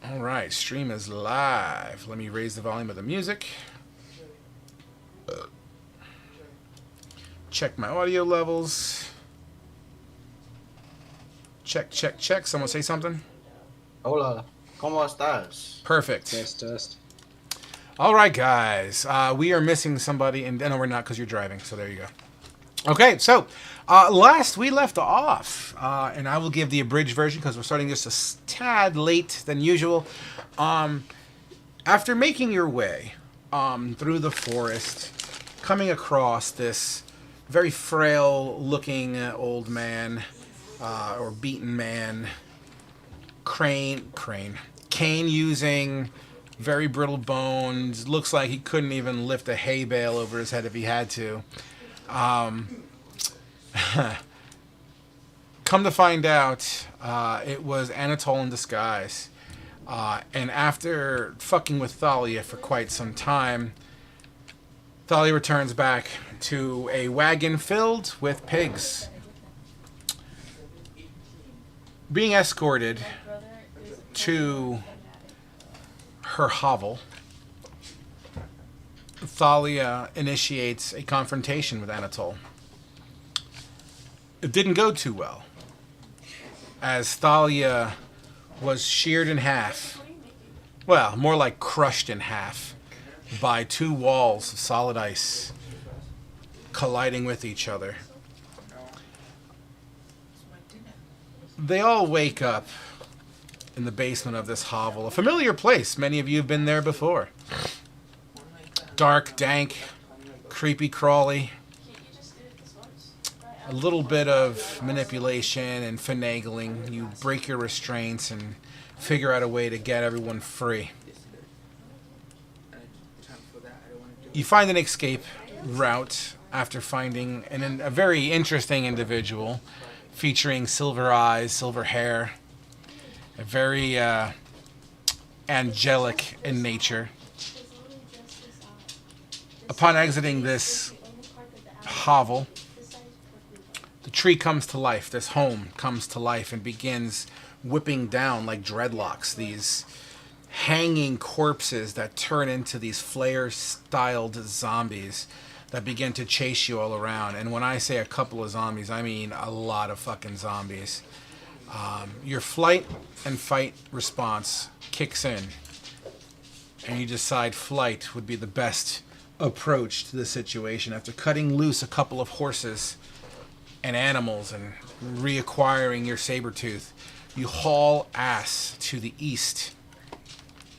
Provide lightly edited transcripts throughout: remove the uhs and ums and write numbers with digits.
All right, stream is live. Let me raise the volume of the music. Check my audio levels. Check, check, check. Someone say something. Hola, ¿cómo estás? Perfect. Test. All right, guys. We are missing somebody, and no, we're not because you're driving. So there you go. Okay, so last we left off, and I will give the abridged version because we're starting just a tad late than usual. After making your way through the forest, coming across this very frail-looking old man or beaten man, cane using very brittle bones. Looks like he couldn't even lift a hay bale over his head if he had to. Come to find out, it was Anatole in disguise. And after fucking with Thalia for quite some time, Thalia returns back to a wagon filled with pigs. Being escorted to her hovel, Thalia initiates a confrontation with Anatole. It didn't go too well, as Thalia was sheared in half, well, more like crushed in half, by two walls of solid ice colliding with each other. They all wake up in the basement of this hovel, a familiar place. Many of you have been there before. Dark, dank, creepy, crawly. A little bit of manipulation and finagling. You break your restraints and figure out a way to get everyone free. You find an escape route after finding a very interesting individual featuring silver eyes, silver hair, a very angelic in nature. Upon exiting this hovel, the tree comes to life, this home comes to life and begins whipping down like dreadlocks, these hanging corpses that turn into these flare-styled zombies that begin to chase you all around. And when I say a couple of zombies, I mean a lot of fucking zombies. Your flight and fight response kicks in, and you decide flight would be the best approach to the situation. After cutting loose a couple of horses and animals and reacquiring your saber tooth, you haul ass to the east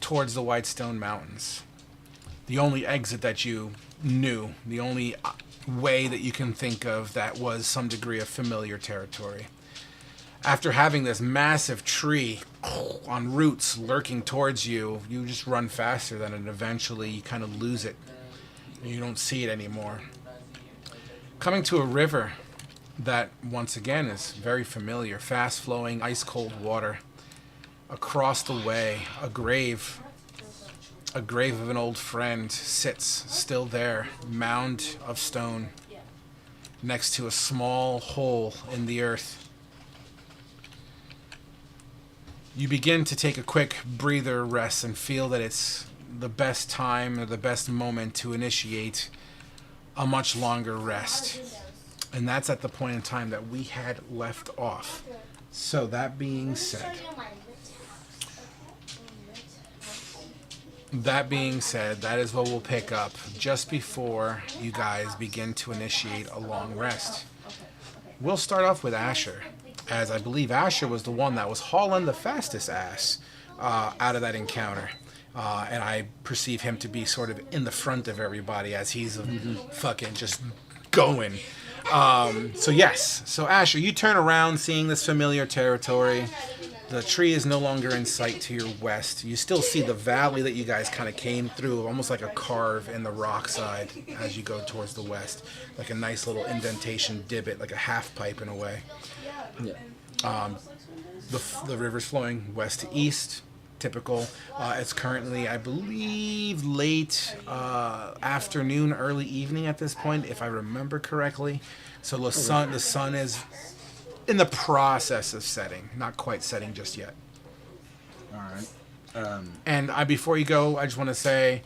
towards the Whitestone Mountains. The only exit that you knew, the only way that you can think of that was some degree of familiar territory. After having this massive tree on roots lurking towards you, you just run faster than it, and eventually you kind of lose it. You don't see it anymore. Coming to a river that, once again, is very familiar. Fast-flowing, ice-cold water. Across the way, a grave of an old friend sits still there, mound of stone, next to a small hole in the earth. You begin to take a quick breather rest and feel that it's the best time or the best moment to initiate a much longer rest. And that's at the point in time that we had left off. So that being said, that is what we'll pick up just before you guys begin to initiate a long rest. We'll start off with Asher, as I believe Asher was the one that was hauling the fastest ass out of that encounter. And I perceive him to be sort of in the front of everybody as he's fucking just going. So yes. So Asher, you turn around seeing this familiar territory. The tree is no longer in sight to your west. You still see the valley that you guys kind of came through, almost like a carve in the rock side as you go towards the west. Like a nice little indentation divot, like a half pipe in a way. Yeah. The river's flowing west to east. Typical. It's currently, I believe, late afternoon, early evening at this point, if I remember correctly. So the sun is in the process of setting, not quite setting just yet. All right. And before you go, I just want to say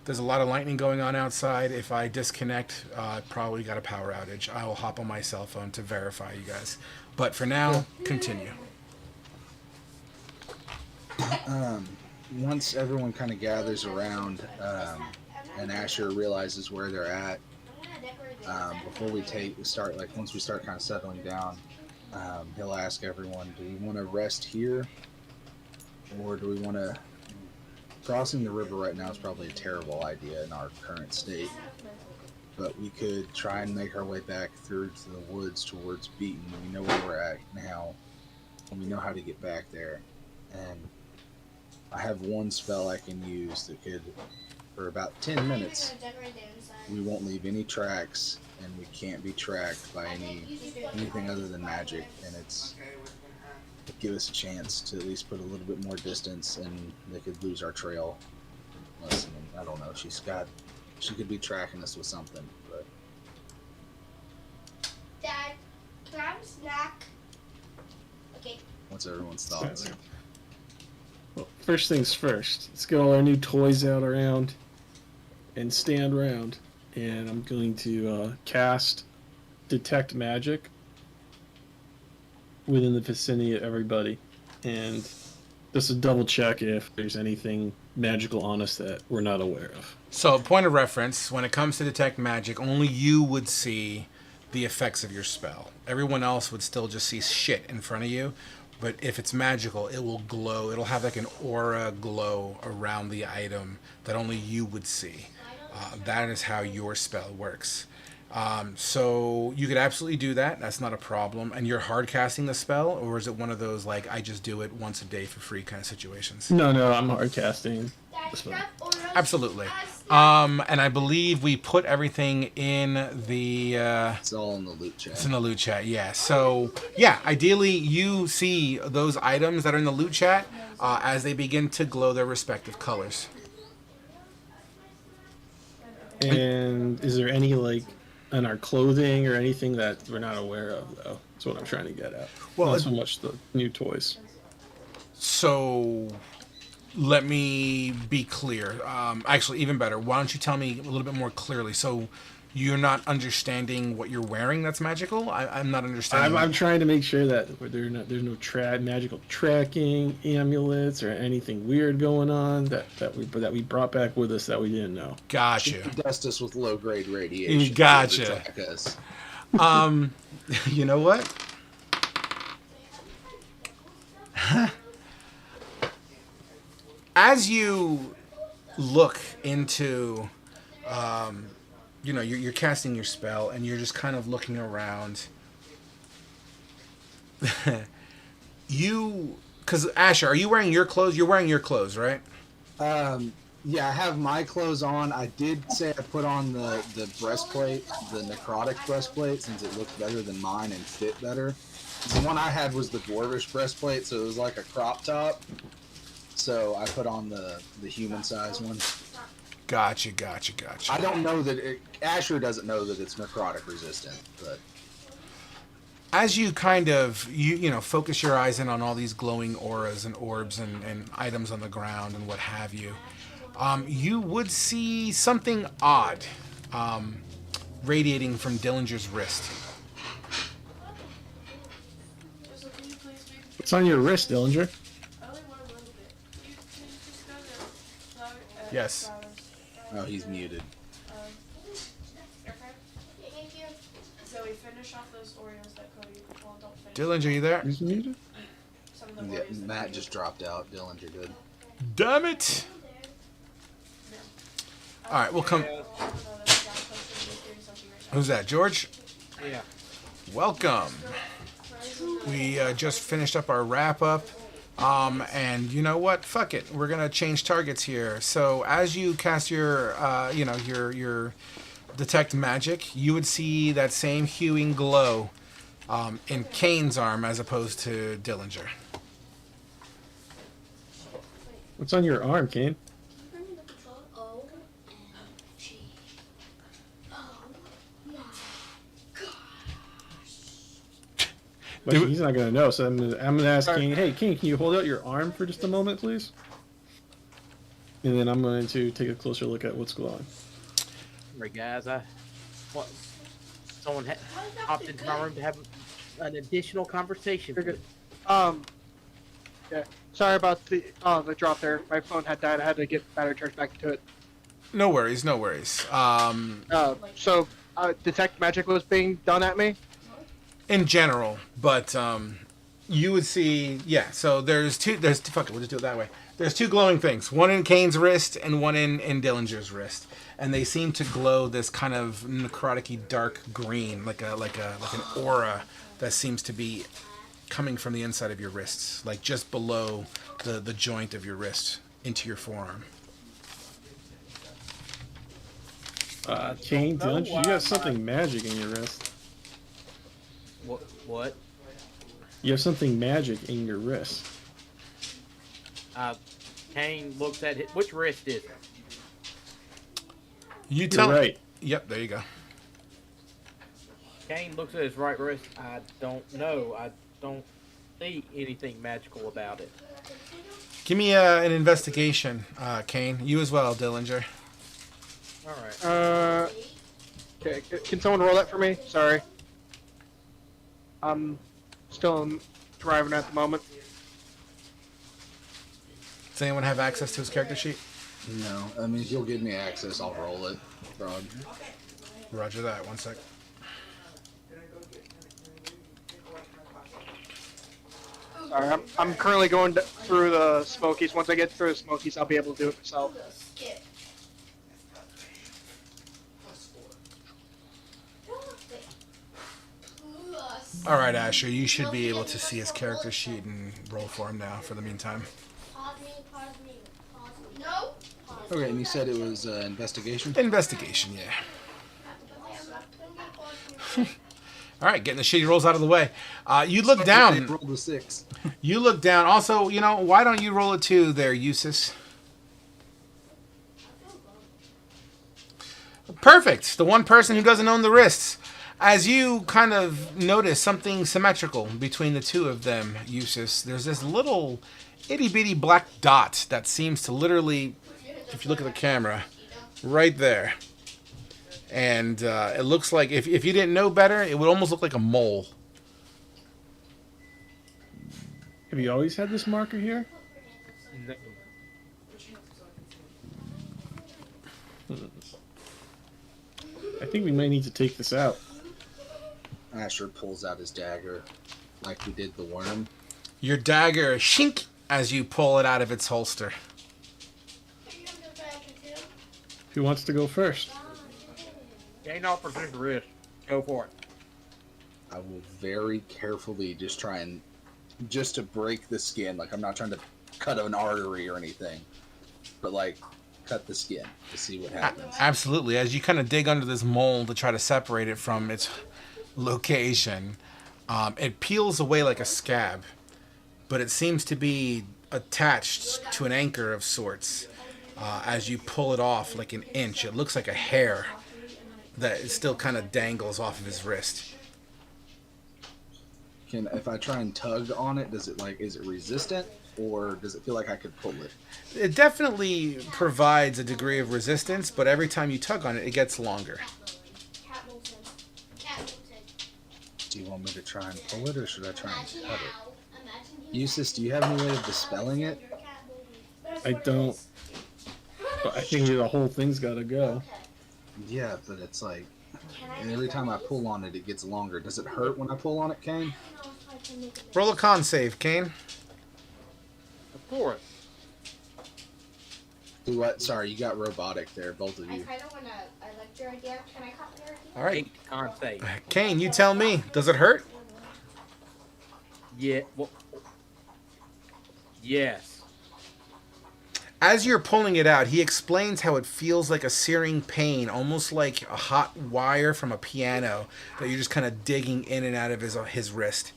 there's a lot of lightning going on outside. If I disconnect, probably got a power outage. I will hop on my cell phone to verify you guys. But for now, continue. Once everyone kind of gathers around and Asher realizes where they're at, before once we start kind of settling down, he'll ask everyone, do we want to rest here or do we want to... Crossing the river right now is probably a terrible idea in our current state, but we could try and make our way back through to the woods towards Beaton. We know where we're at now, and we know how to get back there. And I have one spell I can use that could, for about 10 minutes, we won't leave any tracks, and we can't be tracked by anything other than magic, and it's give us a chance to at least put a little bit more distance, and they could lose our trail. I don't know. She could be tracking us with something, but. Dad, can I have a snack? Okay. What's everyone's thoughts? Well, first things first. Let's get all our new toys out around and stand around. And I'm going to cast Detect Magic within the vicinity of everybody, and just to double check if there's anything magical on us that we're not aware of. So, point of reference, when it comes to detect magic, only you would see the effects of your spell. Everyone else would still just see shit in front of you, but if it's magical, it will glow. It'll have like an aura glow around the item that only you would see. That is how your spell works. So you could absolutely do that. That's not a problem. And you're hard casting the spell, or is it one of those like I just do it once a day for free kind of situations? No, I'm hard casting the spell. Absolutely. And I believe we put everything in the. It's all in the loot chat. It's in the loot chat, yeah. So yeah, ideally you see those items that are in the loot chat as they begin to glow their respective colors. And is there any like on our clothing or anything that we're not aware of, though? That's what I'm trying to get at. Well, not so much the new toys. So let me be clear. Actually, even better. Why don't you tell me a little bit more clearly? So you're not understanding what you're wearing that's magical? I'm not understanding. I'm trying to make sure that there's no magical tracking amulets or anything weird going on that we brought back with us that we didn't know. Gotcha. Dust us with low grade radiation. Gotcha. You know what? As you look into you're casting your spell and you're just kind of looking around. Because Asher, are you wearing your clothes? You're wearing your clothes, right? Yeah, I have my clothes on. I did say I put on the breastplate, the necrotic breastplate, since it looked better than mine and fit better. The one I had was the dwarvish breastplate, so it was like a crop top. So I put on the human size one. Gotcha. I don't know that Asher doesn't know that it's necrotic resistant, but as you kind of you focus your eyes in on all these glowing auras and orbs and items on the ground and what have you, you would see something odd radiating from Dillinger's wrist. What's on your wrist, Dillinger? Yes. oh, he's muted. So we finish off those Oreos that Cody don't finish. Dillinger, you there? He's muted? Some of the Yeah, Oreos that Matt Cody- just dropped out. Dillinger did. Damn it! All right, we'll come. Who's that, George? Yeah. Welcome. We just finished up our wrap up. And you know what? Fuck it. We're gonna change targets here. So as you cast your, your detect magic, you would see that same hueing glow in Kane's arm as opposed to Dillinger. What's on your arm, Kane? But he's not gonna know, so I'm gonna ask King. Hey, King, can you hold out your arm for just a moment, please? and then I'm going to take a closer look at what's glowing. Sorry, guys. Someone popped into my room to have an additional conversation. You're good. Yeah. Sorry about the drop there. My phone had died. I had to get battery charge back into it. No worries, no worries. So detect magic was being done at me. In general, but you would see, yeah. So there's two. Fuck it, we'll just do it that way. There's two glowing things. One in Kane's wrist and one in Dillinger's wrist, and they seem to glow this kind of necrotic-y dark green, like an aura that seems to be coming from the inside of your wrists, like just below the joint of your wrist into your forearm. Kane, Dillinger, you got something magic in your wrist. What? You have something magic in your wrist. Kane looks at it. Which wrist is it? You tell You're right. Yep, there you go. Kane looks at his right wrist. I don't know. I don't see anything magical about it. Give me an investigation, Kane. You as well, Dillinger. All right. Okay. Can someone roll that for me? Sorry. I'm still driving at the moment. Does anyone have access to his character sheet? No, I mean, if you'll give me access, I'll roll it. Frog. Roger that. 1 sec. Sorry, I'm currently going through the Smokies. Once I get through the Smokies, I'll be able to do it myself. All right, Asher, you should be able to see his character sheet and roll for him now. For the meantime. No. Okay, and you said it was investigation? Investigation, yeah. All right, getting the shitty rolls out of the way. You look down. Rolled a 6. You look down. Also, why don't you roll a 2 there, Eustace? Perfect. The one person who doesn't own the wrists. As you kind of notice something symmetrical between the two of them, Eustace, there's this little itty-bitty black dot that seems to literally, if you look at the camera, right there. And it looks like, if you didn't know better, it would almost look like a mole. Have you always had this marker here? I think we might need to take this out. Asher pulls out his dagger, like we did the worm. Your dagger shink as you pull it out of its holster. Who wants to go first? Kane offers his wrist. Go for it. I will very carefully just try and, just to break the skin. Like, I'm not trying to cut an artery or anything, but like, cut the skin to see what happens. Absolutely. As you kind of dig under this mold to try to separate it from its location, it peels away like a scab, but it seems to be attached to an anchor of sorts. As you pull it off like an inch, it looks like a hair that it still kind of dangles off of his wrist. If I try and tug on it, is it resistant, or does it feel like I could pull it? It definitely provides a degree of resistance, but every time you tug on it, it gets longer. Do you want me to try and pull it, or should I try and cut it? Eustace, do you have any way of dispelling it? I don't. But I think the whole thing's got to go. Yeah, but it's like, every time I pull on it, it gets longer. Does it hurt when I pull on it, Kane? Roll a con save, Kane. Of course. Do what? Sorry, you got robotic there, both of you. I kind of want to. I like your idea. Can I copy your idea? All right. 8 con save. Kane, you tell me. Does it hurt? Yeah. Well, yes. As you're pulling it out, he explains how it feels like a searing pain, almost like a hot wire from a piano that you're just kind of digging in and out of his wrist.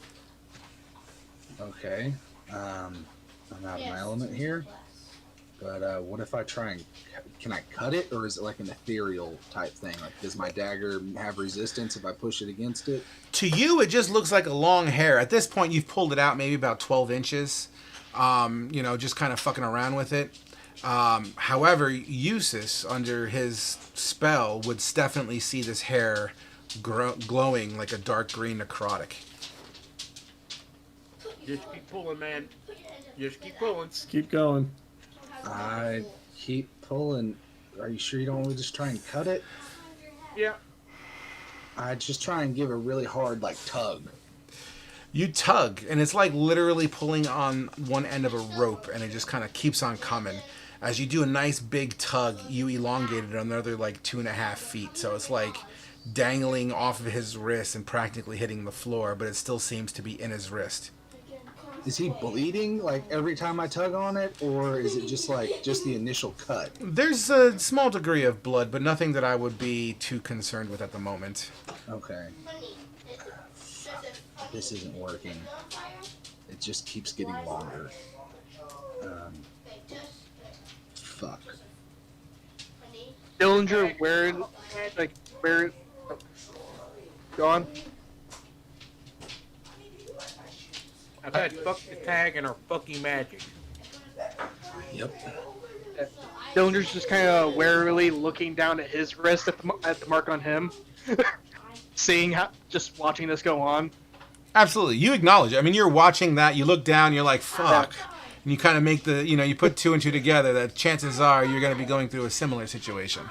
Okay. I'm out of my element here. But what if I try and... Can I cut it, or is it like an ethereal type thing? Like, does my dagger have resistance if I push it against it? To you, it just looks like a long hair. At this point, you've pulled it out maybe about 12 inches. Just kind of fucking around with it. However, Eustace, under his spell, would definitely see this hair glowing like a dark green necrotic. Just keep pulling, man. Just keep pulling. Let's keep going. I keep pulling. Are you sure you don't want to just try and cut it? Yeah. I just try and give a really hard, like, tug. You tug, and it's like literally pulling on one end of a rope, and it just kind of keeps on coming. As you do a nice big tug, you elongate it another like 2.5 feet. So it's like dangling off of his wrist and practically hitting the floor, but it still seems to be in his wrist. Is he bleeding, like, every time I tug on it, or is it just, like, just the initial cut? There's a small degree of blood, but nothing that I would be too concerned with at the moment. Okay. This isn't working. It just keeps getting longer. Fuck. Dillinger, where? Go on. I've had fuck the tag and our fucking magic. Yep. Dillinger's just kind of warily looking down at his wrist at the mark on him, seeing how, just watching this go on. Absolutely. You acknowledge it. I mean, you're watching that, you look down, you're like, fuck. And you kind of make the, you put 2 and 2 together that chances are you're going to be going through a similar situation.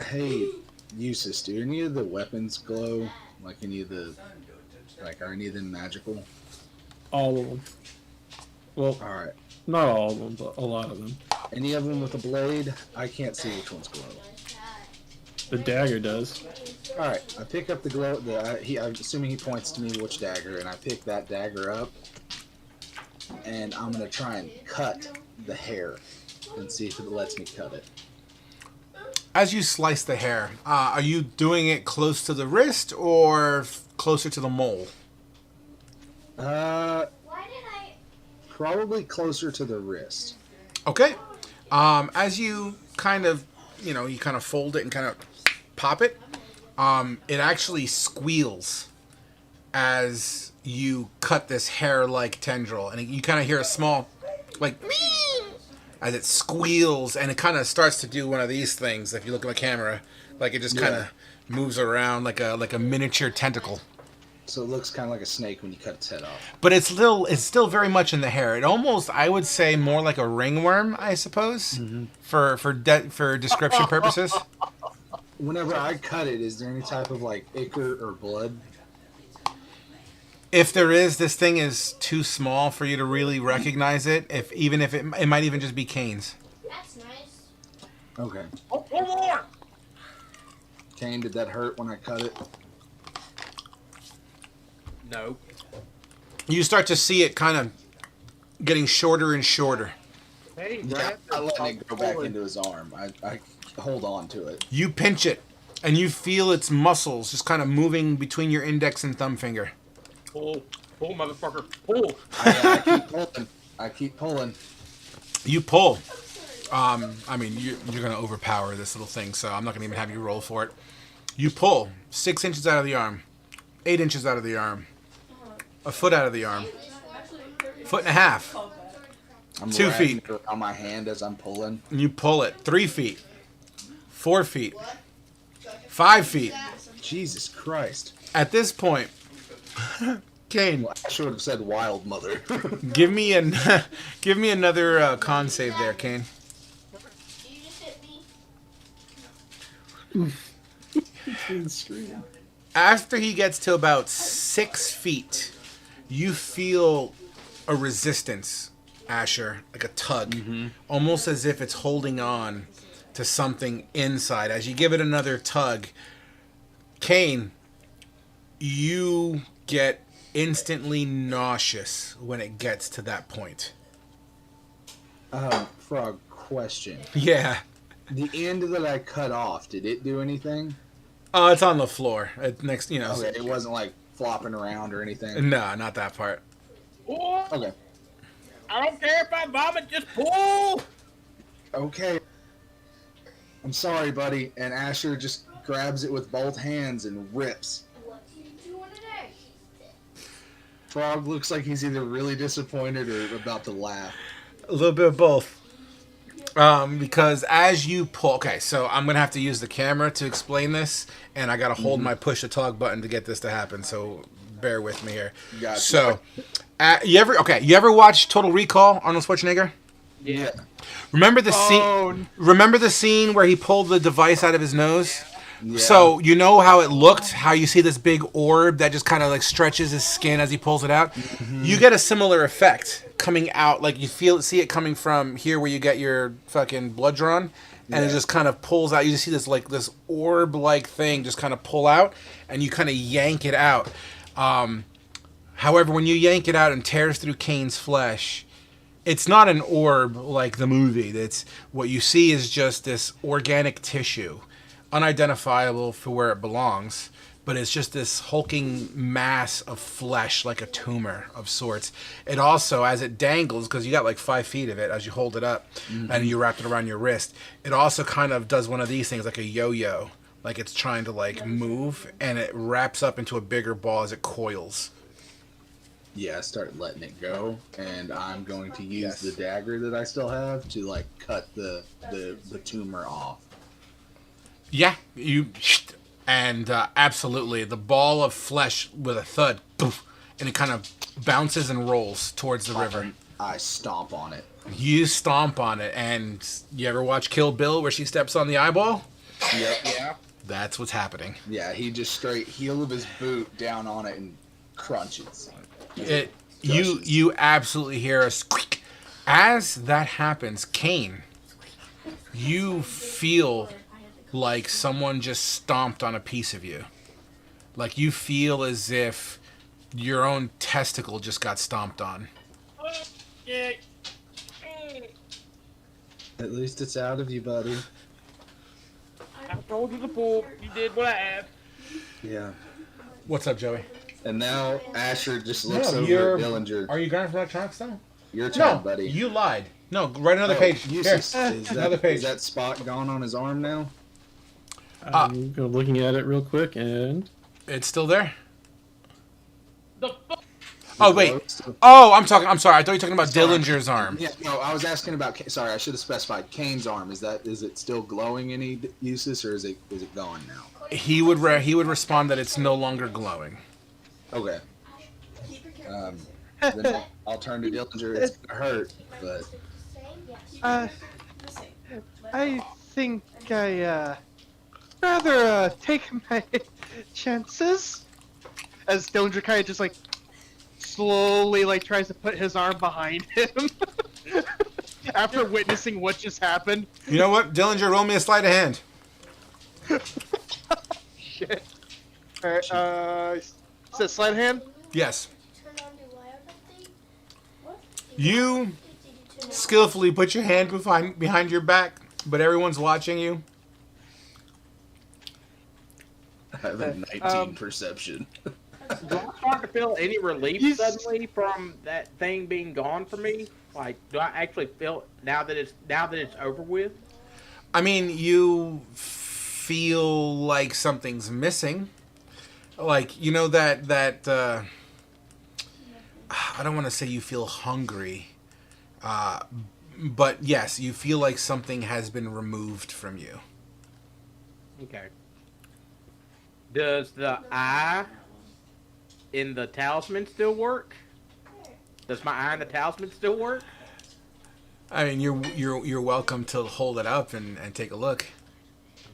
Hey, Eustace, do any of the weapons glow? Like any of the, are any of them magical? All of them. Well, Alright. not all of them, but a lot of them. Any of them with a blade? I can't see which ones glow. The dagger does. Alright, I pick up the glow, I'm assuming he points to me which dagger, and I pick that dagger up, and I'm going to try and cut the hair, and see if it lets me cut it. As you slice the hair, are you doing it close to the wrist or closer to the mole? Probably closer to the wrist. Okay. As you kind of, you kind of fold it and kind of pop it, it actually squeals as you cut this hair-like tendril, and you kind of hear a small, like, as it squeals, and it kind of starts to do one of these things. If you look at the camera, like it just kind of moves around like a miniature tentacle. So it looks kind of like a snake when you cut its head off. But it's still very much in the hair. It almost, I would say, more like a ringworm, I suppose, for description purposes. Whenever I cut it, is there any type of like ichor or blood? If there is, this thing is too small for you to really recognize it. Even if it might even just be Kane's. That's nice. Okay. Oh, one more! Kane, did that hurt when I cut it? No. You start to see it kind of getting shorter and shorter. Hey, Yeah, Brad, I'm not letting it go back into his arm. I hold on to it. You pinch it, and you feel its muscles just kind of moving between your index and thumb finger. Pull, motherfucker, pull. I keep pulling. You pull. I mean, you're going to overpower this little thing, so I'm not going to even have you roll for it. You pull 6 inches out of the arm, 8 inches out of the arm, a foot out of the arm, foot and a half. I'm 2 wrapping feet. it on my hand as I'm pulling. And you pull it 3 feet, 4 feet, 5 feet. Jesus Christ. At this point, Kane, I should have said wild mother. give me another con save there, Kane. You just hit me. After he gets to about 6 feet, you feel a resistance, Asher, like a tug, almost as if it's holding on to something inside. As you give it another tug, Kane, you get instantly nauseous when it gets to that point. Frog, question. Yeah. The end that I cut off, did it do anything? Oh, it's on the floor. Next, Okay, it wasn't like flopping around or anything. No, not that part. Pull. Okay. I don't care if I vomit, just pull. Okay. I'm sorry, buddy. And Asher just grabs it with both hands and rips. What are you doing today? Frog looks like he's either really disappointed or about to laugh. A little bit of both. Because as you pull, okay, so I'm gonna have to use the camera to explain this, and I gotta hold my push to talk button to get this to happen. So bear with me here. Gotcha. So, you ever watch Total Recall, Arnold Schwarzenegger? Yeah. Remember the scene? Oh, Remember the scene where he pulled the device out of his nose? Yeah. So you know how it looked, how you see this big orb that just kind of like stretches his skin as he pulls it out. You get a similar effect coming out, like you see it coming from here where you get your fucking blood drawn, and it just kind of pulls out. You just see this like this orb like thing just kind of pull out, and you kind of yank it out. However, when you yank it out and tears through Kane's flesh, it's not an orb like the movie. That's what you see is just this organic tissue, unidentifiable for where it belongs, but it's just this hulking mass of flesh, like a tumor of sorts. It also, as it dangles, because you got like 5 feet of it as you hold it up and you wrap it around your wrist, it also kind of does one of these things like a yo-yo, like it's trying to like move, and it wraps up into a bigger ball as it coils. Yeah, I started letting it go, and I'm going to use the dagger that I still have to like cut the tumor off. Yeah, and absolutely, the ball of flesh with a thud, poof, and it kind of bounces and rolls towards the river. I stomp on it. You stomp on it, and you ever watch Kill Bill where she steps on the eyeball? Yep. Yeah. That's what's happening. Yeah, he just straight heel of his boot down on it and crunches. You absolutely hear a squeak. As that happens, Kane, you feel like someone just stomped on a piece of you. Like you feel as if your own testicle just got stomped on. Yeah. At least it's out of you, buddy. I told you the pool. You did what I asked. Yeah. What's up, Joey? And now Asher just looks over at Dillinger. Are you going for electronics though? Your turn, No, buddy. you lied. No, write another Oh, page. useless. Here, Is another that, page. is that spot gone on his arm now? I'm looking at it real quick, and It's still there. The fuck? Oh wait. Oh, I'm sorry. I thought you were talking about Dillinger's arm. Yeah, no, I was asking about. Sorry, I should have specified Kane's arm. Is it still glowing any uses, or is it gone now? He would respond that it's no longer glowing. Okay. Then I'll turn to Dillinger. It's gonna hurt, but I think I rather take my chances. As Dillinger kind of just like slowly like tries to put his arm behind him after witnessing what just happened. You know what, Dillinger, roll me a sleight of hand. Shit. Alright, is it sleight of hand? Yes. You skillfully put your hand behind your back, but everyone's watching you. I have a 19 perception. Do I start to feel any relief Yes. suddenly from that thing being gone from me? Like, do I actually feel now that it's over with? I mean, you feel like something's missing. Like, you know that I don't want to say you feel hungry, but yes, you feel like something has been removed from you. Okay. Does the eye in the talisman still work? Does my eye in the talisman still work? I mean, you're welcome to hold it up and take a look.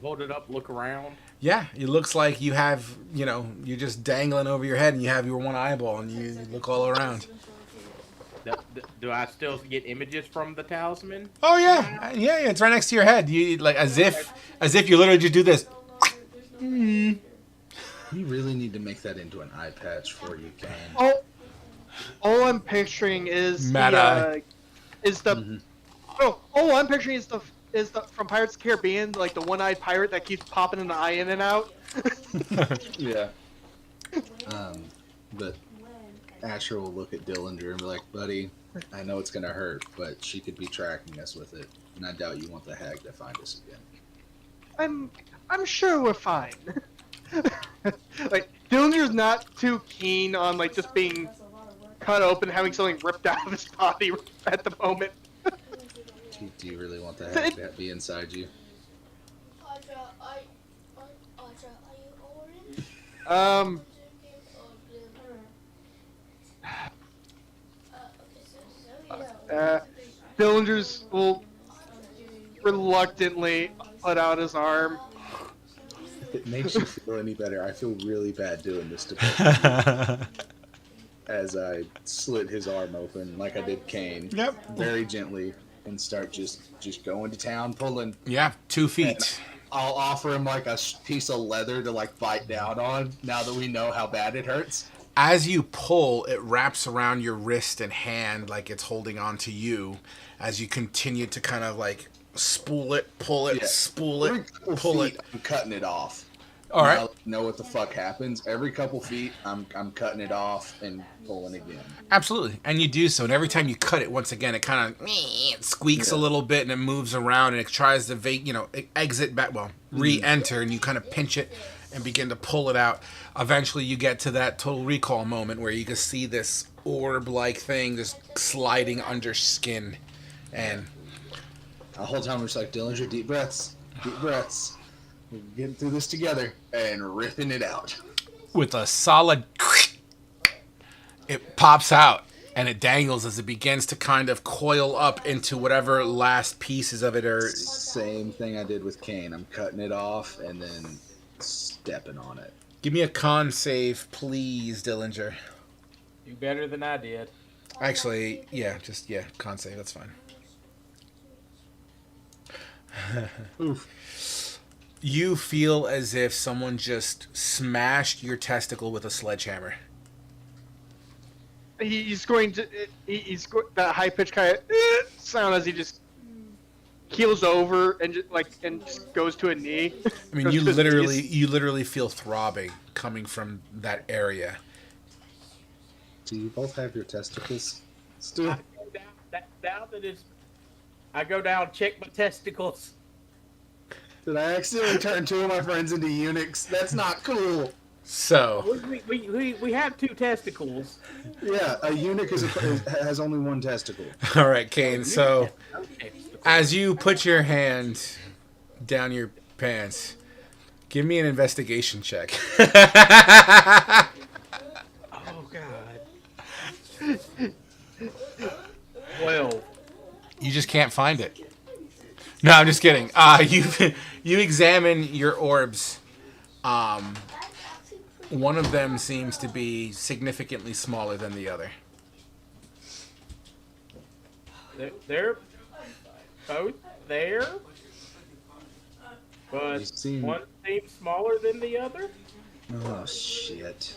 Hold it up, look around. Yeah, it looks like you have, you're just dangling over your head and you have your one eyeball and you look all around. Do I still get images from the talisman? Oh yeah, yeah, it's right next to your head. You like as if you literally just do this. You really need to make that into an eye patch for you, Kane. All I'm picturing is Mad Eye. all I'm picturing is the from Pirates of the Caribbean, like the one-eyed pirate that keeps popping an eye in and out. Yeah. But Asher will look at Dillinger and be like, "Buddy, I know it's gonna hurt, but she could be tracking us with it, and I doubt you want the hag to find us again." I'm sure we're fine. Like Dillinger's not too keen on like just being cut open, having something ripped out of his body at the moment. Do you really want the hack to be inside you? Dillinger's will reluctantly put out his arm. If it makes you feel any better, I feel really bad doing this to both. As I slit his arm open like I did Kane. Yep. Very gently and start just going to town, pulling. Yeah, 2 feet. I'll offer him like a piece of leather to like bite down on now that we know how bad it hurts. As you pull, it wraps around your wrist and hand like it's holding on to you as you continue to kind of like spool it, pull it, spool Every it, couple pull feet, it. I'm cutting it off. All right. Now I know what the fuck happens. Every couple feet, I'm cutting it off and pulling again. Absolutely. And you do so. And every time you cut it, once again, it kind of it squeaks a little bit and it moves around and it tries to exit back, re-enter, and you kind of pinch it and begin to pull it out. Eventually you get to that Total Recall moment where you can see this orb-like thing just sliding under skin. And The whole time I'm just like, Dillinger, deep breaths. Deep breaths. We're getting through this together and ripping it out. with a solid it pops out and it dangles as it begins to kind of coil up into whatever last pieces of it are. Same thing I did with Kane. I'm cutting it off and then stepping on it. Give me a con save, please, Dillinger. Do better than I did. Actually, con save, that's fine. Oof. You feel as if someone just smashed your testicle with a sledgehammer. He's going to. That high pitched kind of sound as he just keels over and just goes to a knee. I mean, you literally feel throbbing coming from that area. Do you both have your testicles still? I go down, check my testicles. Did I accidentally turn two of my friends into eunuchs? That's not cool. So We have two testicles. Yeah, a eunuch has only one testicle. all right, Kane. So as you put your hand down your pants, give me an investigation check. Oh God. 12. You just can't find it. No, I'm just kidding. You examine your orbs. One of them seems to be significantly smaller than the other. They're both there, but one seems smaller than the other. Oh shit!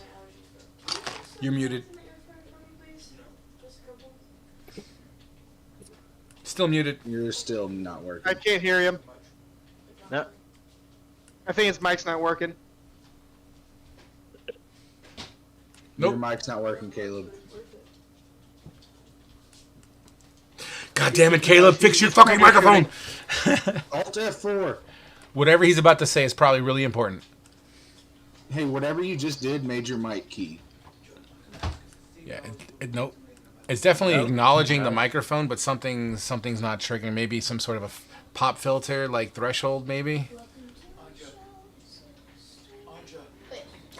You're muted. Still muted. You're still not working. I can't hear him. No. I think his mic's not working. Nope. Your mic's not working, Caleb. God damn it, Caleb! Fix your fucking microphone. Alt F4. Whatever he's about to say is probably really important. Hey, whatever you just did made your mic key. Yeah. Nope. It's definitely acknowledging the microphone, but something's not triggering. Maybe some sort of a pop filter, like threshold, maybe.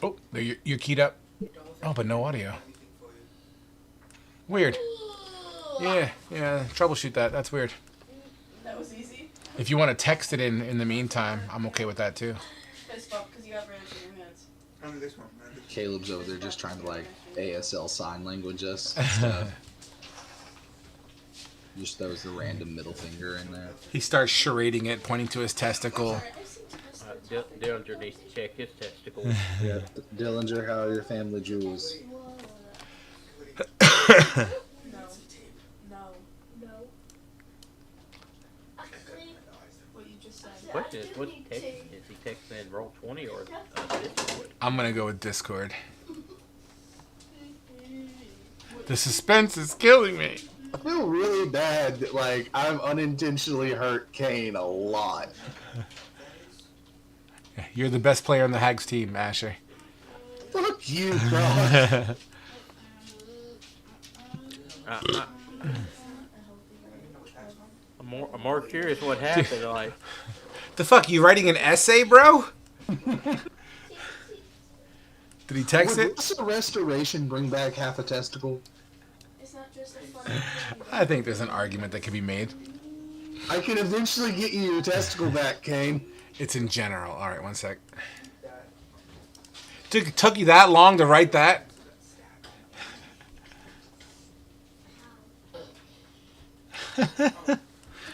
Oh, you're keyed up. Oh, but no audio. Weird. Yeah. Troubleshoot that. That's weird. That was easy. If you want to text it in the meantime, I'm okay with that too. Fist bump because you have ranch in your hands. Caleb's over there just trying to like ASL sign language us and stuff. Just throws the random middle finger in there. He starts charading it, pointing to his testicle. Dillinger needs to check his testicles. Yeah, Dillinger, how are your family jewels? No. What you just said. What is he texting roll 20 or Discord? I'm gonna go with Discord. The suspense is killing me. I feel really bad that like I've unintentionally hurt Kane a lot. You're the best player on the Hags team, Asher. Fuck you, bro. I'm I'm more curious what happened. Like, The fuck, you writing an essay, bro? Did he text Would it? recent restoration bring back half a testicle? It's not just a funny thing. I think there's an argument that could be made. I can eventually get you your testicle back, Kane. It's in general. All right, one sec. Took you that long to write that?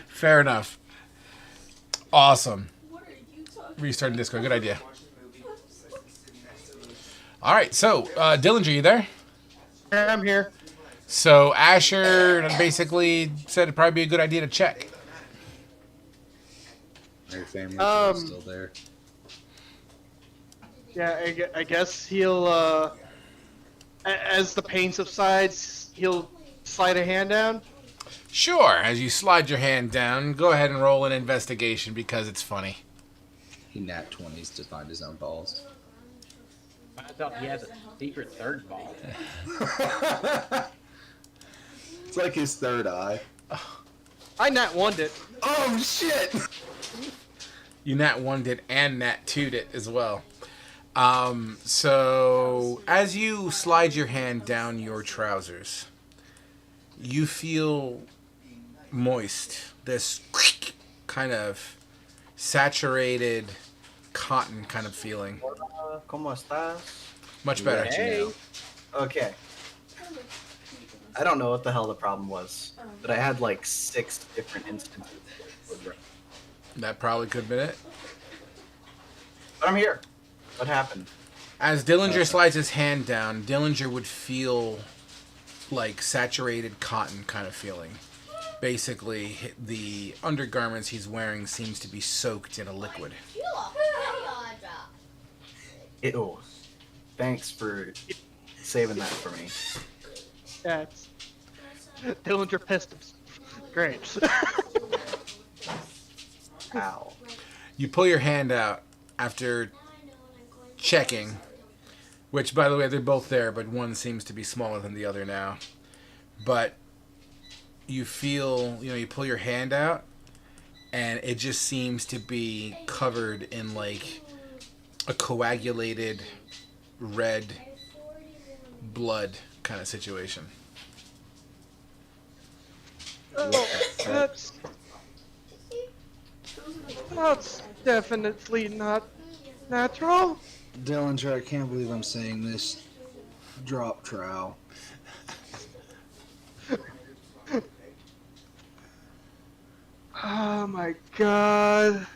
Fair enough. Awesome. What are you talking Restarting Discord. Good idea. All right, so Dillinger, you there? I'm here. So Asher basically said it'd probably be a good idea to check. Your family Um, still there. Yeah, I guess he'll, as the pain subsides, he'll slide a hand down. Sure. As you slide your hand down, go ahead and roll an investigation because it's funny. He nat 20s to find his own balls. I thought he has a secret third ball. It's like his third eye. I nat 1'd it. Oh shit! You nat 1'd it and nat 2'd it as well. So as you slide your hand down your trousers, you feel moist. This kind of saturated cotton kind of feeling. ¿Cómo estás? Much better. Hey. Okay. I don't know what the hell the problem was, but I had like 6 different instances. That probably could have been it. But I'm here. What happened? As Dillinger slides his hand down, Dillinger would feel like saturated cotton kind of feeling. Basically, the undergarments he's wearing seems to be soaked in a liquid. Ew. Thanks for saving that for me. Yeah, it's... Dillinger pissed him. Great. Ow. You pull your hand out after checking, which, by the way, they're both there, but one seems to be smaller than the other now. But you feel, you pull your hand out, and it just seems to be covered in, like, a coagulated red blood kind of situation. Oh, that's definitely not natural. Dillinger, I can't believe I'm saying this. Drop trowel. Oh my god.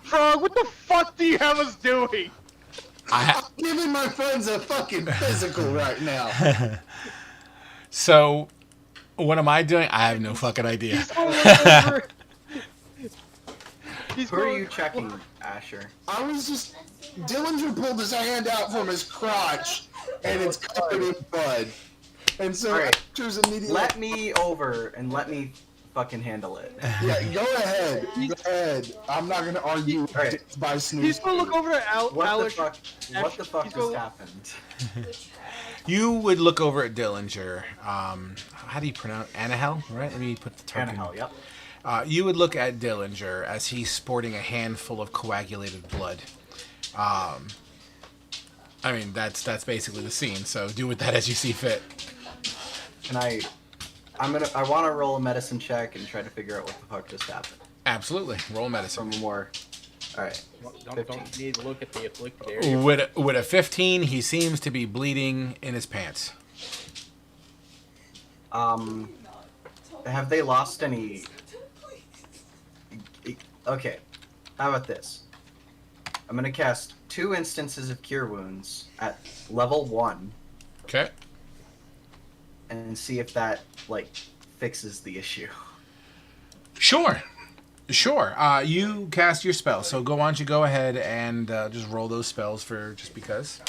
Frog, what the fuck do you have us doing? I I'm giving my friends a fucking physical right now. So, what am I doing? I have no fucking idea. He's all over. He's Who are going- you checking, Asher? I was just... Dillinger pulled his hand out from his crotch, and it's covered in blood. And so Alright. Asher's immediately... Let me over and let me fucking handle it. Yeah, go ahead. Go ahead. I'm not gonna argue Alright. by snooze. He's gonna look over at What Alex. the fuck? What the fuck He's just going- happened? You would look over at Dillinger. How do you pronounce Anahel? Right? Let me put the token. Tannehill, yep. You would look at Dillinger as he's sporting a handful of coagulated blood. I mean, that's basically the scene. So do with that as you see fit. And I want to roll a medicine check and try to figure out what the fuck just happened. Absolutely. Roll medicine. From more. All right. Don't you need to look at the afflicted area? With a 15, he seems to be bleeding in his pants. Have they lost any? Okay. How about this? I'm gonna cast 2 instances of Cure Wounds at level 1 Okay. and see if that fixes the issue. Sure. You cast your spell, so why don't you go ahead and just roll those spells for just because.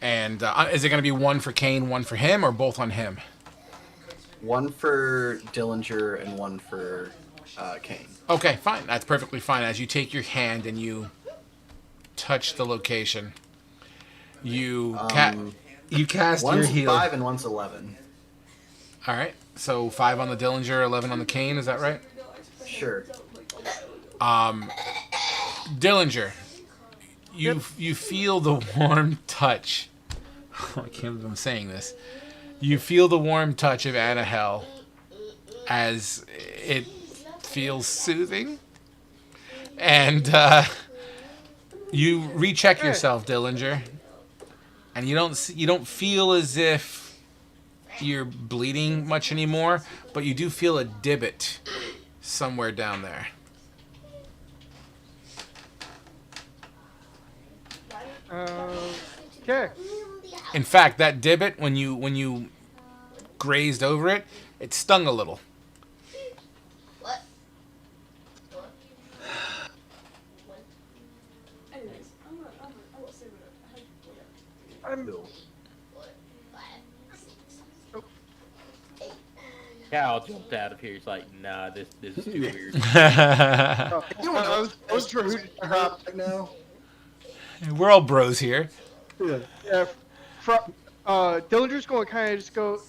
And is it going to be one for Kane, one for him, or both on him? 1 for Dillinger and 1 for Kane. Okay, fine. That's perfectly fine. As you take your hand and you touch the location, you cast your One's heal. 5 and one's 11. All right. So 5 on the Dillinger, 11 on the cane. Is that right? Sure. Dillinger, you feel the warm touch. I can't believe I'm saying this. You feel the warm touch of Anahel as it feels soothing, and you recheck yourself, Dillinger, and you don't feel as if you're bleeding much anymore, but you do feel a divot somewhere down there. Okay. In fact, that divot, when you grazed over it, it stung a little. Anyways, I will say what I'm. Cal jumped out of here. He's like, nah, this is too weird. I was sure who to drop. Right now. We're all bros here. Yeah. Dillinger's going to kind of just go.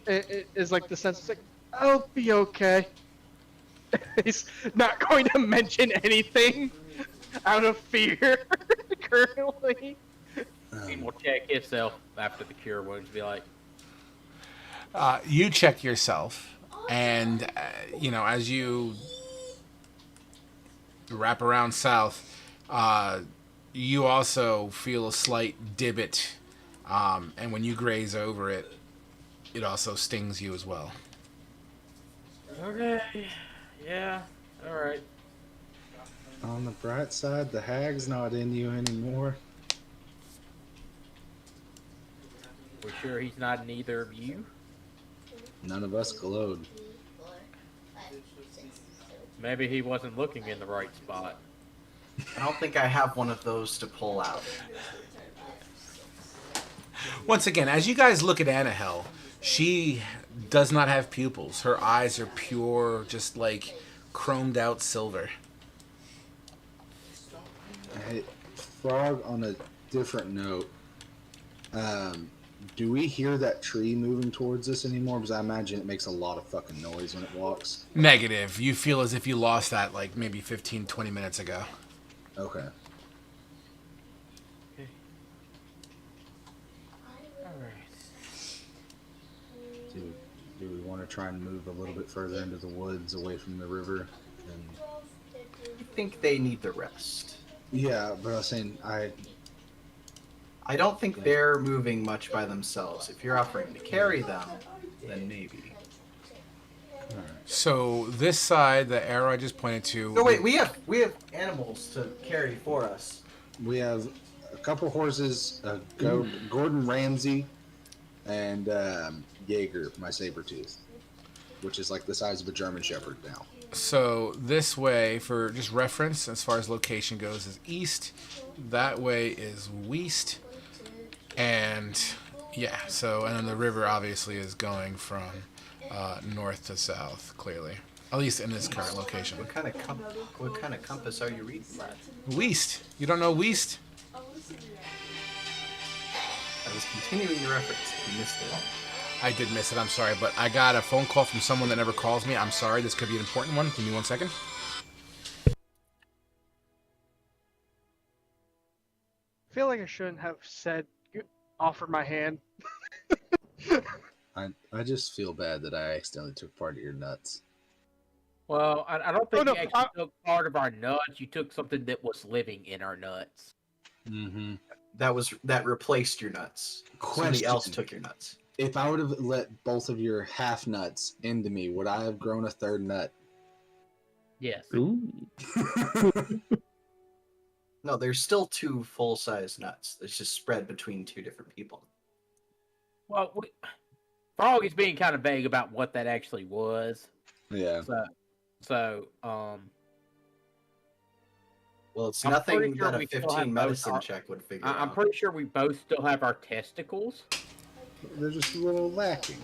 It is like the sense it's like, I'll be okay. He's not going to mention anything out of fear currently. He will check himself after the cure wounds. Be like, You check yourself, and as you wrap around south, you also feel a slight divot, and when you graze over it, it also stings you as well. okay, yeah, all right. On the bright side, the hag's not in you anymore. We're sure he's not in either of you. None of us glowed. Maybe he wasn't looking in the right spot. I don't think I have one of those to pull out. Once again, as you guys look at Anahel, she does not have pupils. Her eyes are pure, just like chromed out silver. Hey, Frog, on a different note, do we hear that tree moving towards us anymore? Because I imagine it makes a lot of fucking noise when it walks. Negative. You feel as if you lost that like maybe 15, 20 minutes ago. Okay. Do we want to try and move a little bit further into the woods away from the river? And... I think they need the rest. Yeah, but I was saying I don't think they're moving much by themselves. If you're offering to carry them, then maybe. So this side, the arrow I just pointed to. No, wait. We have animals to carry for us. we have a couple horses, Gordon Ramsay, and Jaeger, my saber-tooth, which is like the size of a German Shepherd now. So this way, for just reference, as far as location goes, is east. That way is west. And yeah, and then the river obviously is going from north to south, clearly. At least in this current location. What kind of compass are you reading, lad? West. You don't know west? I was continuing your reference. You missed it. I did miss it. I'm sorry, but I got a phone call from someone that never calls me. I'm sorry. This could be an important one. Give me 1 second. I feel like I shouldn't have said offer my hand. I just feel bad that I accidentally took part of your nuts. Well, I don't think no, you actually took part of our nuts. You took something that was living in our nuts. Mm-hmm. That replaced your nuts. Somebody else took your nuts. If I would have let both of your half nuts into me, would I have grown a third nut? Yes. Ooh. No, there's still 2 full-size nuts. It's just spread between 2 different people. Well, Frog is being kind of vague about what that actually was. Yeah. Well, it's I'm nothing pretty sure that we a still 15 have medicine both. check would figure I'm out. pretty sure we both still have our testicles. They're just a little lacking.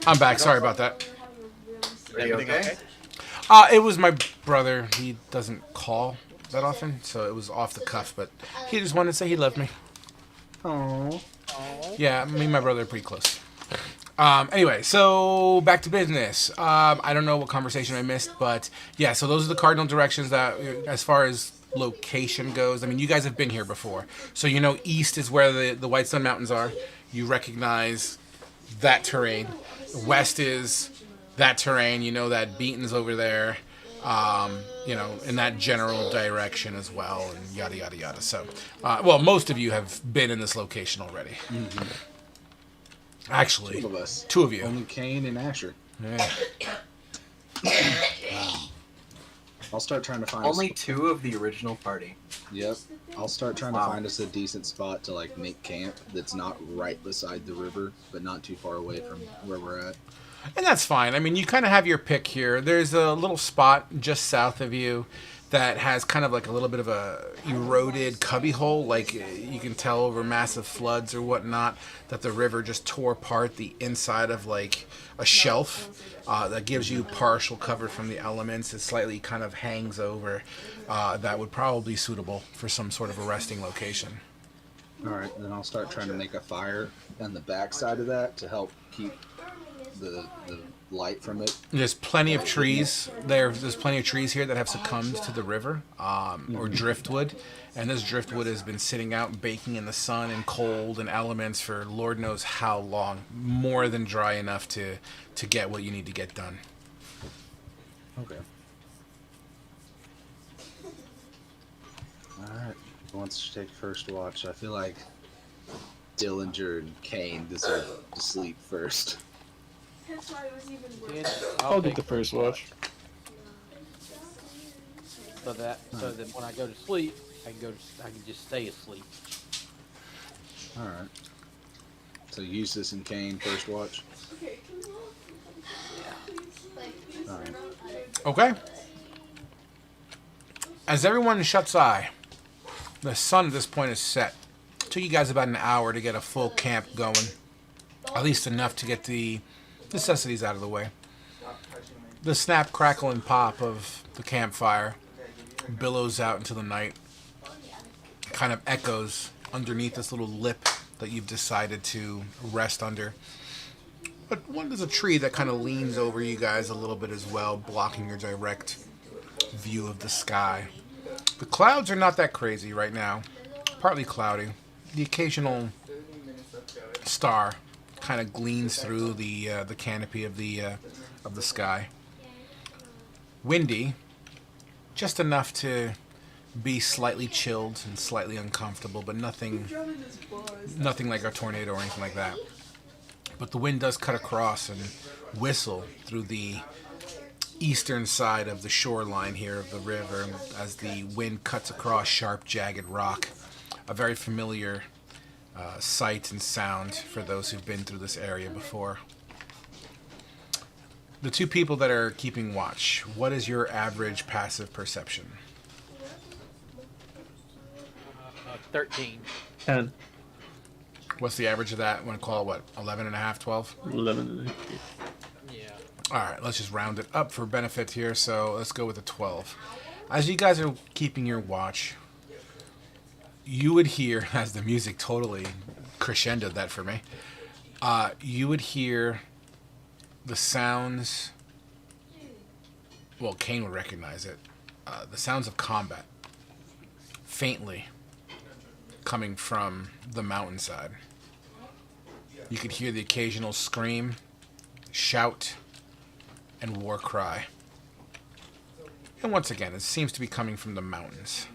I'm back. Sorry about that. Are you Everything okay? It was my brother. He doesn't call that often, so it was off the cuff, but he just wanted to say he loved me. Oh. Yeah, me and my brother are pretty close. Anyway, so back to business. I don't know what conversation I missed, but yeah, so those are the cardinal directions that, as far as location goes, I mean, you guys have been here before. So you know east is where the Whitestone Mountains are. You recognize that terrain. West is that terrain. You know that Beaton's over there. You know, in that general direction as well, and yada, yada, yada. So, well, most of you have been in this location already. Mm-hmm. Actually, Two of us. two of you. Only Kane and Asher. Yeah. I'll start trying to find Only 2 of the original party. Yep. I'll start trying Wow. to find us a decent spot to like make camp that's not right beside the river, but not too far away from where we're at. And that's fine. I mean, you kind of have your pick here. There's a little spot just south of you that has kind of like a little bit of a eroded cubbyhole. Like you can tell over massive floods or whatnot that the river just tore apart the inside of like a shelf that gives you partial cover from the elements. It slightly kind of hangs over. That would probably be suitable for some sort of a resting location. All right, then I'll start trying to make a fire on the back side of that to help keep the light from it. There's plenty of trees there. There's plenty of trees here that have succumbed to the river, or driftwood, and this driftwood has been sitting out baking in the sun and cold and elements for Lord knows how long. More than dry enough to get what you need to get done. Okay. All right. Who wants to take first watch? I feel like Dillinger and Kane deserve to sleep first. That's why it was even worse. Yeah, I'll get take the first watch. so that when I go to sleep, I can just stay asleep. All right. So Eustace and Kane first watch. Okay. All right. Okay. As everyone shuts eye, the sun at this point is set. Took you guys about an hour to get a full camp going. At least enough to get the necessities out of the way. The snap, crackle, and pop of the campfire billows out into the night. Kind of echoes underneath this little lip that you've decided to rest under. But there's a tree that kind of leans over you guys a little bit as well, blocking your direct view of the sky. The clouds are not that crazy right now. Partly cloudy. The occasional star kind of gleams through the canopy of the sky. Windy, just enough to be slightly chilled and slightly uncomfortable, but nothing like a tornado or anything like that. But the wind does cut across and whistle through the eastern side of the shoreline here of the river as the wind cuts across sharp, jagged rock. A very familiar sight and sound for those who've been through this area before. The two people that are keeping watch, what is your average passive perception? 13. 10, What's the average of that? Want to call it what? 11 and a half, 12? 11. Yeah. All right, let's just round it up for benefit here. So let's go with a 12. As you guys are keeping your watch, you would hear, as the music totally crescendoed that for me, you would hear the sounds, well, Kane would recognize it, the sounds of combat, faintly coming from the mountainside. You could hear the occasional scream, shout, and war cry. And once again, it seems to be coming from the mountains.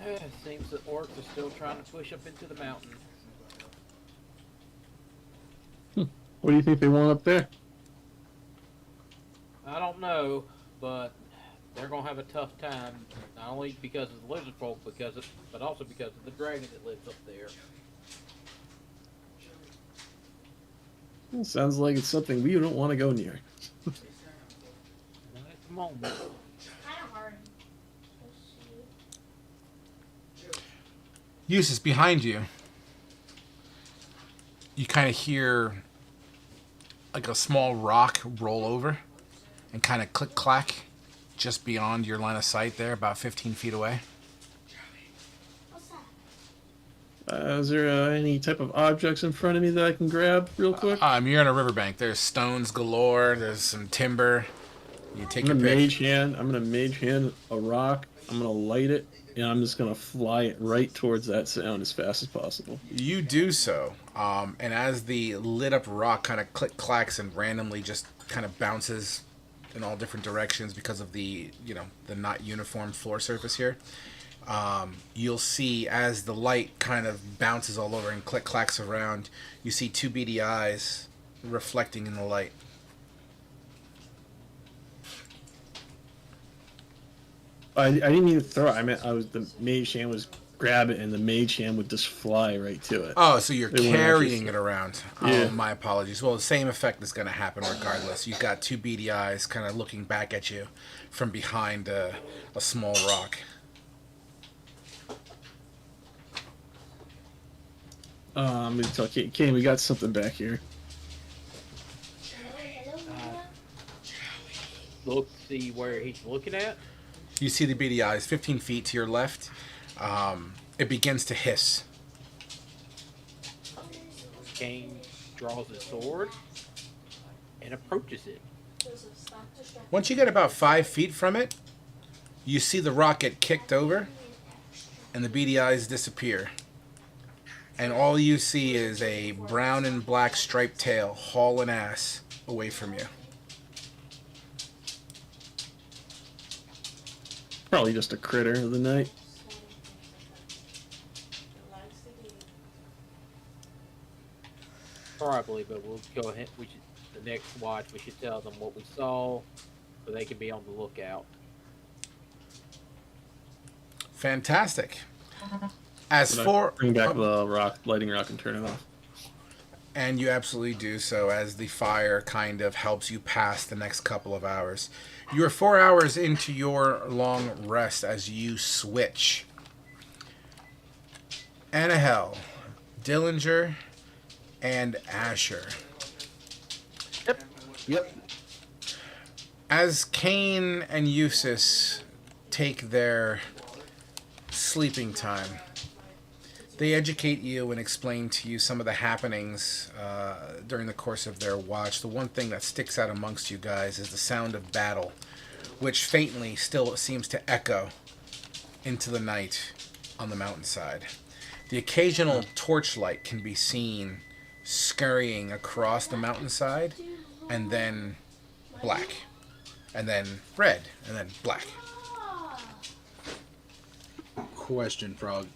It seems that orcs are still trying to push up into the mountain. What do you think they want up there? I don't know, but they're gonna have a tough time, not only because of the lizard folk, but also because of the dragon that lives up there. Well, sounds like it's something we don't want to go near. Not at the moment. Kind of hard. Eustace, behind you, you kind of hear like a small rock roll over and kind of click-clack just beyond your line of sight there, about 15 feet away. What's that? Is there any type of objects in front of me that I can grab real quick? You're on a riverbank. There's stones galore. There's some timber. You take your pick. I'm gonna mage hand a rock. I'm gonna light it, and I'm just gonna fly it right towards that sound as fast as possible. You do so, and as the lit up rock kind of click clacks and randomly just kind of bounces in all different directions because of the the not uniform floor surface here, you'll see as the light kind of bounces all over and click clacks around, you see two beady eyes reflecting in the light. I didn't mean to throw it. I meant the mage hand was grab it, and the mage hand would just fly right to it. Oh, so you're They weren't carrying actually- it around. Yeah. Oh, my apologies. Well, the same effect is going to happen regardless. You've got two beady eyes kind of looking back at you from behind a small rock. I'm gonna tell Kane, we got something back here. Look, see where he's looking at. You see the beady eyes 15 feet to your left. It begins to hiss. Kane draws his sword and approaches it. Once you get about 5 feet from it, you see the rock get kicked over, and the beady eyes disappear. And all you see is a brown and black striped tail hauling ass away from you. Probably just a critter of the night. Probably, but we'll go ahead. The next watch, we should tell them what we saw, so they can be on the lookout. Fantastic. As But I for bring back the lighting rock, and turn it off. and you absolutely do so as the fire kind of helps you pass the next couple of hours. You're 4 hours into your long rest as you switch. Annahel, Dillinger, and Asher. Yep. As Kane and Eustace take their sleeping time, they educate you and explain to you some of the happenings during the course of their watch. The one thing that sticks out amongst you guys is the sound of battle, which faintly still seems to echo into the night on the mountainside. The occasional torchlight can be seen scurrying across the mountainside, and then black, and then red, and then black. Question, Frog.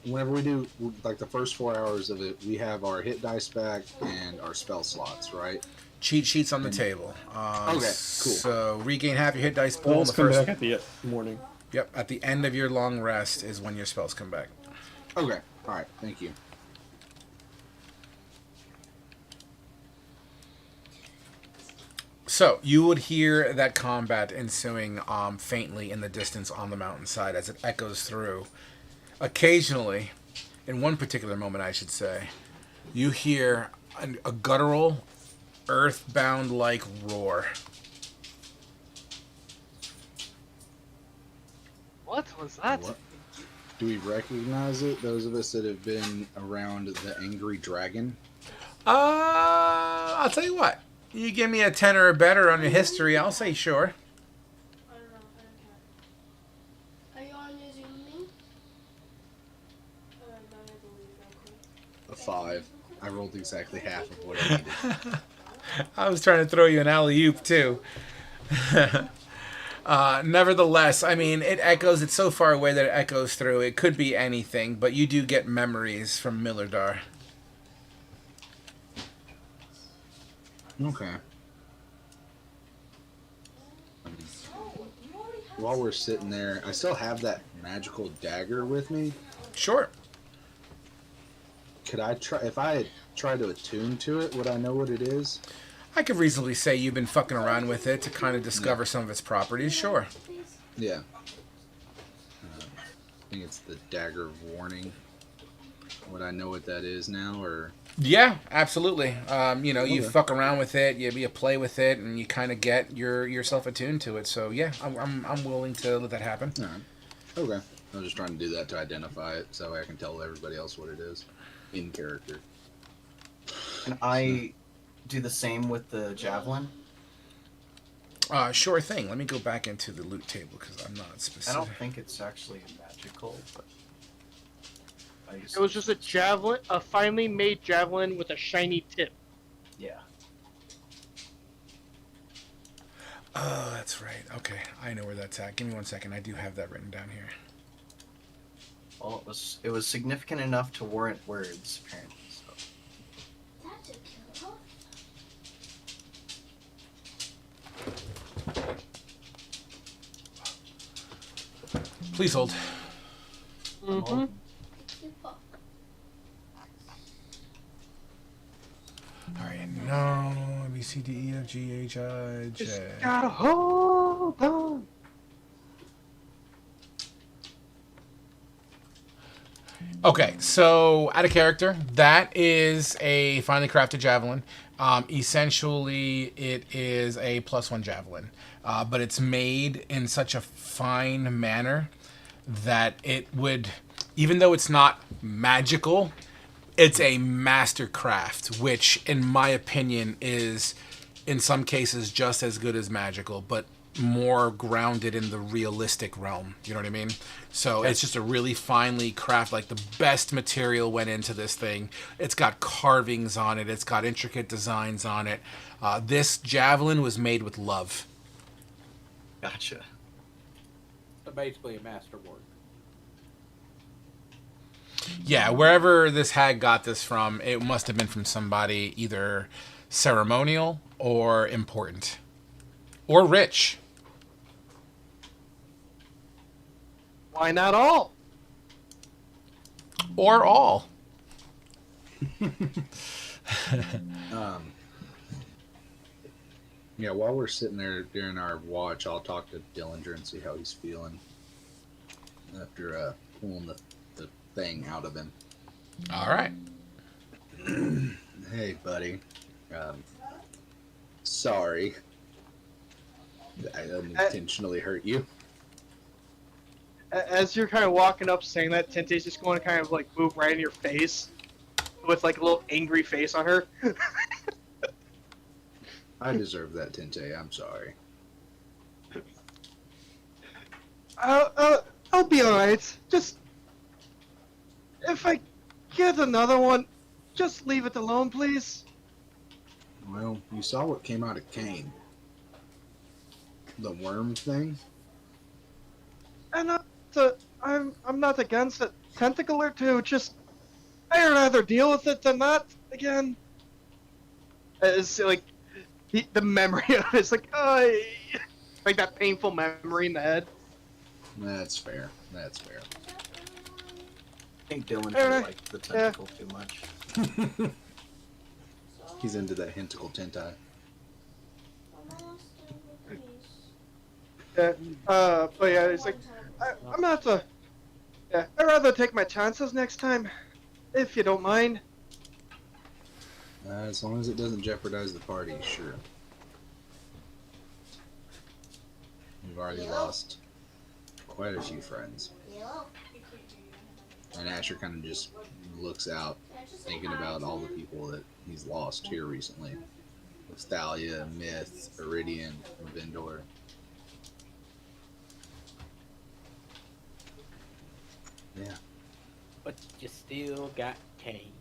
Whenever we do like the first 4 hours of it, we have our hit dice back and our spell slots, right? Cheat sheets on the table. Okay, cool. So regain half your hit dice pool in Spells the come first. back at the morning. Yep, at the end of your long rest is when your spells come back. Okay. All right. Thank you. So you would hear that combat ensuing faintly in the distance on the mountainside as it echoes through. Occasionally, in one particular moment, I should say, you hear a guttural, earthbound-like roar. What was that? What? Do we recognize it? Those of us that have been around the angry dragon. I'll tell you what. You give me a 10 or better on your history, I'll say sure. I don't know. I don't care. Are you on your Zoom link? No, I believe real quick. A 5. I rolled exactly half of what I needed. I was trying to throw you an alley-oop, too. Nevertheless, I mean, it echoes. It's so far away that it echoes through. It could be anything, but you do get memories from Millardar. Okay. While we're sitting there, I still have that magical dagger with me. Sure. Could I try? If I had tried to attune to it, would I know what it is? I could reasonably say you've been fucking around with it to kind of discover some of its properties. Sure. Yeah. I think it's the dagger of warning. Would I know what that is now, or? Yeah, absolutely. You Okay. fuck around with it, you play with it, and you kind of get yourself attuned to it. So yeah, I'm willing to let that happen. All right. Okay. I was just trying to do that to identify it, so I can tell everybody else what it is in character. Can I do the same with the javelin? Sure thing. Let me go back into the loot table because I'm not I specific. don't think it's actually magical, but It was just a javelin, a finely made javelin with a shiny tip. yeah. Oh, that's right. Okay, I know where that's at. Give me 1 second. I do have that written down here. Well, it was significant enough to warrant words, apparently. So. That's a kill. Please hold. Mm-hmm. All right. No. B, C, D, E, F, G, H, I, J. Just gotta hold on. Okay, so out of character, that is a finely crafted javelin. Essentially, it is a +1 javelin, but it's made in such a fine manner that it would, even though it's not magical, it's a master craft, which, in my opinion, is in some cases just as good as magical, but more grounded in the realistic realm. You know what I mean? So it's just a really finely craft, like the best material went into this thing. It's got carvings on it. It's got intricate designs on it. This javelin was made with love. Gotcha. So basically a masterwork. Yeah, wherever this hag got this from, it must have been from somebody either ceremonial or important. Or rich. Why not all? Or all. Yeah, while we're sitting there during our watch, I'll talk to Dillinger and see how he's feeling after pulling the thing out of him. All right. Hey, buddy. Sorry. I unintentionally hurt you. As you're kind of walking up saying that, Tente's just going to kind of like move right in your face with like a little angry face on her. I deserve that, Tente. I'm sorry. I'll be alright. Just if I get another one, just leave it alone, please. Well, you saw what came out of Kane. The worm thing? And I'm not against a tentacle or two. Just I'd rather deal with it than not again. It's like the memory of it's like like that painful memory in the head. That's fair. That's fair. I think Dylan Alright. liked the tentacle too much. He's into that henticle Tentai. Yeah. But yeah, it's like I'm not the. Yeah, I'd rather take my chances next time, if you don't mind. As long as it doesn't jeopardize the party, sure. We've already lost quite a few friends. And Asher kind of just looks out, thinking about all the people that he's lost here recently. With Thalia, Myth, Iridian, and Vendor. Yeah. But you still got Kane.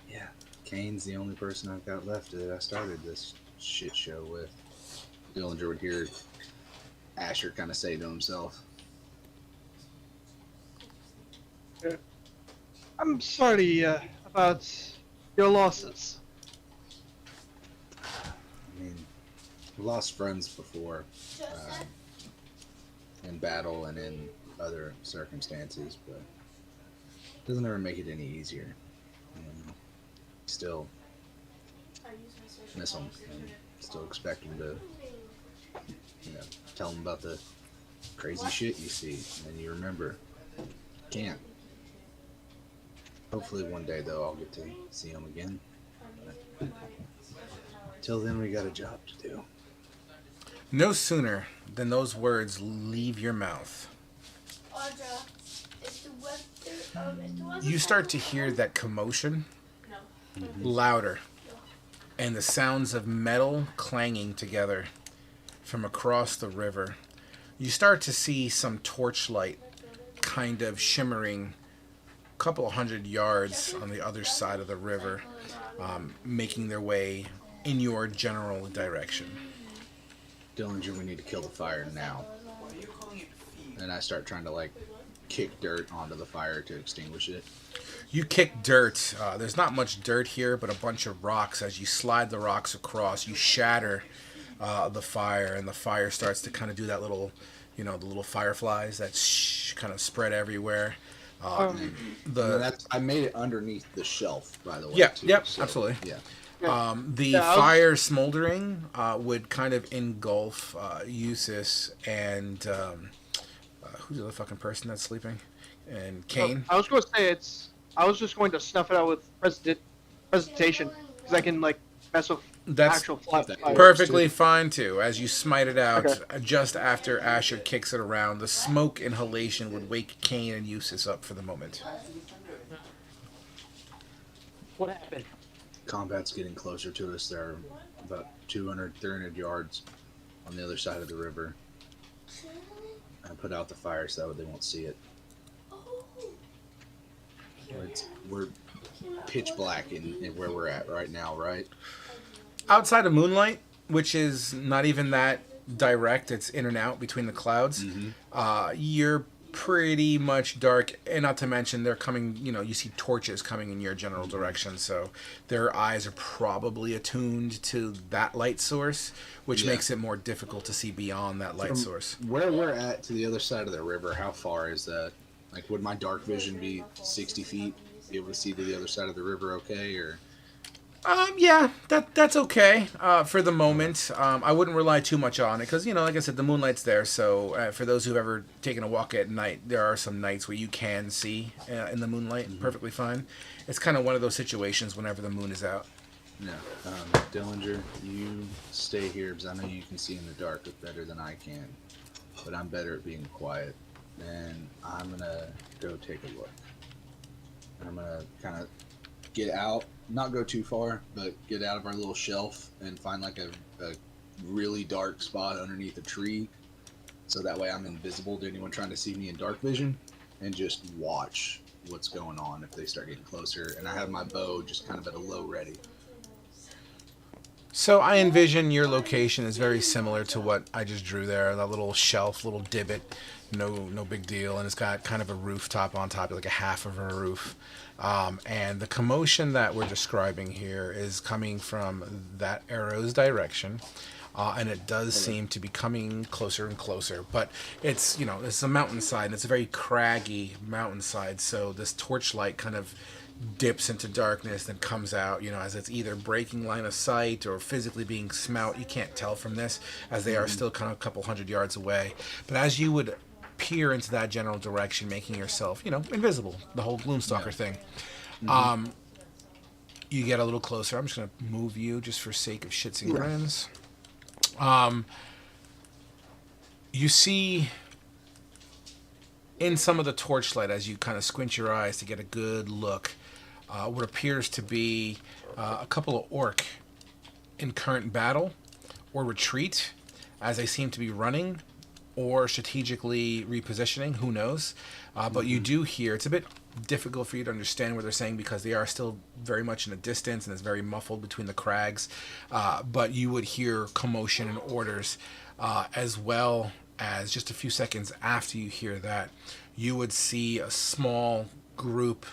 Yeah. Kane's the only person I've got left that I started this shit show with. Dillinger would hear Asher kind of say to himself, I'm sorry about your losses. I mean, we lost friends before in battle and in other circumstances, but it doesn't ever make it any easier. Still miss them and still expect them to, tell them about the crazy shit you see, and you remember. Can't. Hopefully one day, though, I'll get to see them again. Till then, we got a job to do. No sooner than those words leave your mouth. Audra, is You start to hear that commotion louder, and the sounds of metal clanging together from across the river. You start to see some torchlight kind of shimmering a couple of 100 yards on the other side of the river, making their way in your general direction. Dillinger, we need to kill the fire now. And I start trying to like kick dirt onto the fire to extinguish it. You kick dirt. There's not much dirt here, but a bunch of rocks. As you slide the rocks across, you shatter the fire, and the fire starts to kind of do that little, the little fireflies that kind of spread everywhere. I made it underneath the shelf, by the way. Yeah, too, yep, so, absolutely. Yeah. The fire smoldering would kind of engulf Eustace and who's the other fucking person that's sleeping? And Kane. I was going to say I was just going to snuff it out with presentation because I can like mess with actual fire. Perfectly fine too. As you smite it out, just after Asher kicks it around, the smoke inhalation would wake Kane and Eustace up for the moment. What happened? Combat's getting closer to us. They're about 200, 300 yards on the other side of the river. I put out the fire so that they won't see it. We're pitch black in where we're at right now, right? Outside of moonlight, which is not even that direct, it's in and out between the clouds, you're pretty much dark, and not to mention they're coming, you see torches coming in your general direction, so their eyes are probably attuned to that light source, which makes it more difficult to see beyond that light source. Where we're at to the other side of the river, how far is that? Like, would my dark vision be 60 feet? Be able to see to the other side of the river okay, or? Yeah, that's okay for the moment. I wouldn't rely too much on it because, like I said, the moonlight's there. So for those who've ever taken a walk at night, there are some nights where you can see in the moonlight perfectly fine. It's kind of one of those situations whenever the moon is out. Yeah. Dillinger, you stay here because I know you can see in the dark better than I can. But I'm better at being quiet. And I'm going to go take a look. And I'm going to kind of get out, not go too far, but get out of our little shelf and find like a really dark spot underneath a tree. So that way I'm invisible to anyone trying to see me in dark vision and just watch what's going on if they start getting closer. And I have my bow just kind of at a low ready. So I envision your location is very similar to what I just drew there. That little shelf, little divot, no big deal, and it's got kind of a rooftop on top, like a half of a roof. And the commotion that we're describing here is coming from that arrow's direction, and it does seem to be coming closer and closer. But it's it's a mountainside, and it's a very craggy mountainside. So this torchlight kind of dips into darkness, then comes out, as it's either breaking line of sight or physically being smelt. You can't tell from this, as they are still kind of a couple 100 yards away. But as you would peer into that general direction, making yourself, invisible, the whole Gloomstalker thing, you get a little closer. I'm just going to move you just for sake of shits and grins. You see in some of the torchlight, as you kind of squint your eyes to get a good look, what appears to be a couple of orc in current battle or retreat, as they seem to be running or strategically repositioning, who knows. But you do hear, it's a bit difficult for you to understand what they're saying because they are still very much in a distance and it's very muffled between the crags. But you would hear commotion and orders, as well as just a few seconds after you hear that, you would see a small group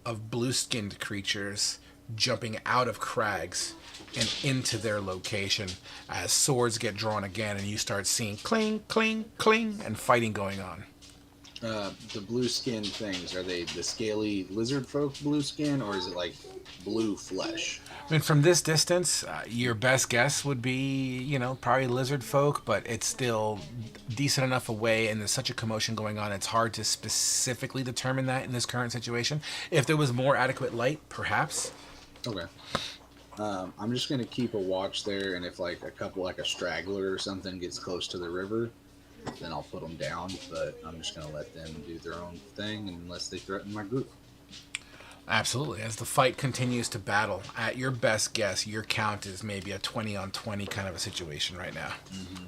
of blue-skinned creatures jumping out of crags and into their location as swords get drawn again and you start seeing cling, cling, cling, and fighting going on. The blue skin things, are they the scaly lizard folk blue skin, or is it like blue flesh? I mean, from this distance, your best guess would be, probably lizard folk, but it's still decent enough away, and there's such a commotion going on, it's hard to specifically determine that in this current situation. If there was more adequate light, perhaps. Okay. I'm just going to keep a watch there, and if like a couple, like a straggler or something gets close to the river, then I'll put them down. But I'm just gonna let them do their own thing unless they threaten my group. Absolutely. As the fight continues to battle, at your best guess, your count is maybe a 20 on 20 kind of a situation right now. Mm-hmm.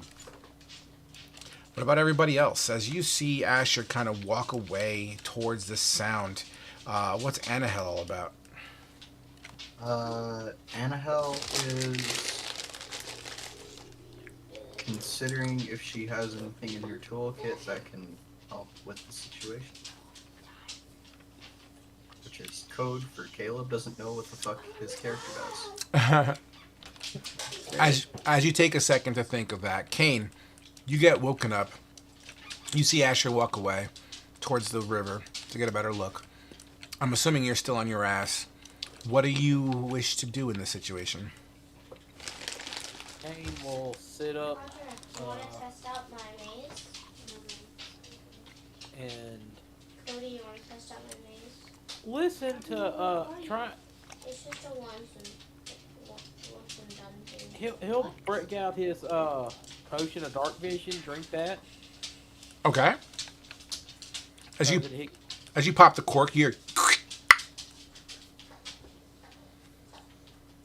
What about everybody else? As you see Asher kind of walk away towards this sound, what's Anahel all about? Anahel is considering if she has anything in her toolkit that can help with the situation. Which is code for Caleb doesn't know what the fuck his character does. As you take a second to think of that, Kane, you get woken up. You see Asher walk away towards the river to get a better look. I'm assuming you're still on your ass. What do you wish to do in this situation? Kane will sit up You want to test out my maze? and Cody, you want to test out my maze? listen to try. It's just a once and done thing. He'll break out his potion of dark vision. Drink that. Okay. As so you that he- as you pop the cork, you're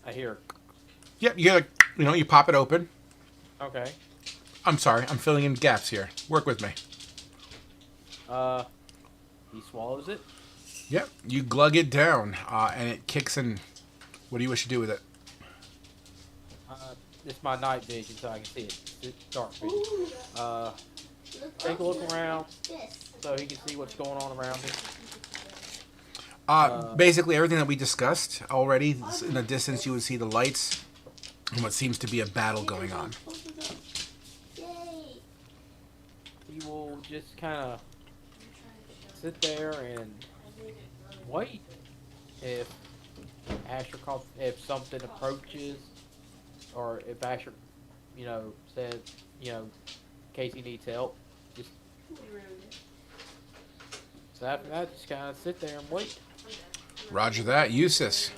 I hear. yep. You like you pop it open. Okay. I'm sorry, I'm filling in gaps here. Work with me. He swallows it. Yep. You glug it down, and it kicks in. What do you wish to do with it? It's my night vision, so I can see it. It's dark vision. Take a look around so he can see what's going on around him. Basically, everything that we discussed already. In the distance, you would see the lights and what seems to be a battle going on. Yay! He will just kind of sit there and wait. If Asher calls, if something approaches, or if Asher, said, in case he needs help, just so after that, just kind of sit there and wait. Roger that. Eustace.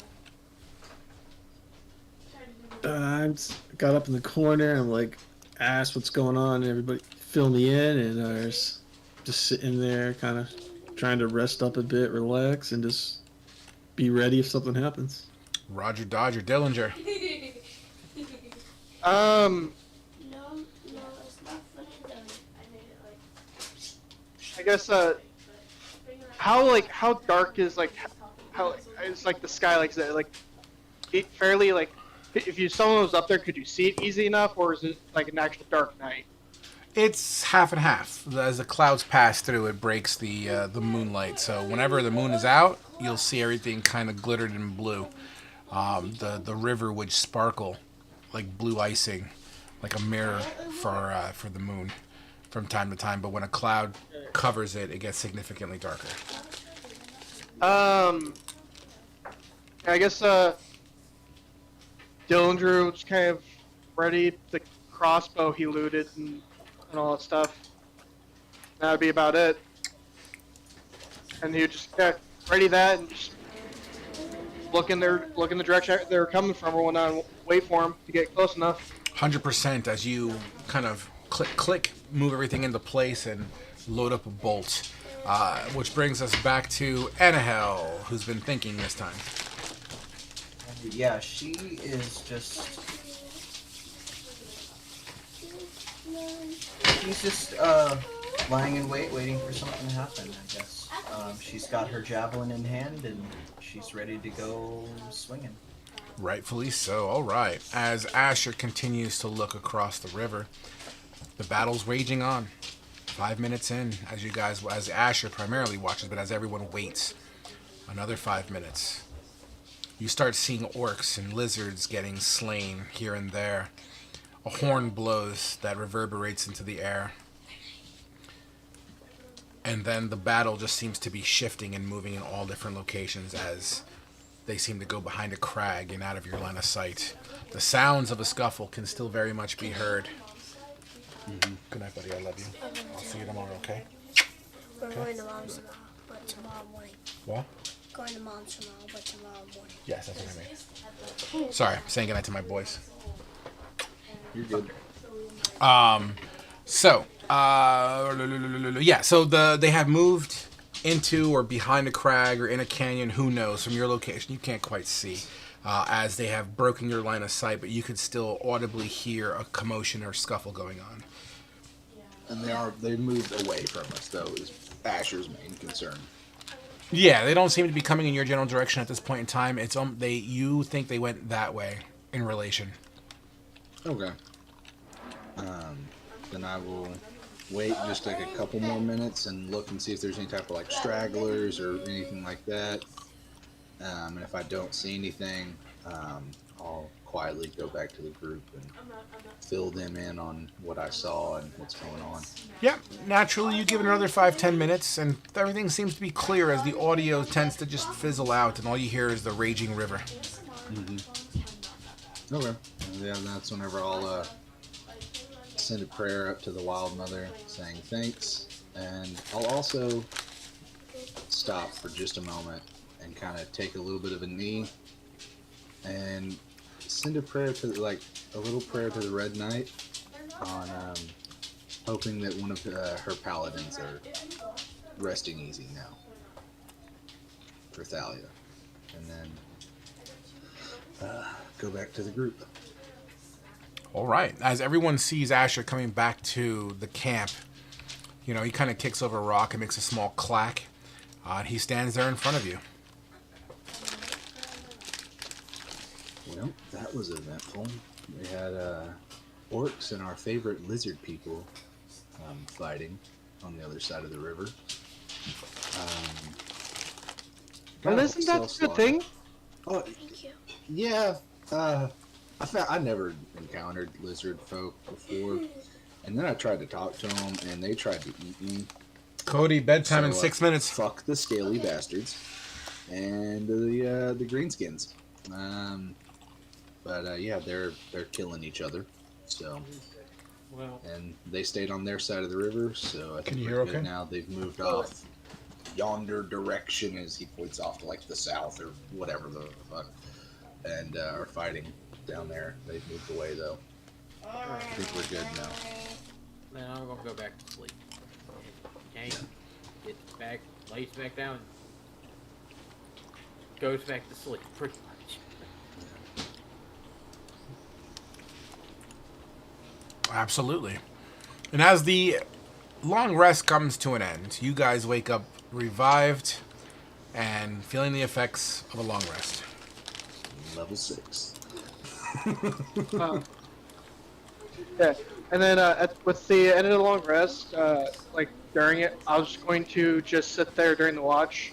I got up in the corner and I'm like, asked what's going on, and everybody fill me in, and I was just sitting there kind of trying to rest up a bit, relax, and just be ready if something happens. Roger Dodger. Dillinger. No, it's not funny though. I guess how dark is how is the sky like that fairly if someone was up there, could you see it easy enough, or is it like an actual dark night? It's half and half. As the clouds pass through, it breaks the moonlight. So whenever the moon is out, you'll see everything kind of glittered in blue. The river would sparkle like blue icing, like a mirror for the moon from time to time. But when a cloud covers it, it gets significantly darker. I guess Dillinger was kind of ready. The crossbow he looted and all that stuff. That would be about it. And he would just ready that and just look in the direction they were coming from or whatnot, and wait for him to get close enough. 100% as you kind of click, move everything into place and load up a bolt. Which brings us back to Anahel, who's been thinking this time. Yeah, she is just. She's just lying in wait, waiting for something to happen, I guess. She's got her javelin in hand and she's ready to go swinging. Rightfully so. All right. As Asher continues to look across the river, the battle's raging on. 5 minutes in, as Asher primarily watches, but as everyone waits, another 5 minutes. You start seeing orcs and lizards getting slain here and there. A horn blows that reverberates into the air. And then the battle just seems to be shifting and moving in all different locations as they seem to go behind a crag and out of your line of sight. The sounds of a scuffle can still very much be heard. Mm-hmm. Good night, buddy. I love you. I'll see you tomorrow, okay? We're going to Mom's tomorrow, but tomorrow morning. What? Going to Mom's tomorrow, but tomorrow morning. Yes, that's what I mean. Sorry, I'm saying goodnight to my boys. You're good. So, Yeah. So they have moved into or behind a crag or in a canyon. Who knows? From your location, you can't quite see. As they have broken your line of sight, but you could still audibly hear a commotion or scuffle going on. And they moved away from us, though, is Asher's main concern. Yeah, they don't seem to be coming in your general direction at this point in time. It's you think they went that way in relation. Okay. Then I will wait just like a couple more minutes and look and see if there's any type of like stragglers or anything like that. And if I don't see anything, I'll quietly go back to the group and fill them in on what I saw and what's going on. Yeah, naturally, you give it another 5-10 minutes, and everything seems to be clear as the audio tends to just fizzle out, and all you hear is the raging river. Mm-hmm. Okay. Yeah, that's whenever I'll send a prayer up to the Wild Mother saying thanks, and I'll also stop for just a moment and kind of take a little bit of a knee and send a prayer to a little prayer to the Red Knight on hoping that one of her paladins are resting easy now for Thalia, and then go back to the group. All right. As everyone sees Asher coming back to the camp, he kind of kicks over a rock and makes a small clack. He stands there in front of you. Well, that was eventful. We had orcs and our favorite lizard people fighting on the other side of the river. And isn't that a good thing? Oh, Thank you. yeah. I never encountered lizard folk before, and then I tried to talk to them, and they tried to eat me. Cody, bedtime in 6 minutes. Fuck the scaly bastards and the greenskins. But yeah, they're killing each other. So, Well, and they stayed on their side of the river. So I Can think you we're hear good okay? now. They've moved off yonder direction, as he points off to like the south or whatever the fuck, and are fighting down there. They've moved away though. I think we're good now. then I'm gonna go back to sleep. James gets back, lays back down, goes back to sleep, pretty much. Absolutely. And as the long rest comes to an end, you guys wake up revived and feeling the effects of a long rest. Level 6. Yeah, and then with the end of the long rest, during it, I was going to just sit there during the watch,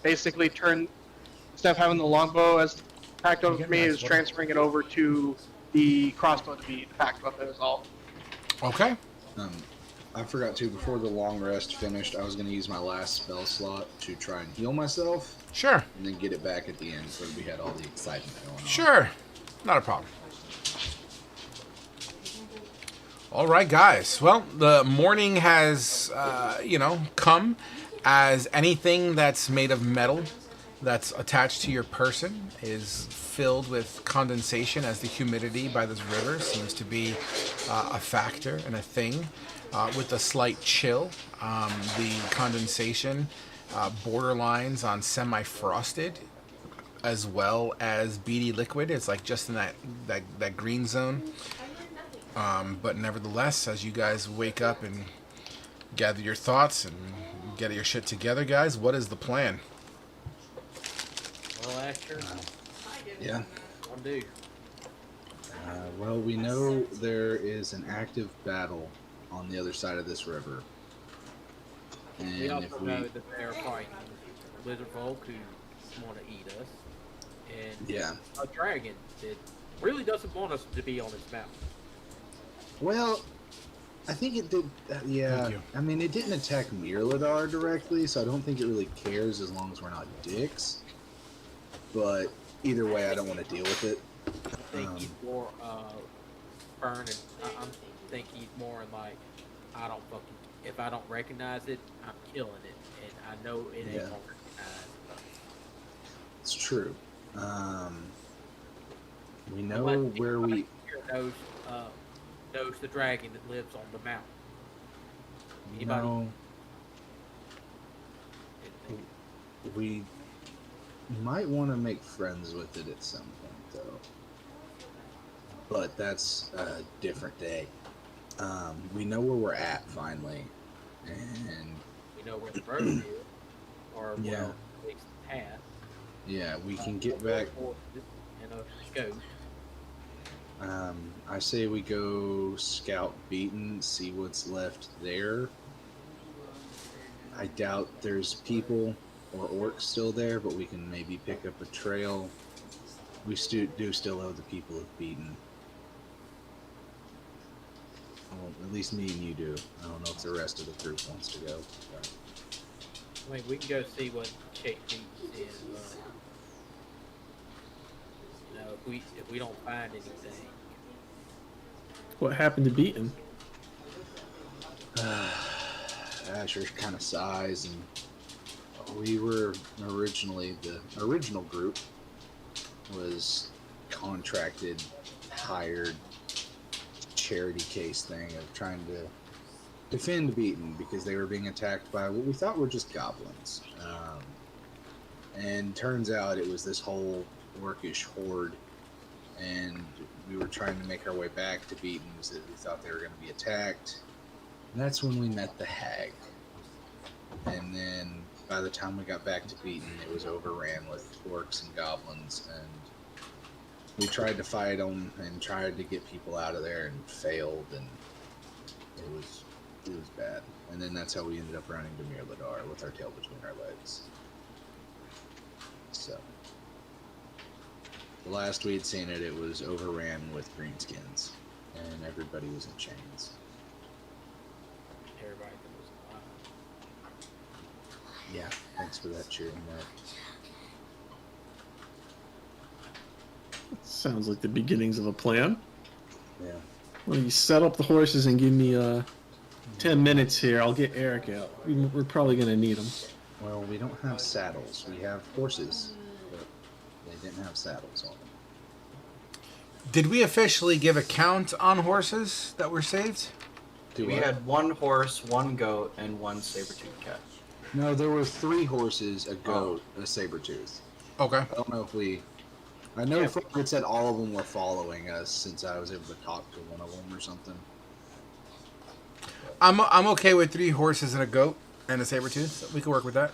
basically instead of having the longbow as packed up with me, is transferring it over to the crossbow to be packed up as all. Okay. I forgot to, before the long rest finished, I was going to use my last spell slot to try and heal myself, Sure. and then get it back at the end so we had all the excitement going on. Sure. Not a problem. All right, guys. Well, the morning has, come as anything that's made of metal that's attached to your person is filled with condensation, as the humidity by this river seems to be a factor and a thing. With a slight chill, the condensation borderlines on semi-frosted as well as beady liquid. It's like just in that green zone. But nevertheless, as you guys wake up and gather your thoughts and get your shit together, guys, what is the plan? Well, Asher, Yeah. I'll do. Well, we know there is an active battle on the other side of this river. And We also if we... know that they're fighting lizard folk who want to eat us, and Yeah. a dragon that really doesn't want us to be on its mountain. Well, I think it did... yeah. Thank you. I mean, it didn't attack Mirladar directly, so I don't think it really cares as long as we're not dicks. But either way, I don't want to deal with it. I think he's more burning. I think he's more like, if I don't recognize it, I'm killing it, and I know it ain't Yeah. gonna recognize. It's true. We know Unless where we... knows the dragon that lives on the mountain. Anybody? No, we might want to make friends with it at some point, though. But that's a different day. We know where we're at finally, and We know where the road is, or Yeah. well, at least the path. yeah, we can get back. And a scope. I say we go scout Beaton, see what's left there. I doubt there's people or orcs still there, but we can maybe pick up a trail. We do still owe the people of Beaton. Well, at least me and you do. I don't know if the rest of the group wants to go. But I mean, we can go see what Chick Beats is. You know, if we don't find anything, What happened to Beaton? Asher kind of sighs, and we were originally the original group was contracted, hired charity case thing of trying to defend Beaton because they were being attacked by what we thought were just goblins. And turns out it was this whole orcish horde, and we were trying to make our way back to Beaton because we thought they were going to be attacked. And that's when we met the hag. And then by the time we got back to Beaton, it was overran with orcs and goblins, and we tried to fight them and tried to get people out of there and failed, and it was bad. And then that's how we ended up running to Mirladar with our tail between our legs. So the last we had seen it, it was overran with greenskins, and everybody was in chains. everybody that was alive. Yeah, thanks for that cheering up. Sounds like the beginnings of a plan. Yeah. Well, you set up the horses and give me 10 minutes here. I'll get Eric out. We're probably going to need him. Well, we don't have saddles. We have horses, but they didn't have saddles on them. Did we officially give a count on horses that were saved? We had one horse, one goat, and one saber-toothed cat. No, there were 3 horses, a goat, a saber-tooth. Okay. I don't know if we... I know it said all of them were following us since I was able to talk to one of them or something. I'm okay with 3 horses and a goat and a saber tooth. We can work with that.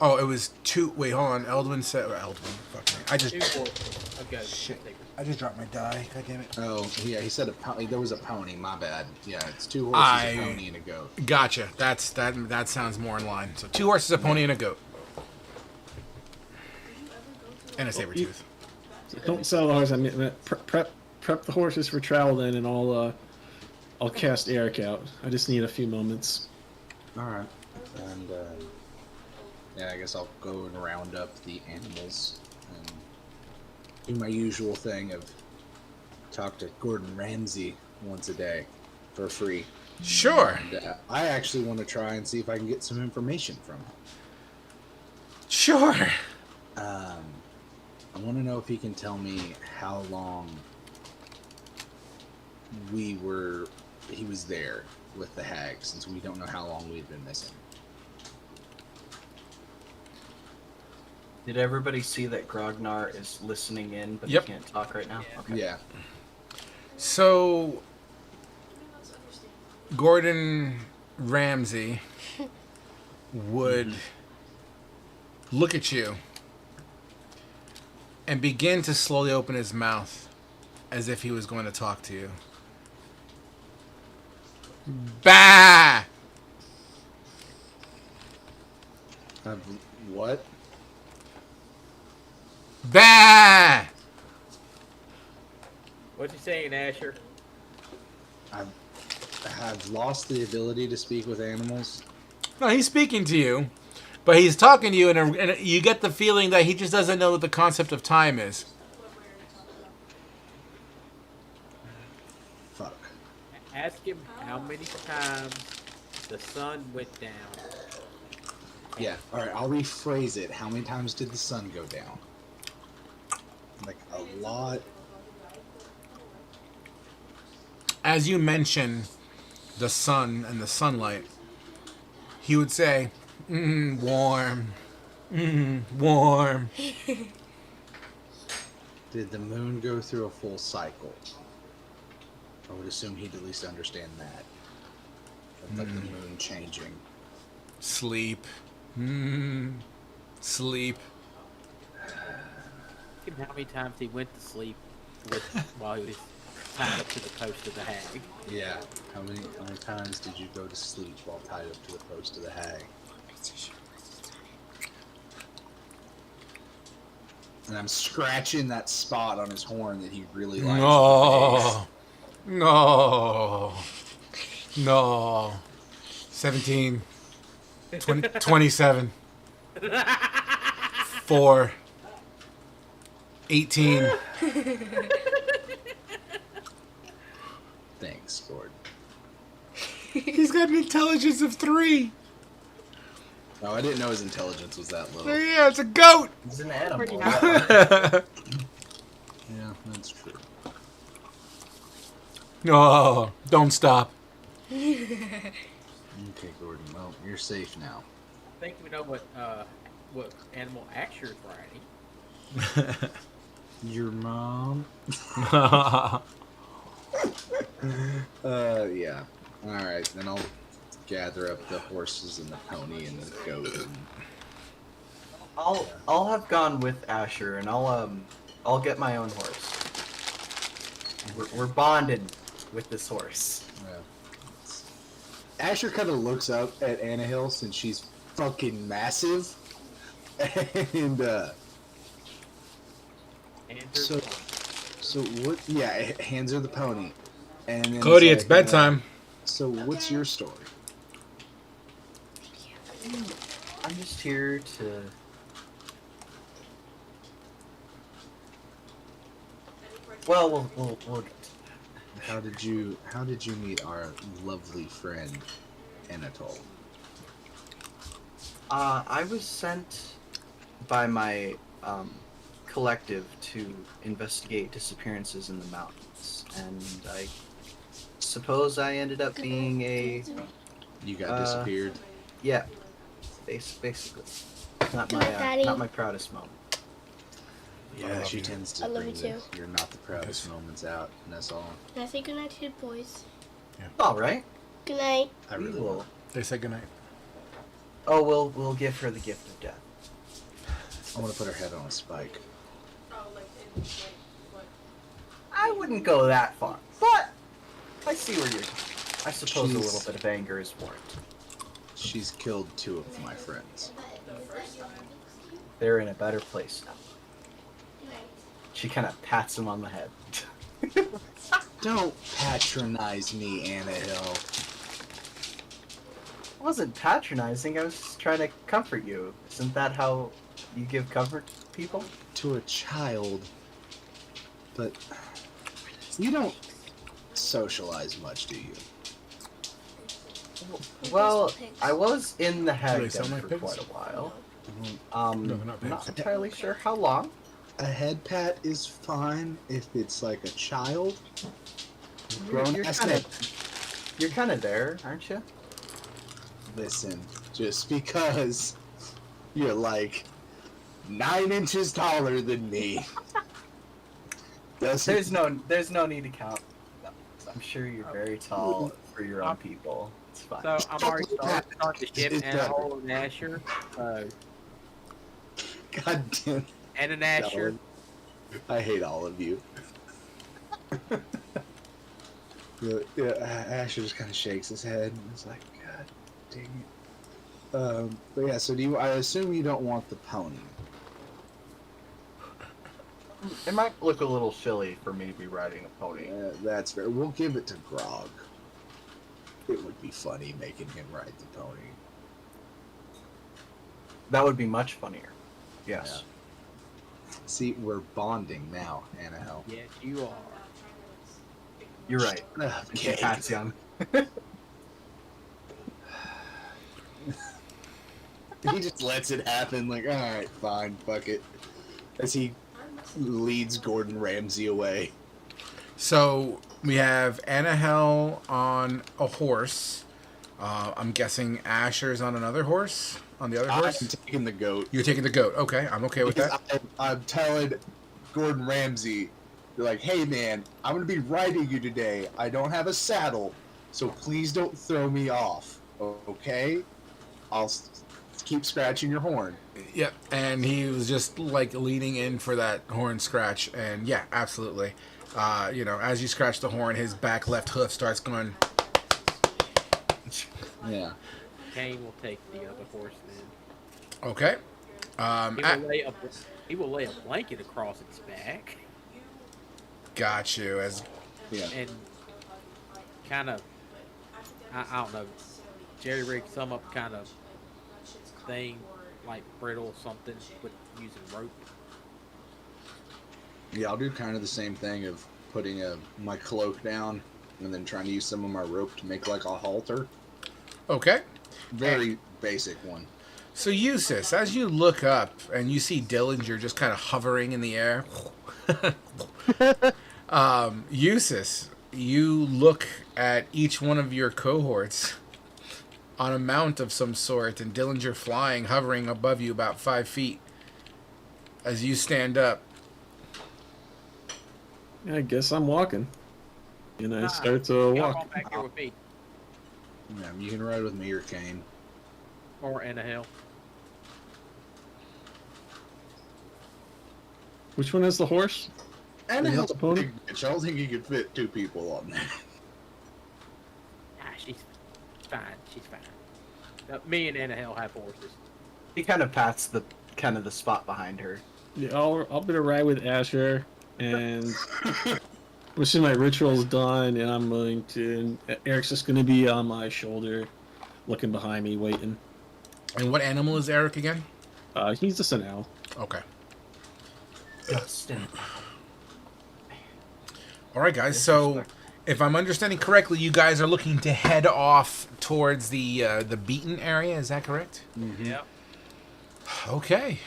Oh, it was 2. Wait, hold on. Eldwin said. Eldwin. Fuck me. I just. 2 horses. Okay. Shit. I just dropped my die. God damn it. Oh, yeah, he said there was a pony. My bad. Yeah, it's 2 horses, a pony, and a goat. Gotcha. That sounds more in line. So 2 horses, a pony, and a goat. And a saber tooth. Don't sell the horse. I mean, prep the horses for travel then, and I'll cast Eric out. I just need a few moments. All right. And yeah, I guess I'll go and round up the animals and do my usual thing of talk to Gordon Ramsay once a day for free. Sure. And I actually want to try and see if I can get some information from him. Sure. I want to know if he can tell me how long he was there with the hag, since we don't know how long we've been missing. Did everybody see that Grognar is listening in, but Yep. he can't talk right now? Okay. Yeah. So, Gordon Ramsay would look at you and begin to slowly open his mouth as if he was going to talk to you. Bah! What? Bah! What you saying, Asher? I've lost the ability to speak with animals. No, he's speaking to you, but he's talking to you, and you get the feeling that he just doesn't know what the concept of time is. Fuck. Ask him how many times the sun went down. Yeah. All right. I'll rephrase it. How many times did the sun go down? Like a lot. As you mention the sun and the sunlight, he would say, warm, warm. Did the moon go through a full cycle? I would assume he'd at least understand that. Like the moon changing. Sleep. Sleep. Think how many times he went to sleep while he was tied up to the post of the hag. Yeah. How many times did you go to sleep while tied up to the post of the hag? And I'm scratching that spot on his horn that he really likes. No. No. 17. 27. 4. 18. Thanks, Gordon. He's got an intelligence of 3. No, I didn't know his intelligence was that low. Yeah, it's a goat. He's an animal. Yeah, that's true. No, don't stop. Okay, Gordon. Well, you're safe now. I think we know what animal Asher's riding. Your mom? Yeah. Alright, then I'll gather up the horses and the pony and the goat and... I'll have gone with Asher, and I'll get my own horse. We're bonded with this horse. Yeah. Asher kind of looks up at Anahil since she's fucking massive, and so what? Yeah, hands her the pony, and then Cody, he's it's like, bedtime. So what's your story? I'm just here to. Well, we'll get to that. How did you meet our lovely friend Anatole? I was sent by my collective to investigate disappearances in the mountains, and I suppose I ended up being a You got disappeared. yeah, basically not Daddy. my proudest moment. Yeah, she tends to I love bring you the too. you're not the proudest moments out, and that's all. Can I say goodnight to the boys? All right, Good night. I we really will. will. They said goodnight. Oh, we'll give her the gift of death. I want to put her head on a spike. Oh, like in like what? I wouldn't go that far, but I see where you're. I suppose a She's- little bit of anger is warranted. She's killed 2 of my friends. The first time. They're in a better place now. She kind of pats him on the head. Don't patronize me, Anahil. I wasn't patronizing. I was just trying to comfort you. Isn't that how you give comfort to people? To a child. But you don't socialize much, do you? Well, I was in the Do hag they sound den like for pigs? quite a while. No, not I'm not pigs. entirely sure how long. A head pat is fine if it's like a child. Grown You're ass kind head. of, you're kind of there, aren't you? Listen, just because you're like 9 inches taller than me. Doesn't There's no need to count. I'm sure you're very tall for your own people. It's fine. So I'm already starting to ship It's better. Anahole and Asher. God damn. And an Asher. I hate all of you. Yeah, Asher just kind of shakes his head and is like, God dang it. But yeah, so I assume you don't want the pony. It might look a little silly for me to be riding a pony. That's fair. We'll give it to Grog. It would be funny making him ride the pony. That would be much funnier. Yes. See, we're bonding now, Anahel. Yes, you are. You're right. Okay. Pats you on. He just lets it happen, like, alright, fine, fuck it. As he leads Gordon Ramsay away. So we have Anahel on a horse. I'm guessing Asher's on another horse. On the other I'm horse. taking the goat. You're taking the goat. Okay, I'm okay with Because that. I'm telling Gordon Ramsay, they're like, hey man, I'm gonna be riding you today. I don't have a saddle, so please don't throw me off. Okay? I'll keep scratching your horn. Yep, and he was just like leaning in for that horn scratch, and yeah, absolutely. As you scratch the horn, his back left hoof starts going. Yeah. Kane will take the other horse then. Okay. He will lay a blanket across its back Got you. As Yeah. and kind of, I don't know, jerry rig some up kind of thing, like brittle something with using rope. Yeah, I'll do kind of the same thing of putting my cloak down and then trying to use some of my rope to make like a halter. okay. Very basic one. So Eustace, as you look up and you see Dillinger just kind of hovering in the air, Eustace, you look at each one of your cohorts on a mount of some sort, and Dillinger flying, hovering above you about 5 feet. As you stand up, I guess I'm walking. And I start to Y'all walk. come back here with me Yeah, you can ride with me or Kane. or Anahel. Which one is the horse? And Is a that the pony? big bitch. I don't think you could fit 2 people on there. She's fine. She's fine. Me and Anahel have horses. He kind of pats the spot behind her. Yeah, I'll be to ride with Asher, and as soon as my ritual's done, and I'm going to. And Eric's just going to be on my shoulder, looking behind me, waiting. and what animal is Eric again? He's just an owl. Okay. Dustin. All right, guys. So, if I'm understanding correctly, you guys are looking to head off towards the beaten area. Is that correct? Mm-hmm. Yep. Okay.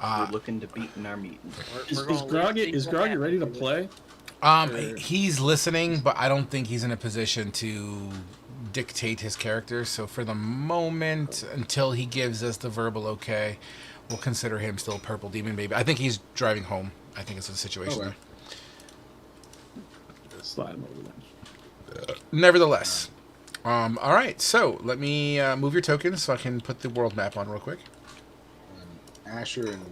We're looking to beaten our meeting. Is Groggy ready to play? He's listening, but I don't think he's in a position to dictate his character. So for the moment, until he gives us the verbal okay, we'll consider him still Purple Demon Baby. I think he's driving home. I think it's a situation Okay. Slide him over then. Nevertheless. All right, so let me move your tokens so I can put the world map on real quick. Asher and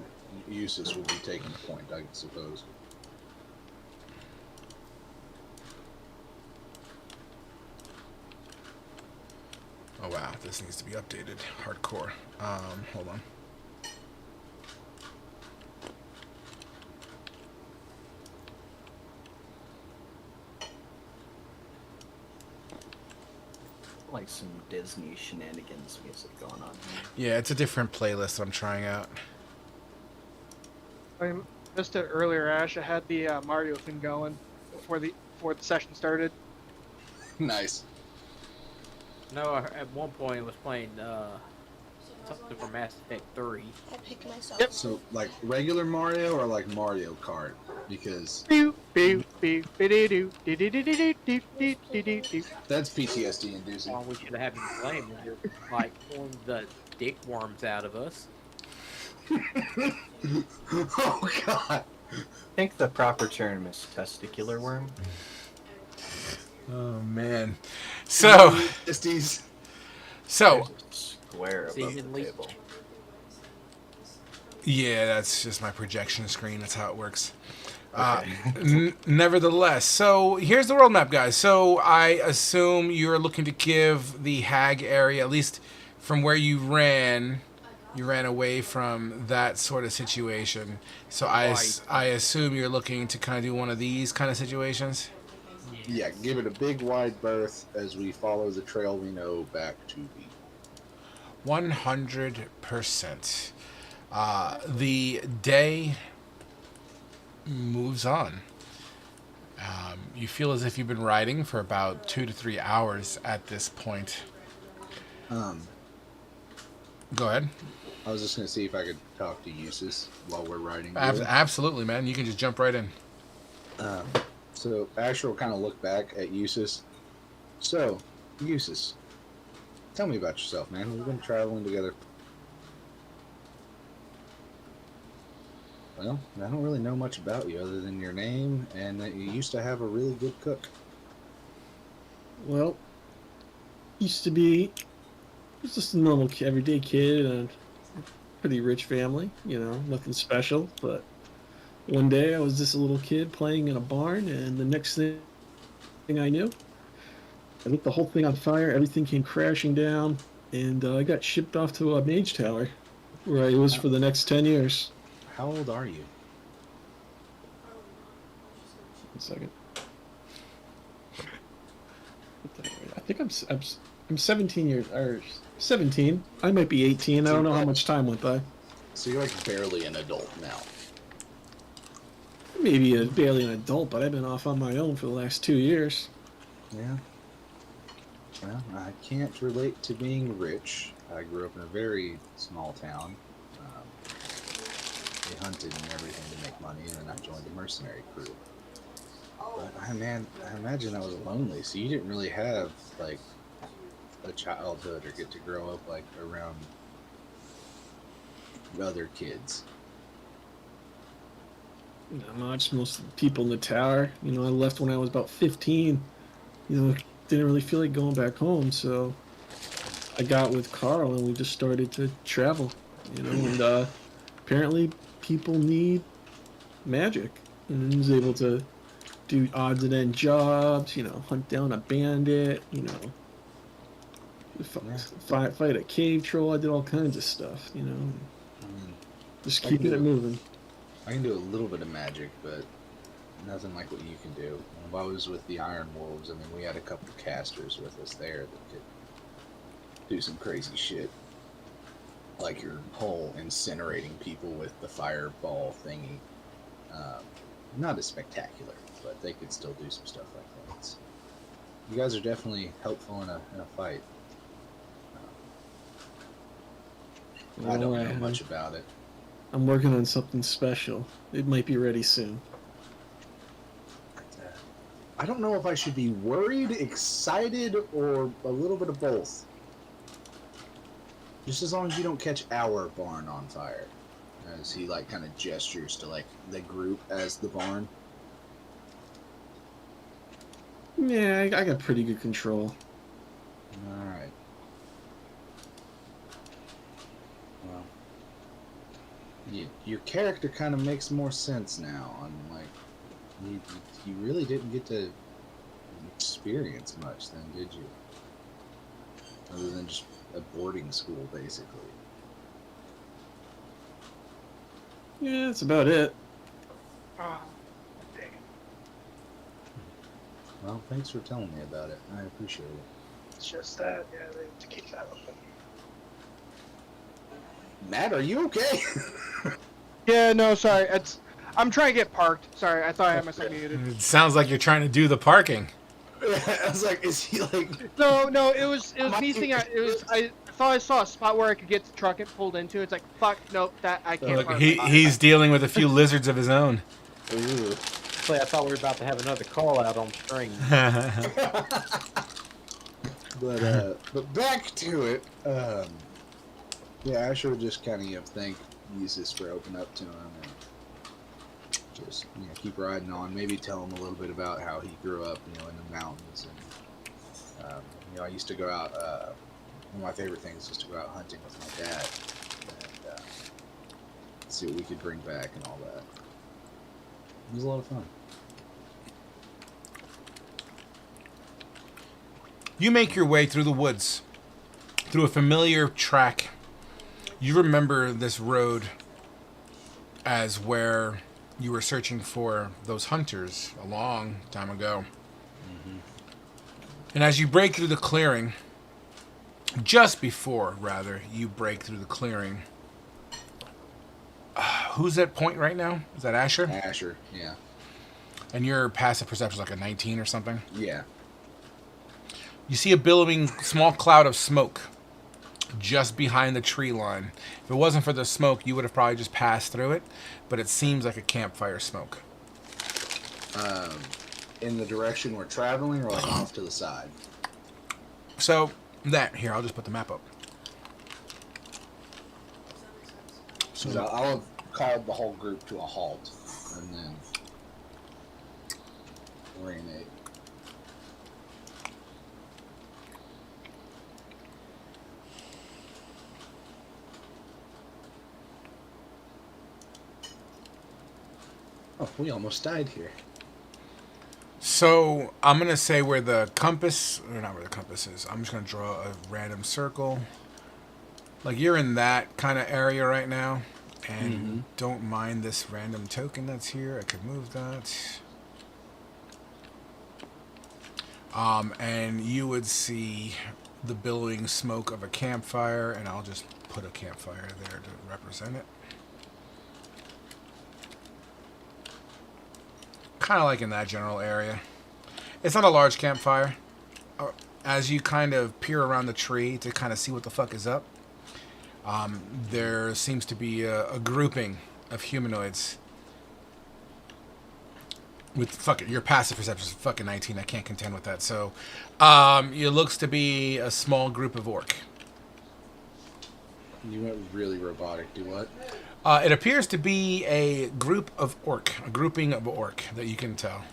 Eustace will be taking a point, I suppose. Oh wow, this needs to be updated. Hardcore. Hold on. Like some Disney shenanigans music going on here. Yeah, it's a different playlist I'm trying out. I missed it earlier, Ash. I had the Mario thing going before the session started. Nice. No, at one point it was playing something from Mass Effect 3. I picked myself. Yep. So, like regular Mario or like Mario Kart? Because Boo, boo, boo, biddy-doo, dee-dee-dee-dee-doo-dee-dee-dee-doo. that's PTSD inducing. Well, we should have been playing when you're like pulling the dick worms out of us. Oh god. I think the proper term is testicular worm. Oh man. So Testes. so There's a square above Semen the leak. table. yeah, that's just my projection screen. That's how it works. Okay. Nevertheless, so here's the world map, guys. So I assume you're looking to give the hag area, at least from where you ran away from that sort of situation. So I assume you're looking to kind of do one of these kind of situations. Yeah, give it a big wide berth as we follow the trail we know back to the 100%. The day moves on. You feel as if you've been riding for about 2 to 3 hours at this point. Go ahead. I was just gonna see if I could talk to Eustace while we're riding. Absolutely, man. You can just jump right in. So Asher will kind of look back at Eustace. So, Eustace, tell me about yourself, man. We've been traveling together. Well, I don't really know much about you other than your name and that you used to have a really good cook. Well, used to be just a normal everyday kid in a pretty rich family, nothing special. But one day I was just a little kid playing in a barn, and the next thing I knew, I lit the whole thing on fire. Everything came crashing down, and I got shipped off to a mage tower, where I was for the next 10 years. How old are you? 1 second. I think I'm 17 years, or 17. I might be 18. I don't know how much time went by. So you're like barely an adult now. Maybe barely an adult, but I've been off on my own for the last 2 years. Yeah. Well, I can't relate to being rich. I grew up in a very small town. They hunted and everything to make money, and then I joined the mercenary crew. But I imagine I was lonely, so you didn't really have like a childhood or get to grow up like around other kids. Not much. Most of the people in the tower, I left when I was about 15. Didn't really feel like going back home, so I got with Carl and we just started to travel. And apparently people need magic, and he was able to do odds and end jobs, hunt down a bandit, fight a cave troll. I did all kinds of stuff, I mean, just keeping it moving. I can do a little bit of magic, but nothing like what you can do. When I was with the Iron Wolves, we had a couple of casters with us there that could do some crazy shit. Like your whole incinerating people with the fireball thingy. Not as spectacular, but they could still do some stuff like that. So you guys are definitely helpful in a fight. I don't know much about it. I'm working on something special. It might be ready soon. I don't know if I should be worried, excited, or a little bit of both. Just as long as you don't catch our barn on fire. As he kind of gestures to the group as the barn. Yeah, I got pretty good control. Alright. Well, your character kind of makes more sense now. You really didn't get to experience much then, did you? Other than just a boarding school, basically. Yeah, that's about it. Oh, dang it. Well, thanks for telling me about it. I appreciate it. It's just that, yeah, they have to keep that open. Matt, are you okay? Yeah, no, sorry. I'm trying to get parked. Sorry, I thought I had myself muted. It sounds like you're trying to do the parking. I was like, is he No, it was me thinking. I thought I saw a spot where I could get the truck and pulled into. It's like, fuck, nope, that I can't. Look, he's dealing with a few lizards of his own. Ooh. I thought we were about to have another call out on string. But back to it. Yeah, Asher would just kind of thank Jesus for opening up to him and just keep riding on. Maybe tell him a little bit about how he grew up, in the mountains. And I used to go out. One of my favorite things was to go out hunting with my dad and see what we could bring back and all that. It was a lot of fun. You make your way through the woods, through a familiar track. You remember this road as where you were searching for those hunters a long time ago. Mm-hmm. And as you break through the clearing, just before, rather, you break through the clearing, who's at point right now? Is that Asher? Asher, yeah. And your passive perception is like a 19 or something? Yeah. You see a billowing small cloud of smoke just behind the tree line. If it wasn't for the smoke, you would have probably just passed through it, but it seems like a campfire smoke. in the direction we're traveling, or like off to the side? So that here, I'll just put the map up. So I'll have called the whole group to a halt, and then orientate. Oh, we almost died here. So I'm gonna say where the compass, or not where the compass is. I'm just gonna draw a random circle. Like you're in that kind of area right now, and don't mind this random token that's here. I could move that. And you would see the billowing smoke of a campfire, and I'll just put a campfire there to represent it. Kind of like in that general area. It's not a large campfire. As you kind of peer around the tree to kind of see what the fuck is up, there seems to be a grouping of humanoids. With fucking your passive perception is fucking 19. I can't contend with that. So, it looks to be a small group of orc. You went really robotic. Do what? It appears to be a group of orc, a grouping of orc that you can tell.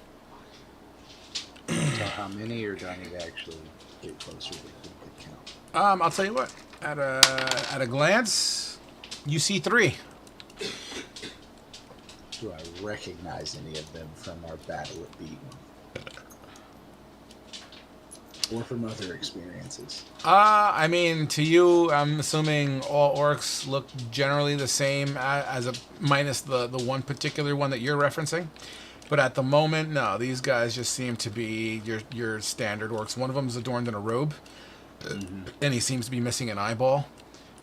Tell how many, or do I need to actually get closer to the count? I'll tell you what. At a glance, you see 3. Do I recognize any of them from our battle at Beaton? Or from other experiences? I mean, to you, I'm assuming all orcs look generally the same, as a minus the one particular one that you're referencing. But at the moment, no, these guys just seem to be your standard orcs. One of them is adorned in a robe, and he seems to be missing an eyeball,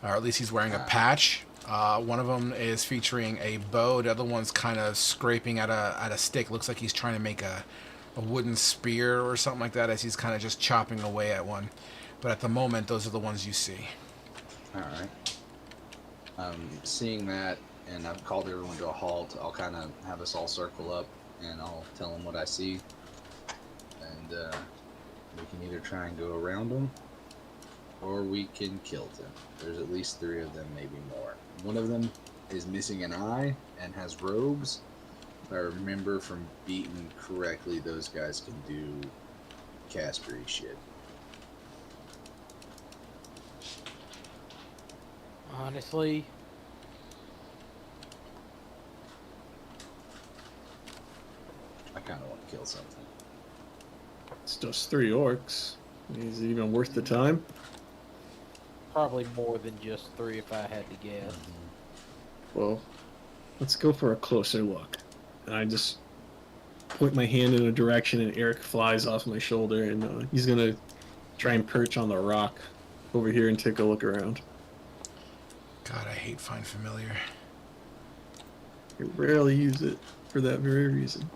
or at least he's wearing a patch. One of them is featuring a bow. The other one's kind of scraping at a stick. Looks like he's trying to make a wooden spear or something like that, as he's kind of just chopping away at one. But at the moment, those are the ones you see. All right. Seeing that, and I've called everyone to a halt, I'll kind of have us all circle up, and I'll tell them what I see. And we can either try and go around them, or we can kill them. There's at least 3 of them, maybe more. One of them is missing an eye and has robes. If I remember from Beaten correctly, those guys can do castery shit. Honestly, I kind of want to kill something. It's just 3 orcs. Is it even worth the time? probably more than just 3 if I had to guess. Well, let's go for a closer look. And I just point my hand in a direction, and Eric flies off my shoulder, and he's gonna try and perch on the rock over here and take a look around. God, I hate Find Familiar. I rarely use it for that very reason.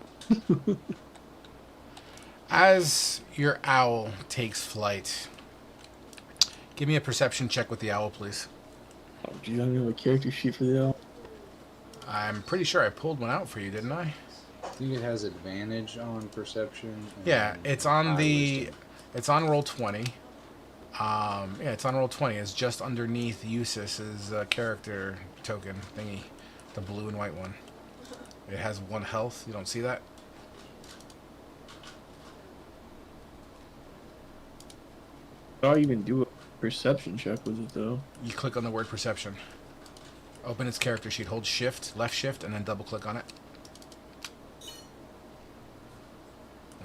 As your owl takes flight, give me a perception check with the owl, please. Oh, do you have a character sheet for the owl? I'm pretty sure I pulled one out for you, didn't I? I think it has advantage on perception. Yeah, it's on wisdom. it's on roll 20. Yeah, it's on roll 20. It's just underneath Eustace's character token thingy, the blue and white one. It has 1 health. You don't see that? I'll even do a perception check with it, though. You click on the word perception. Open its character sheet. Hold shift, left shift, and then double click on it.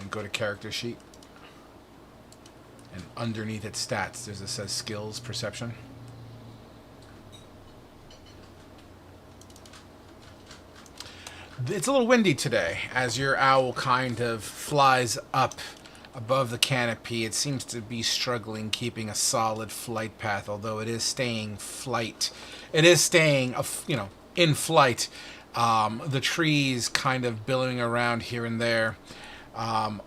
And go to character sheet. And underneath its stats, it says skills, perception. It's a little windy today, as your owl kind of flies up above the canopy. It seems to be struggling keeping a solid flight path, although it is staying flight. It is staying, in flight. The trees kind of billowing around here and there. On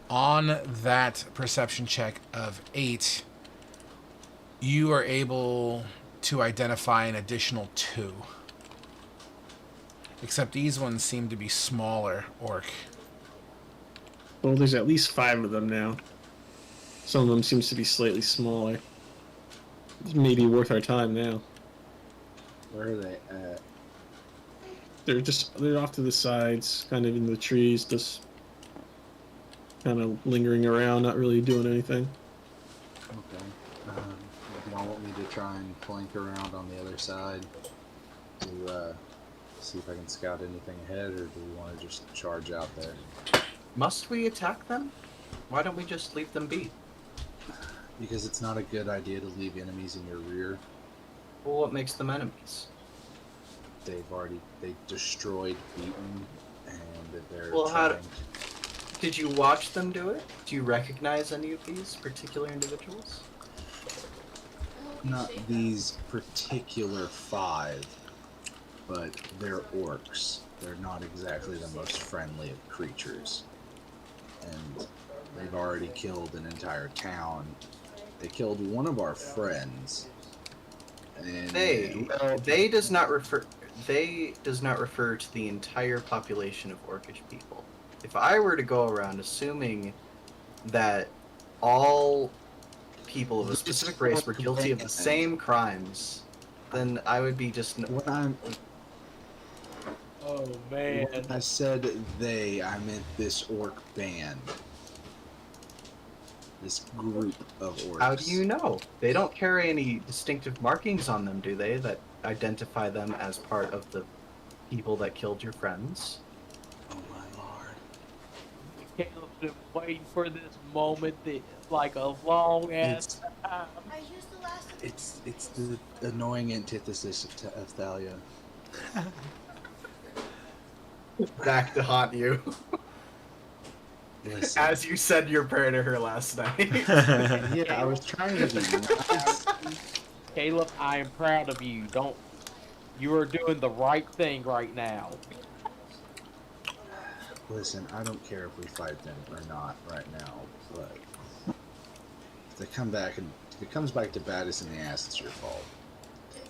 that perception check of 8, you are able to identify an additional 2. Except these ones seem to be smaller orc. Well, there's at least 5 of them now. Some of them seems to be slightly smaller. It's maybe worth our time now. Where are they at? They're off to the sides, kind of in the trees, just kind of lingering around, not really doing anything. Okay. Do y'all want me to try and flank around on the other side to see if I can scout anything ahead, or do we want to just charge out there? Must we attack them? Why don't we just leave them be? Because it's not a good idea to leave enemies in your rear. Well, what makes them enemies? They destroyed Beaton, and they're Well, how trying. Did you watch them do it? Do you recognize any of these particular individuals? Not these particular 5, but they're orcs. They're not exactly the most friendly of creatures. And they've already killed an entire town. They killed one of our friends. And They does not refer to the entire population of orcish people. If I were to go around assuming that all people of a specific race were guilty of the same crimes, then I would be just... Oh man. When I said they, I meant this orc band. This group of orcs. How do you know? They don't carry any distinctive markings on them, do they, that identify them as part of the people that killed your friends? Oh my lord. Caleb's been waiting for this moment like a long ass time. I used the last of It's the annoying antithesis of Thalia. Back to haunt you. Listen. As you said your prayer to her last night. Yeah, I was trying to be nice. Caleb, I am proud of you. You are doing the right thing right now. Listen, I don't care if we fight them or not right now, but if they come back and if it comes back to bite us in the ass, it's your fault.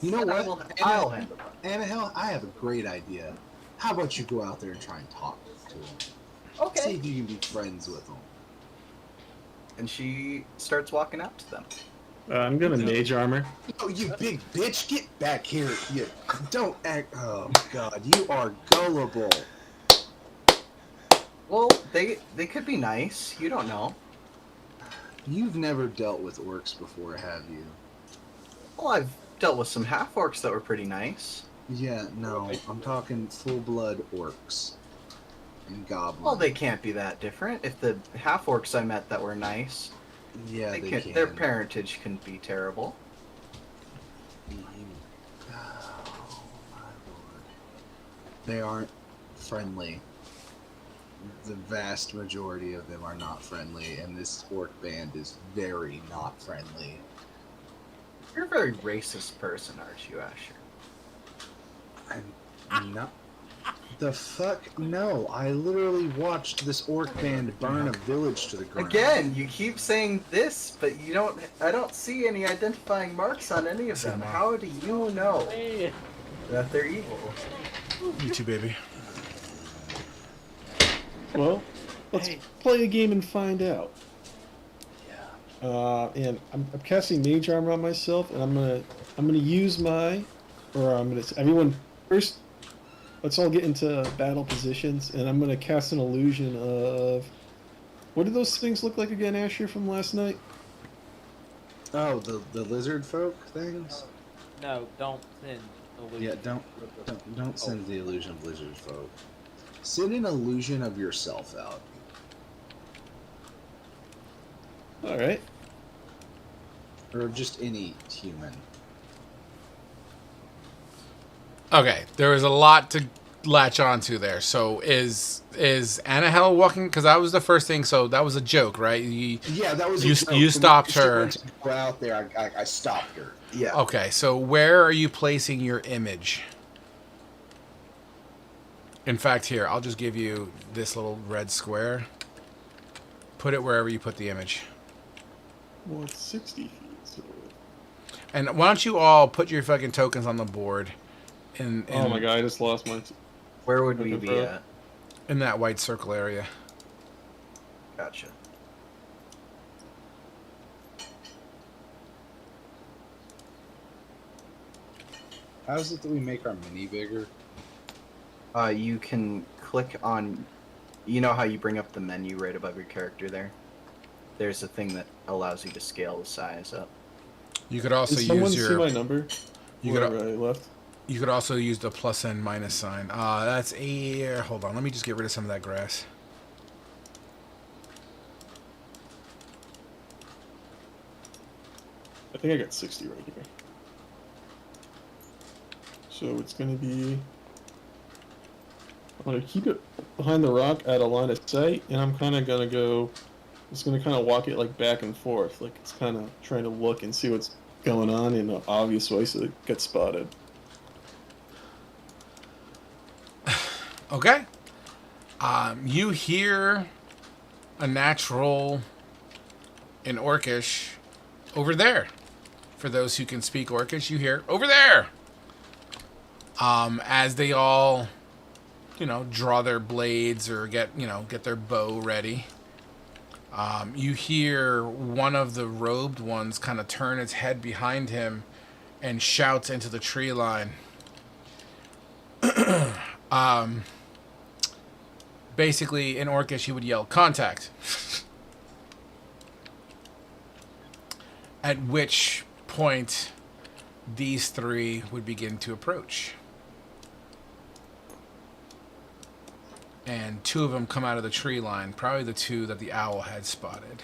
You know what? I'll handle it. Annahelle, I have a great idea. How about you go out there and try and talk to them? See Okay. if you can be friends with them. And she starts walking out to them. I'm gonna mage armor. Oh, you big bitch! Get back here! You don't act. Oh God, you are gullible. Well, they could be nice. You don't know. You've never dealt with orcs before, have you? Well, I've dealt with some half orcs that were pretty nice. Yeah, no. I'm talking full-blood orcs and goblins. Well, they can't be that different. If the half orcs I met that were nice, Yeah, they can. their parentage can be terrible. Oh, my lord. They aren't friendly. The vast majority of them are not friendly, and this orc band is very not friendly. You're a very racist person, aren't you, Asher? I'm not. The fuck? No, I literally watched this orc band burn a village to the ground. Again, you keep saying this, but you don't. I don't see any identifying marks on any of them. How do you know Man. that they're evil? You too, baby. Well, let's play a game and find out. And I'm casting mage armor on myself, and I'm gonna use everyone first. Let's all get into battle positions, and I'm gonna cast an illusion of. What did those things look like again, Asher, from last night? Oh, the lizard folk things? No, don't send illusion. Yeah, don't send the illusion of lizard folk. Send an illusion of yourself out. All right. Or just any human. Okay, there was a lot to latch onto there. So is Annahelle walking? Because that was the first thing. So that was a joke, right? Yeah, that was You- a joke. you stopped She her. went to go out there. I stopped her. Yeah. Okay, so where are you placing your image? In fact, here, I'll just give you this little red square. Put it wherever you put the image. Well, it's 60 feet. So... And why don't you all put your fucking tokens on the board Oh my god, I just lost my. Where would we Okay, be bro. at? in that white circle area. Gotcha. How is it that we make our mini bigger? You can click on. You know how you bring up the menu right above your character there? There's a thing that allows you to scale the size up. You could also Did someone use see your. my number? You Where could. I left? You could also use the plus and minus sign. That's a. Hold on. Let me just get rid of some of that grass. I think I got 60 right here. So it's gonna be. I'm gonna keep it behind the rock at a line of sight, and I'm kind of gonna go. It's gonna kind of walk it like back and forth, like it's kind of trying to look and see what's going on in an obvious way, so it gets spotted. Okay. You hear a natural in Orcish over there. For those who can speak Orcish, you hear over there. As they all, draw their blades or get their bow ready. You hear one of the robed ones kind of turn its head behind him and shouts into the tree line. Basically, in Orcish, he would yell, "Contact!" At which point, these three would begin to approach. And two of them come out of the tree line, probably the two that the owl had spotted.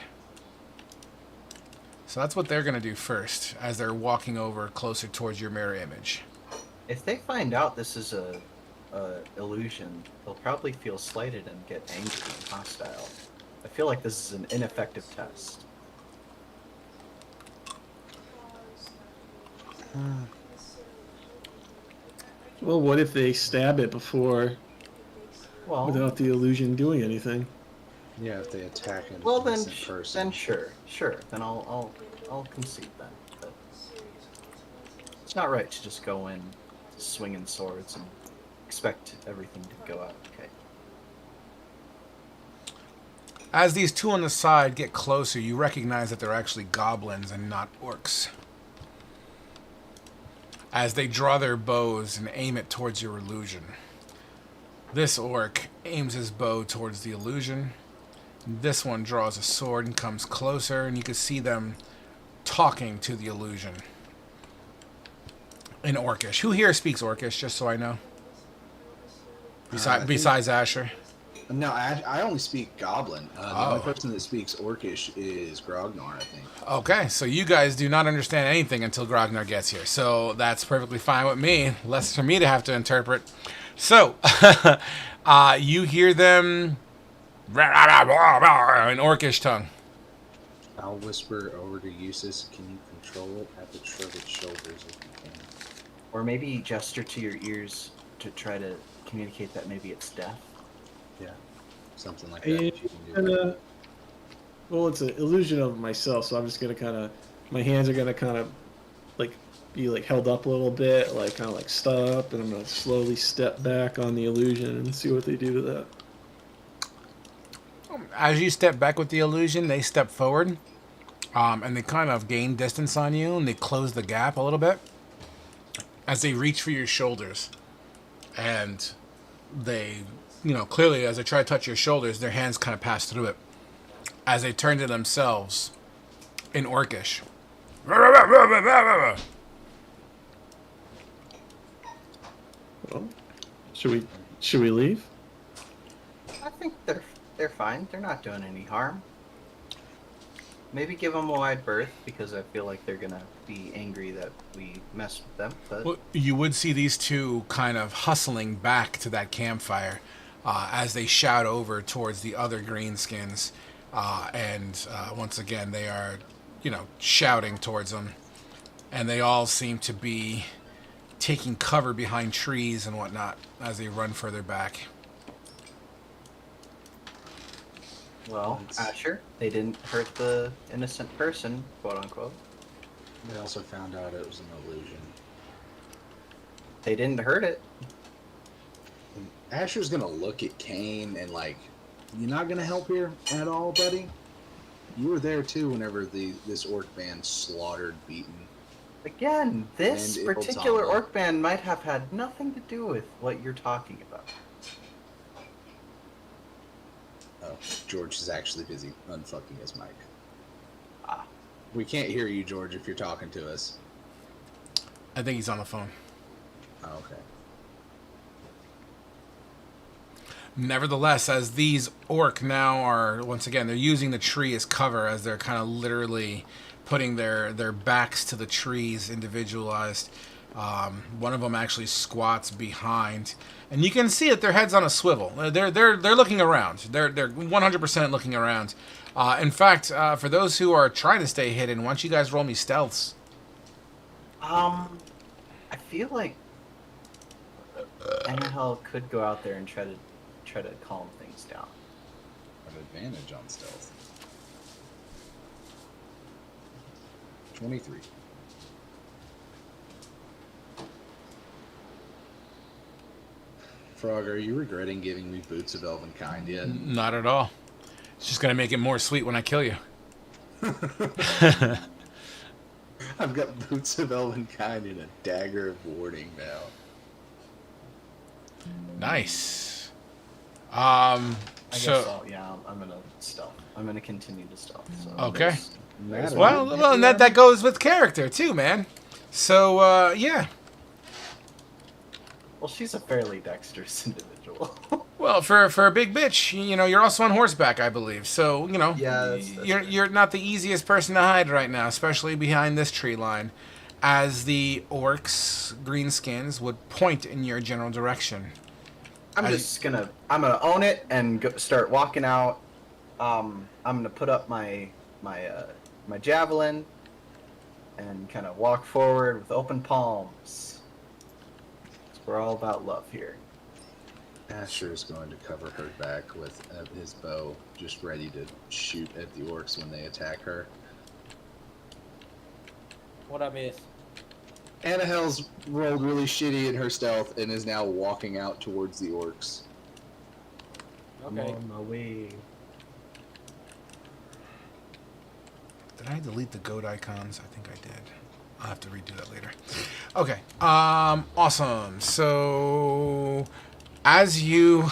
So that's what they're going to do first, as they're walking over closer towards your mirror image. If they find out this is a illusion, they'll probably feel slighted and get angry and hostile. I feel like this is an ineffective test. Well, what if they stab it before, Well, without the illusion doing anything? Yeah, if they attack an well then, innocent person. then sure. Then I'll concede then. But it's not right to just go in swinging swords and expect everything to go out okay. As these two on the side get closer, you recognize that they're actually goblins and not orcs. As they draw their bows and aim it towards your illusion. This orc aims his bow towards the illusion. This one draws a sword and comes closer, and you can see them talking to the illusion. In Orcish. Who here speaks Orcish, just so I know? Besides Asher? No, I only speak Goblin. The only person that speaks Orcish is Grognar, I think. Okay, So you guys do not understand anything until Grognar gets here. So that's perfectly fine with me. Less for me to have to interpret. So, you hear them in Orcish tongue. I'll whisper over to Eustace, can you control it? Have it shrug its shoulders if you can. Or maybe gesture to your ears to try to communicate that maybe it's death. Yeah, something like that. If you can do. Well, it's an illusion of myself, so I'm just gonna kind of, my hands are gonna kind of, like, be like held up a little bit, like kind of like stop, and I'm gonna slowly step back on the illusion and see what they do to that. As you step back with the illusion, they step forward, and they kind of gain distance on you, and they close the gap a little bit as they reach for your shoulders. And they, clearly as they try to touch your shoulders, their hands kind of pass through it. As they turn to themselves in Orcish. Well, should we leave? I think they're fine. They're not doing any harm. Maybe give them a wide berth because I feel like they're gonna be angry that we messed with them. But Well, you would see these two kind of hustling back to that campfire as they shout over towards the other greenskins. And once again, they are, shouting towards them. And they all seem to be taking cover behind trees and whatnot as they run further back. well, Asher, they didn't hurt the innocent person, quote unquote. They also found out it was an illusion. They didn't hurt it. Asher's gonna look at Kane and You not gonna help here at all, buddy? You were there too whenever this orc band slaughtered Beaten. Again, this And particular Iltama. orc band might have had nothing to do with what you're talking about. Oh, George is actually busy unfucking his mic. Ah. We can't hear you, George, if you're talking to us. I think he's on the phone. Oh, okay. Nevertheless, as these orc now are, once again, they're using the tree as cover as they're kind of literally putting their backs to the trees, individualized. One of them actually squats behind, and you can see that their head's on a swivel. They're looking around. They're 100% looking around. In fact, for those who are trying to stay hidden, why don't you guys roll me stealths? I feel like Annahel could go out there and try to calm things down. An advantage on stealth. 23. Frog, are you regretting giving me Boots of Elven Kind yet? Not at all. It's just gonna make it more sweet when I kill you. I've got Boots of Elven Kind and a Dagger of Warding now. Nice. I guess So I'm gonna stealth. I'm gonna continue to stealth. So okay. there's Well, and that goes with character too, man. So yeah. Well, she's a fairly dexterous individual. Well, for a big bitch, you know, you're also on horseback, I believe. So, you know, Yeah, that's you're not the easiest person to hide right now, especially behind this tree line, as the orcs, greenskins, would point in your general direction. I'm gonna own it and start walking out. I'm gonna put up my javelin and kind of walk forward with open palms. 'Cause we're all about love here. Asher is going to cover her back with his bow, just ready to shoot at the orcs when they attack her. What I miss? Annahel's rolled really shitty in her stealth and is now walking out towards the orcs. I'm Okay. on my way. Did I delete the goat icons? I think I did. I'll have to redo that later. Okay. Awesome. So, as you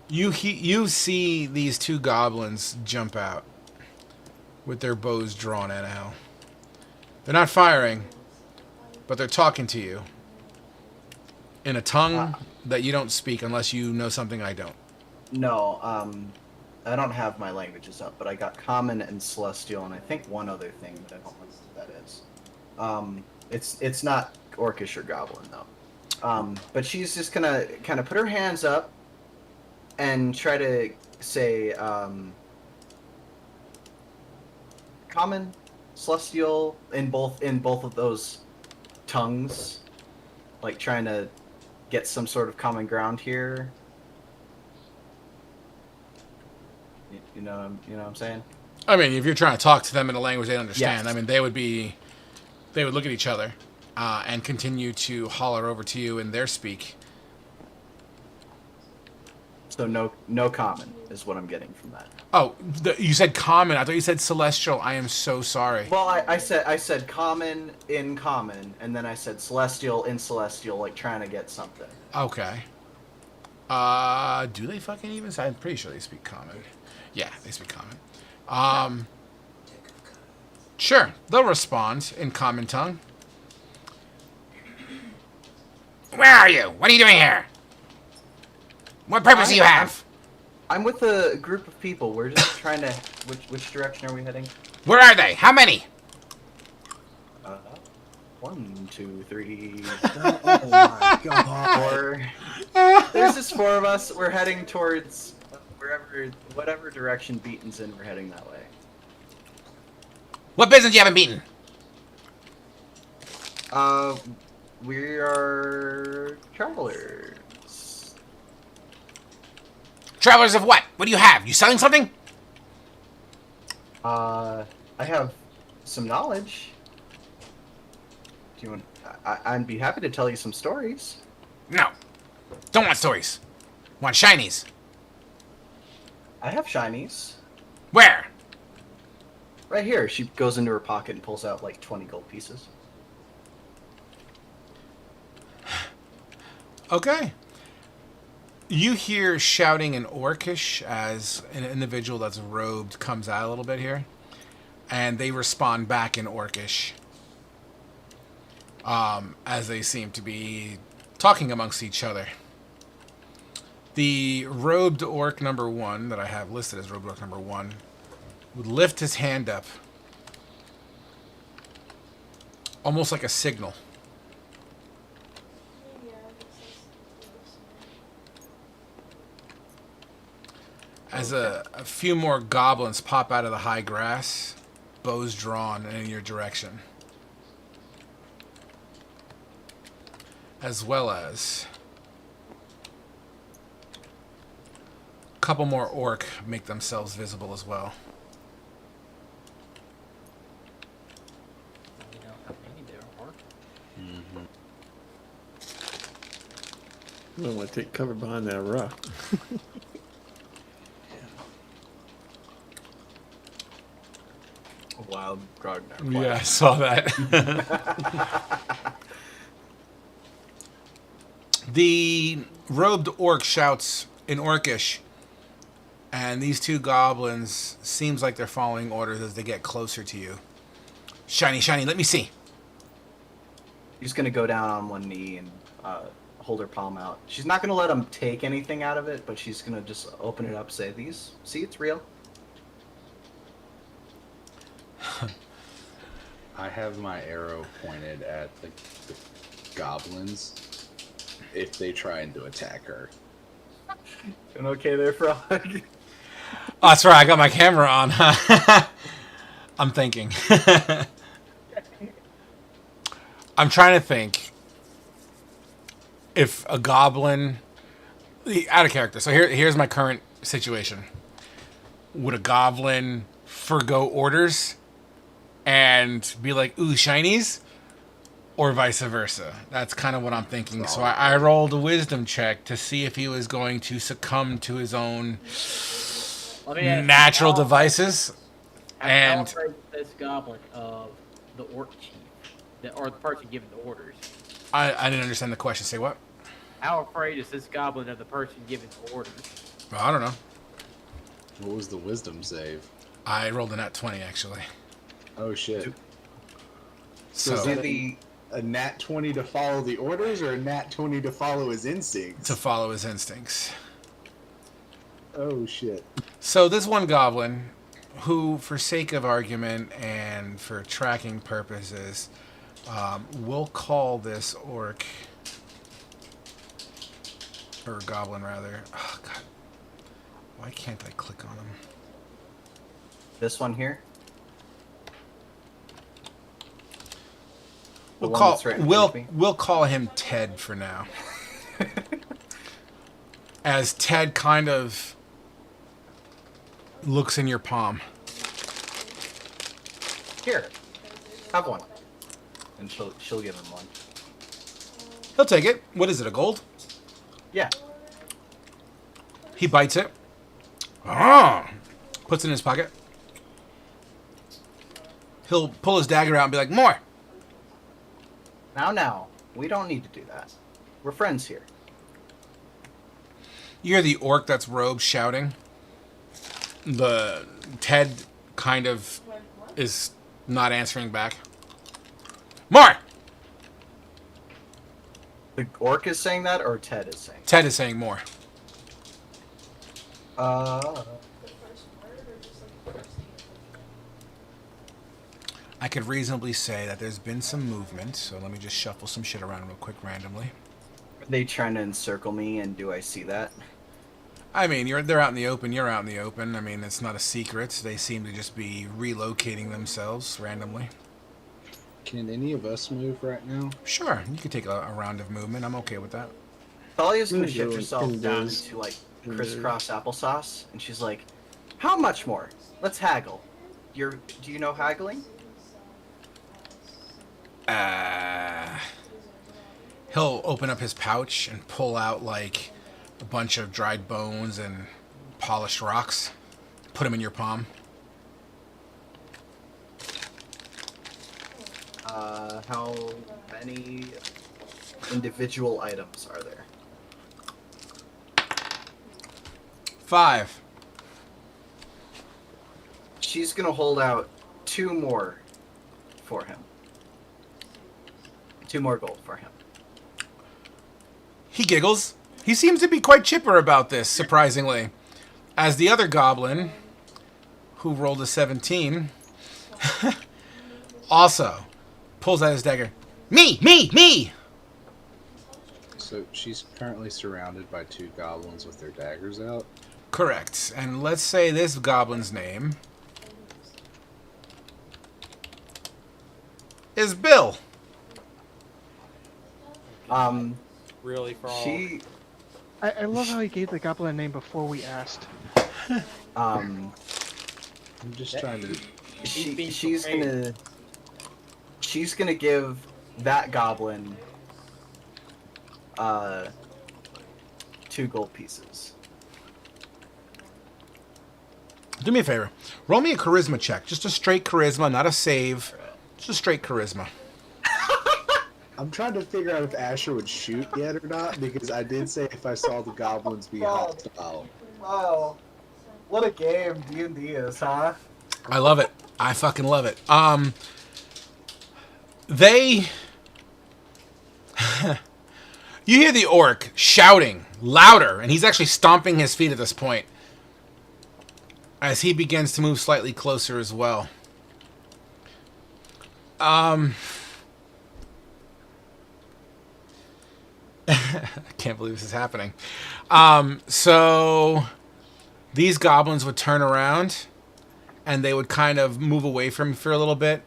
you see these two goblins jump out with their bows drawn at Al. They're not firing, but they're talking to you in a tongue that you don't speak unless you know something I don't. No, I don't have my languages up, but I got Common and Celestial, and I think one other thing, but I don't know what that is. It's not Orcish or Goblin though. But she's just gonna kind of put her hands up and try to say Common, Celestial in both of those tongues, like trying to get some sort of common ground here. You know what I'm saying? I mean, if you're trying to talk to them in a language they understand, Yes. I mean, they would look at each other and continue to holler over to you in their speak. So no common is what I'm getting from that. Oh, you said common. I thought you said celestial. I am so sorry. Well, I said common in common, and then I said celestial in celestial, like trying to get something. Okay. Do they fucking even? I'm pretty sure they speak common. Yeah, they speak common. Sure, they'll respond in common tongue. Where are you? What are you doing here? What purpose do you have? I'm with a group of people. We're just trying to. Which direction are we heading? Where are they? How many? 1, 2, 3, Oh my god. 4. There's just 4 of us. We're heading towards whatever direction Beaton's in. We're heading that way. What business you haven't beaten? We are travelers. Travelers of what? What do you have? You selling something? I have some knowledge. Do you want? I'd be happy to tell you some stories. No. Don't want stories. Want shinies. I have shinies. Where? Right here. She goes into her pocket and pulls out like 20 gold pieces. Okay. You hear shouting in Orcish as an individual that's robed comes out a little bit here. And they respond back in Orcish. As they seem to be talking amongst each other. The robed orc number 1 that I have listed as robed orc number 1 would lift his hand up. Almost like a signal. As a few more goblins pop out of the high grass, bows drawn in your direction. As well as a couple more orc make themselves visible as well. You know how many there are. I don't want to take cover behind that rock. A wild Grognar. Yeah, I saw that. The robed orc shouts in Orcish, and these two goblins seems like they're following orders as they get closer to you. Shiny, shiny, let me see. She's gonna go down on one knee and hold her palm out. She's not gonna let him take anything out of it, but she's gonna just open it up, say, "These, see, it's real." I have my arrow pointed at the goblins if they try and to attack her. And okay there, Frog? Oh, that's right, I got my camera on. I'm thinking. I'm trying to think if a goblin... Out of character. So here's my current situation. Would a goblin forgo orders and be like, ooh, shinies? Or vice versa. That's kind of what I'm thinking. So I rolled a wisdom check to see if he was going to succumb to his own natural devices. How And afraid is this goblin of the orc chief, or the person giving the orders? I didn't understand the question. Say what? How afraid is this goblin of the person giving the orders? Well, I don't know. What was the wisdom save? I rolled a nat 20, actually. Oh shit. So So, is it a nat 20 to follow the orders or a nat 20 to follow his instincts? to follow his instincts. Oh shit. So this one goblin, who, for sake of argument and for tracking purposes, we'll call this orc, or goblin rather. Oh god, why can't I click on him? This one here. The We'll one call that's right in front of me? we'll call him Ted for now. As Ted kind of looks in your palm. Here, have one. And she'll give him one. He'll take it. What is it, a gold? Yeah. He bites it. Ah! Puts it in his pocket. He'll pull his dagger out and be like, more! Now, we don't need to do that. We're friends here. You hear the orc that's robed shouting. The Ted kind of is not answering back. More! The orc is saying that, or Ted is saying? Ted is saying more. I could reasonably say that there's been some movement, so let me just shuffle some shit around real quick randomly. Are they trying to encircle me, and do I see that? I mean, they're out in the open, you're out in the open. I mean, it's not a secret. They seem to just be relocating themselves randomly. Can any of us move right now? Sure, you could take a round of movement. I'm okay with that. Thalia's gonna Mm, shift go herself in down those. into like In crisscross applesauce, and she's like, "How much more? Let's haggle." Do you know haggling? He'll open up his pouch and pull out like a bunch of dried bones and polished rocks. Put them in your palm. How many individual items are there? 5. She's gonna hold out 2 more for him. 2 more gold for him. He giggles. He seems to be quite chipper about this, surprisingly. As the other goblin, who rolled a 17, also pulls out his dagger. Me! So she's currently surrounded by 2 goblins with their daggers out. Correct. And let's say this goblin's name is Bill. Really, for all. She I love how he gave the goblin a name before we asked. I'm just trying to. She's gonna give that goblin 2 gold pieces. Do me a favor. Roll me a charisma check. Just a straight charisma, not a save. Just a straight charisma. I'm trying to figure out if Asher would shoot yet or not, because I did say if I saw the goblins be hostile. Wow, what a game D&D is, huh? I love it. I fucking love it. They... You hear the orc shouting louder, and he's actually stomping his feet at this point as he begins to move slightly closer as well. I can't believe this is happening. So these goblins would turn around and they would kind of move away from him for a little bit,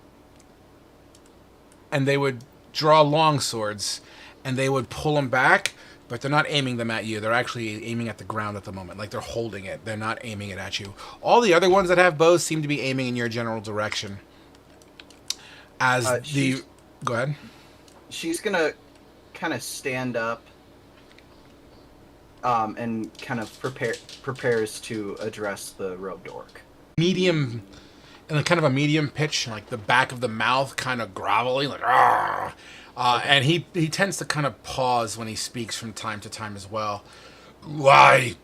and they would draw long swords and they would pull them back, but they're not aiming them at you. They're actually aiming at the ground at the moment. Like, they're holding it. They're not aiming it at you. All the other ones that have bows seem to be aiming in your general direction. As Go ahead. She's gonna kind of stand up and kind of prepares to address the robed orc. Medium, and kind of a medium pitch, like the back of the mouth kind of grovelly, like "Argh." And he tends to kind of pause when he speaks from time to time as well. Why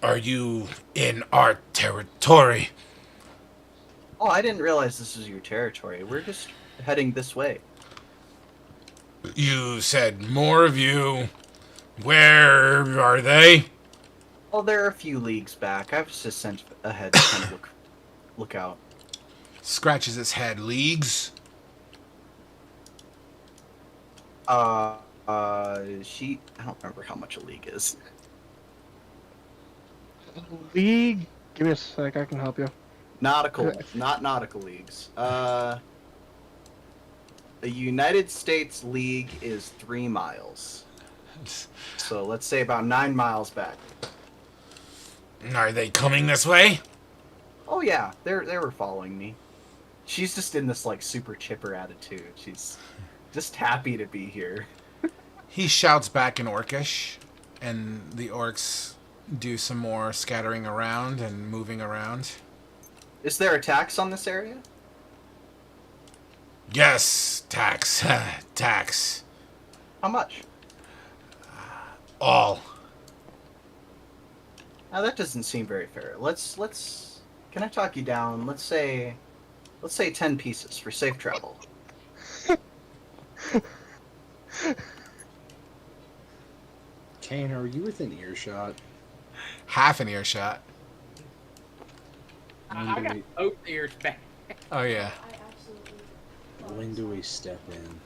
are you in our territory? Oh, I didn't realize this was your territory. We're just heading this way. You said more of you. Where are they? Oh, they're a few leagues back. I was just sent ahead to kind of look out. Scratches his head. Leagues? I don't remember how much a league is. League? Give me a sec, I can help you. Nautical, not nautical leagues. The United States League is 3 miles. So let's say about 9 miles back. Are they coming this way? Oh yeah, they were following me. She's just in this like super chipper attitude. She's just happy to be here. He shouts back in Orcish, and the orcs do some more scattering around and moving around. Is there a tax on this area? Yes, tax. Tax. How much? All. Now that doesn't seem very fair. Let's can I talk you down? Let's say 10 pieces for safe travel. Kane, are you within earshot? Half an earshot. I got both ears back. Oh, yeah. When do we step in?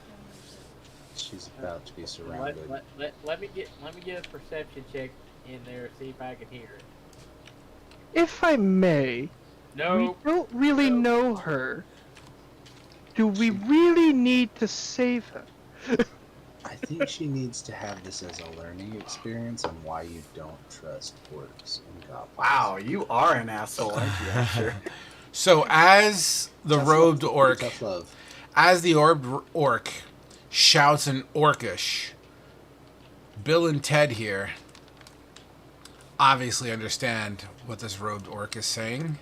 She's about to be surrounded. Let me get a perception check in there, see if I can hear it. If I may, No. we don't really know her. Do we really need to save her? I think she needs to have this as a learning experience on why you don't trust orcs and goblins. Wow, you are an asshole, aren't you? I'm sure. So as the Tough robed love. orc, Tough love. as the orc shouts in Orcish, Bill and Ted here obviously understand what this robed orc is saying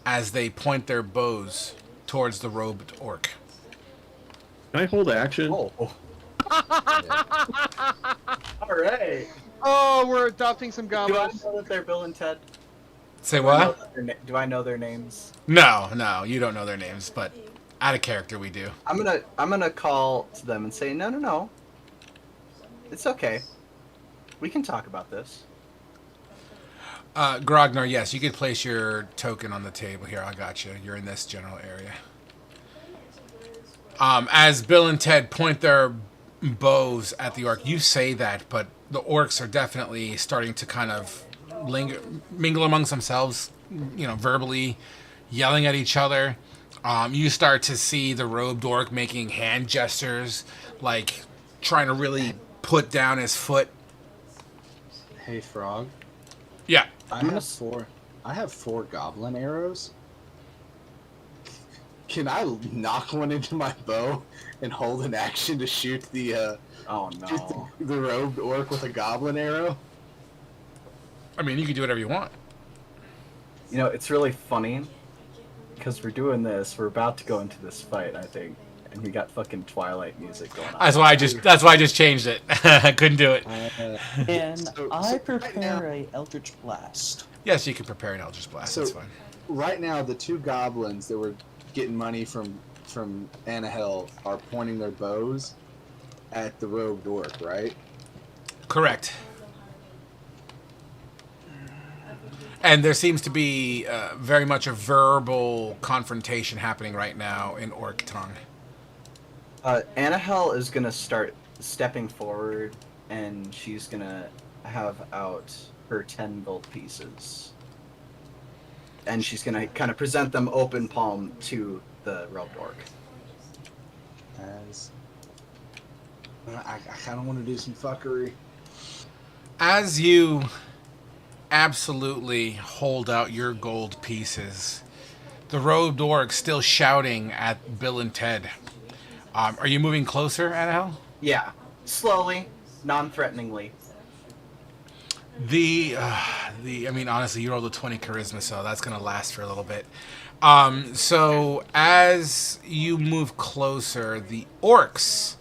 as they point their bows towards the robed orc. Can I hold action? Oh. All right. Oh, we're adopting some Do I goblins. know that they're Bill and Ted? Say Do I know what? that do I know their names? No, you don't know their names, but out of character we do. I'm gonna call to them and say, no. It's okay. We can talk about this. Grognar, yes, you could place your token on the table here. I got you. You're in this general area. As Bill and Ted point their bows at the orc, you say that, but the orcs are definitely starting to kind of mingle amongst themselves, verbally yelling at each other. You start to see the robed orc making hand gestures, like trying to really put down his foot. Hey, Frog. Yeah. I have four goblin arrows. Can I knock one into my bow and hold an action to shoot the Oh no. the robed orc with a goblin arrow? I mean, you can do whatever you want. It's really funny because we're doing this. We're about to go into this fight, I think, and we got fucking Twilight music going on. That's why I just changed it. I couldn't do it. And So I right prepare now- a Eldritch Blast. Yes, you can prepare an Eldritch Blast. So- That's fine. Right now, the two goblins that were getting money from Anahel are pointing their bows at the robed orc, right? Correct. And there seems to be very much a verbal confrontation happening right now in orc tongue. Anahel is gonna start stepping forward, and she's gonna have out her 10 gold pieces. And she's gonna kind of present them open palm to the robed orc. As I kind of want to do some fuckery. As you absolutely hold out your gold pieces, the robed orc still shouting at Bill and Ted. Are you moving closer, Anahel? Yeah, slowly, non-threateningly. I mean, honestly, you rolled a 20 charisma, so that's gonna last for a little bit. So as you move closer, the orcs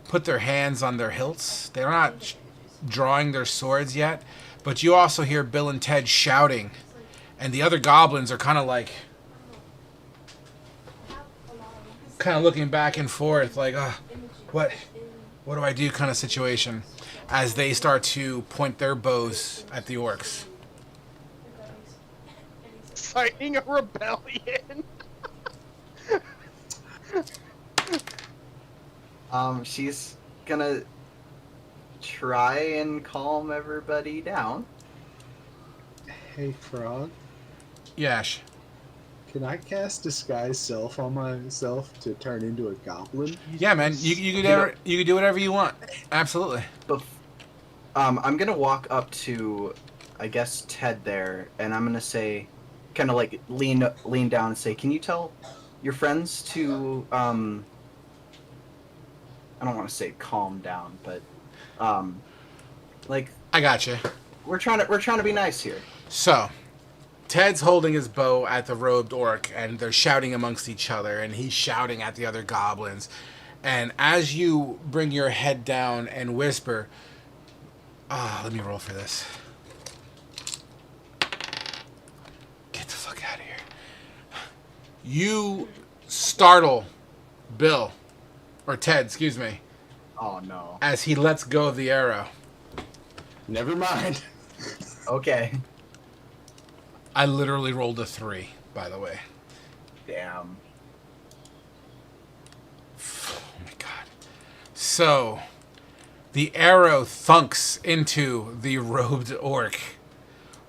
put their hands on their hilts. They're not drawing their swords yet, but you also hear Bill and Ted shouting, and the other goblins are kind of looking back and forth, like, what do I do kind of situation, as they start to point their bows at the orcs. Inciting a rebellion. She's gonna try and calm everybody down. Hey, Frog. Yash. Can I cast Disguise Self on myself to turn into a goblin? Yeah, man, you can do whatever you want. Absolutely. But I'm gonna walk up to, I guess, Ted there, and I'm gonna say, kind of like lean down and say, "Can you tell your friends to I don't want to say calm down, but like I got you. we're trying to be nice here." So, Ted's holding his bow at the robed orc, and they're shouting amongst each other, and he's shouting at the other goblins. And as you bring your head down and whisper, let me roll for this. Get the fuck out of here. You startle Bill, or Ted, excuse me, Oh no. as he lets go of the arrow. Never mind. Okay. I literally rolled a 3, by the way. Damn. Oh my god. So, the arrow thunks into the robed orc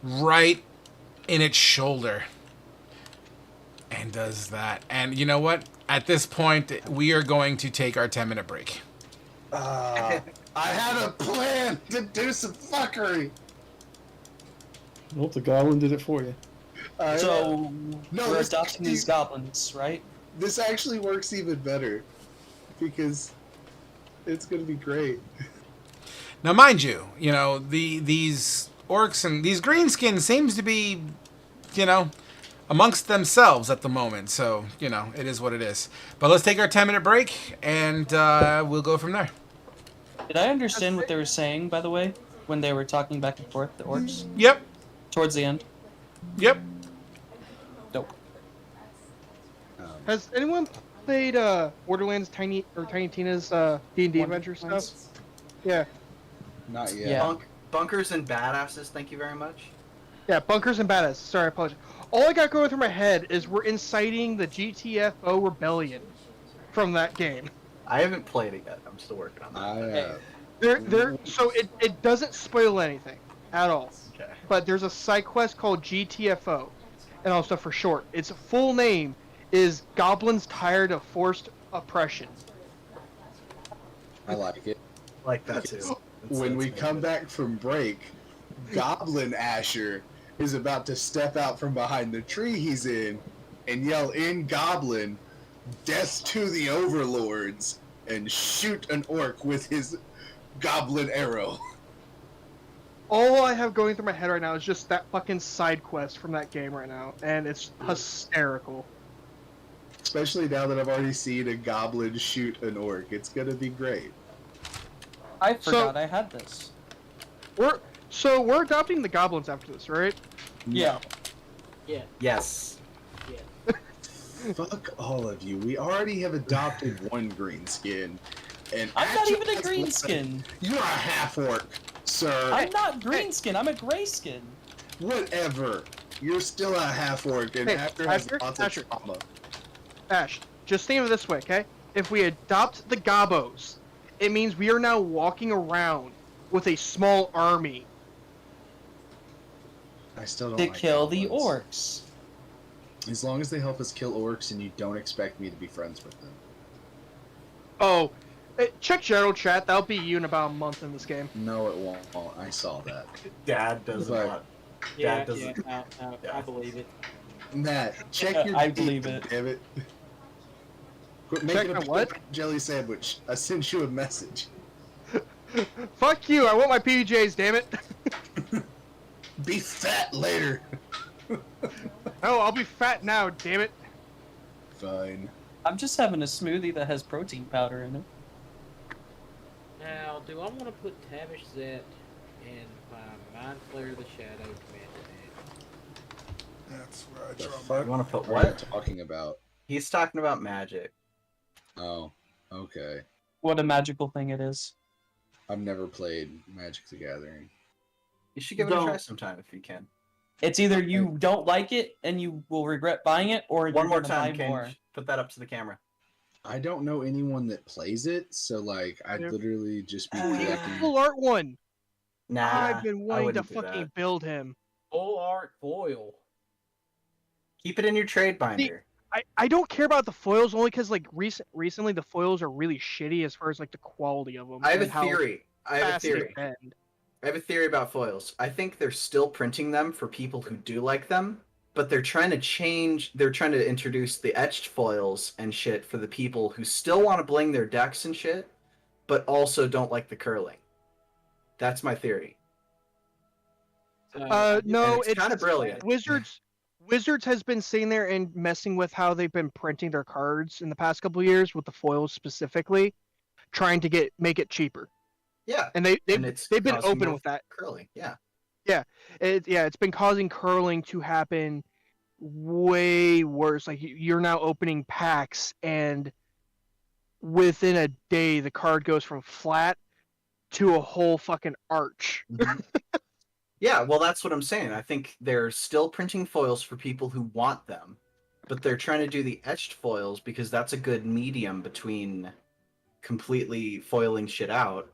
right in its shoulder. And does that. And you know what? At this point, we are going to take our 10-minute break. I had a plan to do some fuckery. Well, the goblin did it for you. So No, we're this- adopting these goblins, right? This actually works even better because it's gonna be great. Now, mind you, these orcs and these greenskins seems to be, you know, amongst themselves at the moment. So, it is what it is. But let's take our 10-minute break, and we'll go from there. Did I understand what they were saying, by the way, when they were talking back and forth, the orcs? Yep. Towards the end? Yep. Dope. Has anyone played Borderlands Tiny Tina's D&D adventure stuff? Yeah. Not yet. Yeah. Bunkers and badasses. Thank you very much. Yeah, Bunkers and Badass. Sorry, I apologize. All I got going through my head is we're inciting the GTFO rebellion from that game. I haven't played it yet. I'm still working on that. So it doesn't spoil anything at all. Okay. But there's a side quest called GTFO, and also for short. Its full name is Goblins Tired of Forced Oppression. I like it. Like that too. When we come back from break, Goblin Asher is about to step out from behind the tree he's in and yell in Goblin, "Death to the Overlords," and shoot an orc with his goblin arrow. All I have going through my head right now is just that fucking side quest from that game right now, and it's hysterical. Especially now that I've already seen a goblin shoot an orc. It's gonna be great. I forgot I had this. We're adopting the goblins after this, right? Yeah. Yeah. Yes. Fuck all of you. We already have adopted one greenskin. And I'm not even a that's greenskin. You're a half orc, sir. I'm not greenskin. I'm a grayskin. Whatever. You're still a half orc, and Hey, Asher has Asher, lots Asher. of trauma. Ash, just think of it this way, okay? If we adopt the Gobos, it means we are now walking around with a small army. I still don't To like kill the goblins. orcs. As long as they help us kill orcs and you don't expect me to be friends with them. Oh, check general chat. That'll be you in about a month in this game. No, it won't. I saw that. Dad does But- not. Yeah, Dad doesn't. no, Yeah. I believe it. Matt, check your I teeth, believe it. Damn it. Quit Check making my a what? jelly sandwich. I sent you a message. Fuck you! I want my PBJs, damn it! Be fat later. Oh, I'll be fat now, damn it! Fine. I'm just having a smoothie that has protein powder in it. Now, do I want to put Tavish Zet in my Mind Flayer of the Shadow commander? That's where I The draw fuck You want to put are you what? talking about? He's talking about magic. Oh, okay. What a magical thing it is. I've never played Magic the Gathering. You should give it a try Don't. sometime if you can. It's either you don't like it and you will regret buying it, or One you're more gonna time, buy more. Ken. Put that up to the camera. I don't know anyone that plays it, so like I'd Yep. literally just be We have collecting. full art one. Nah, I've been I wanting to wouldn't do fucking that. build him. Full art foil. Keep it in your trade binder. I don't care about the foils only because like recently the foils are really shitty as far as like the quality of them. I have a and how theory. I have a fast they theory. bend. I have a theory about foils. I think they're still printing them for people who do like them, but they're trying to change. They're trying to introduce the etched foils and shit for the people who still want to bling their decks and shit, but also don't like the curling. That's my theory. No, it's kinda brilliant. Wizards has been sitting there and messing with how they've been printing their cards in the past couple of years with the foils specifically, trying to make it cheaper. Yeah, And and they've it's been causing open more with that. curling. Yeah, It's been causing curling to happen way worse. Like you're now opening packs and within a day the card goes from flat to a whole fucking arch. yeah. Well, that's what I'm saying. I think they're still printing foils for people who want them, but they're trying to do the etched foils because that's a good medium between completely foiling shit out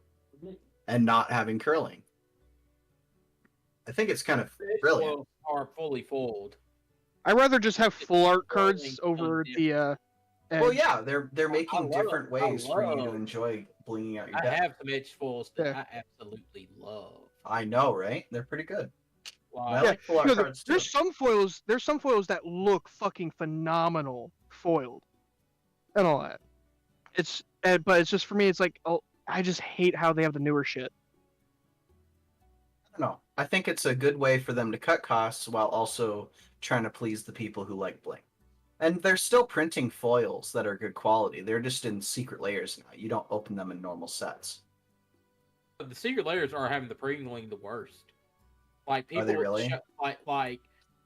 and not having curling. I think it's kind of brilliant. Foils are fully foiled. I'd rather just have full art Curling cards over comes the Well, edge. yeah, they're making love- different I ways for you to love- enjoy blinging out your I deck. have some edge foils that Yeah. I absolutely love. I know, right? They're pretty good. I Like, like full art No, cards too. there's some foils that look fucking phenomenal foiled and all that. But it's just for me. It's like, oh, I just hate how they have the newer shit. No, I think it's a good way for them to cut costs while also trying to please the people who like bling. And they're still printing foils that are good quality. They're just in secret layers now. You don't open them in normal sets. The secret layers are having the pringling the worst. Like Are they people, really? like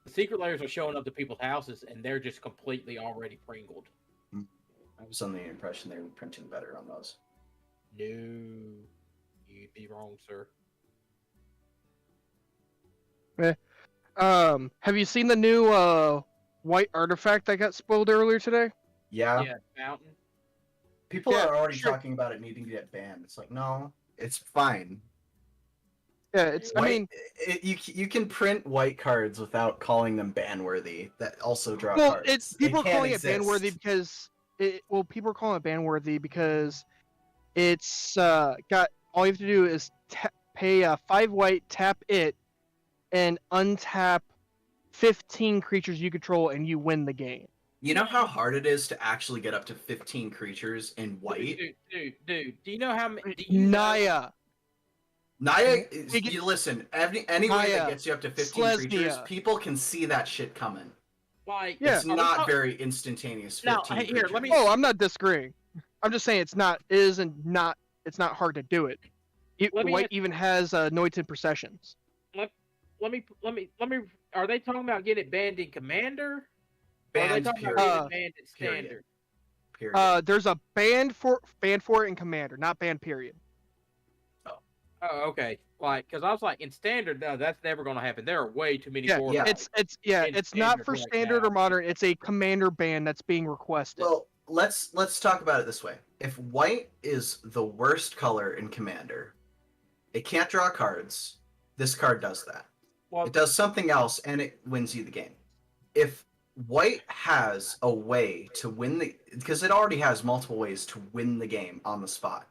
the secret layers are showing up to people's houses, and they're just completely already pringled. I was under the impression they were printing better on those. No, you'd be wrong, sir. Have you seen the new white artifact that got spoiled earlier today? Yeah. Yeah, fountain. People Yeah, are already sure. talking about it needing to get banned. It's like, no, it's fine. Yeah, it's. I mean, you can print white cards without calling them ban worthy. That also draw well, cards. it's people are They can't calling exist. it ban worthy because people are calling it ban worthy because it's got all you have to do is pay 5 white, tap it, and untap 15 creatures you control, and you win the game. You know how hard it is to actually get up to 15 creatures in white? Dude, do you know how many? Do you know- Naya, Naya, Big- you listen, any way Naya, that gets you up to 15 Slesnia. creatures, people can see that shit coming. like, Yeah. It's not very instantaneous 15 No, hey, here, creatures. let me- Oh, I'm not disagreeing. I'm just saying it's not hard to do it. Let me White ask- even has anointed processions. let me. Are they talking about getting it banned in Commander? Or are they Banned, talking period. about getting it banned in Period. Standard? Period. There's a ban for it in Commander, not ban period. Oh, okay. Like, because I was like, in Standard, no, that's never going to happen. There are way too many Yeah, board yeah. types. It's not Standard for right Standard now. or Modern. It's a Commander ban that's being requested. Well, let's talk about it this way. If white is the worst color in Commander, it can't draw cards. This card does that. Well, It does something else, and it wins you the game. If white has a way to win because it already has multiple ways to win the game on the spot.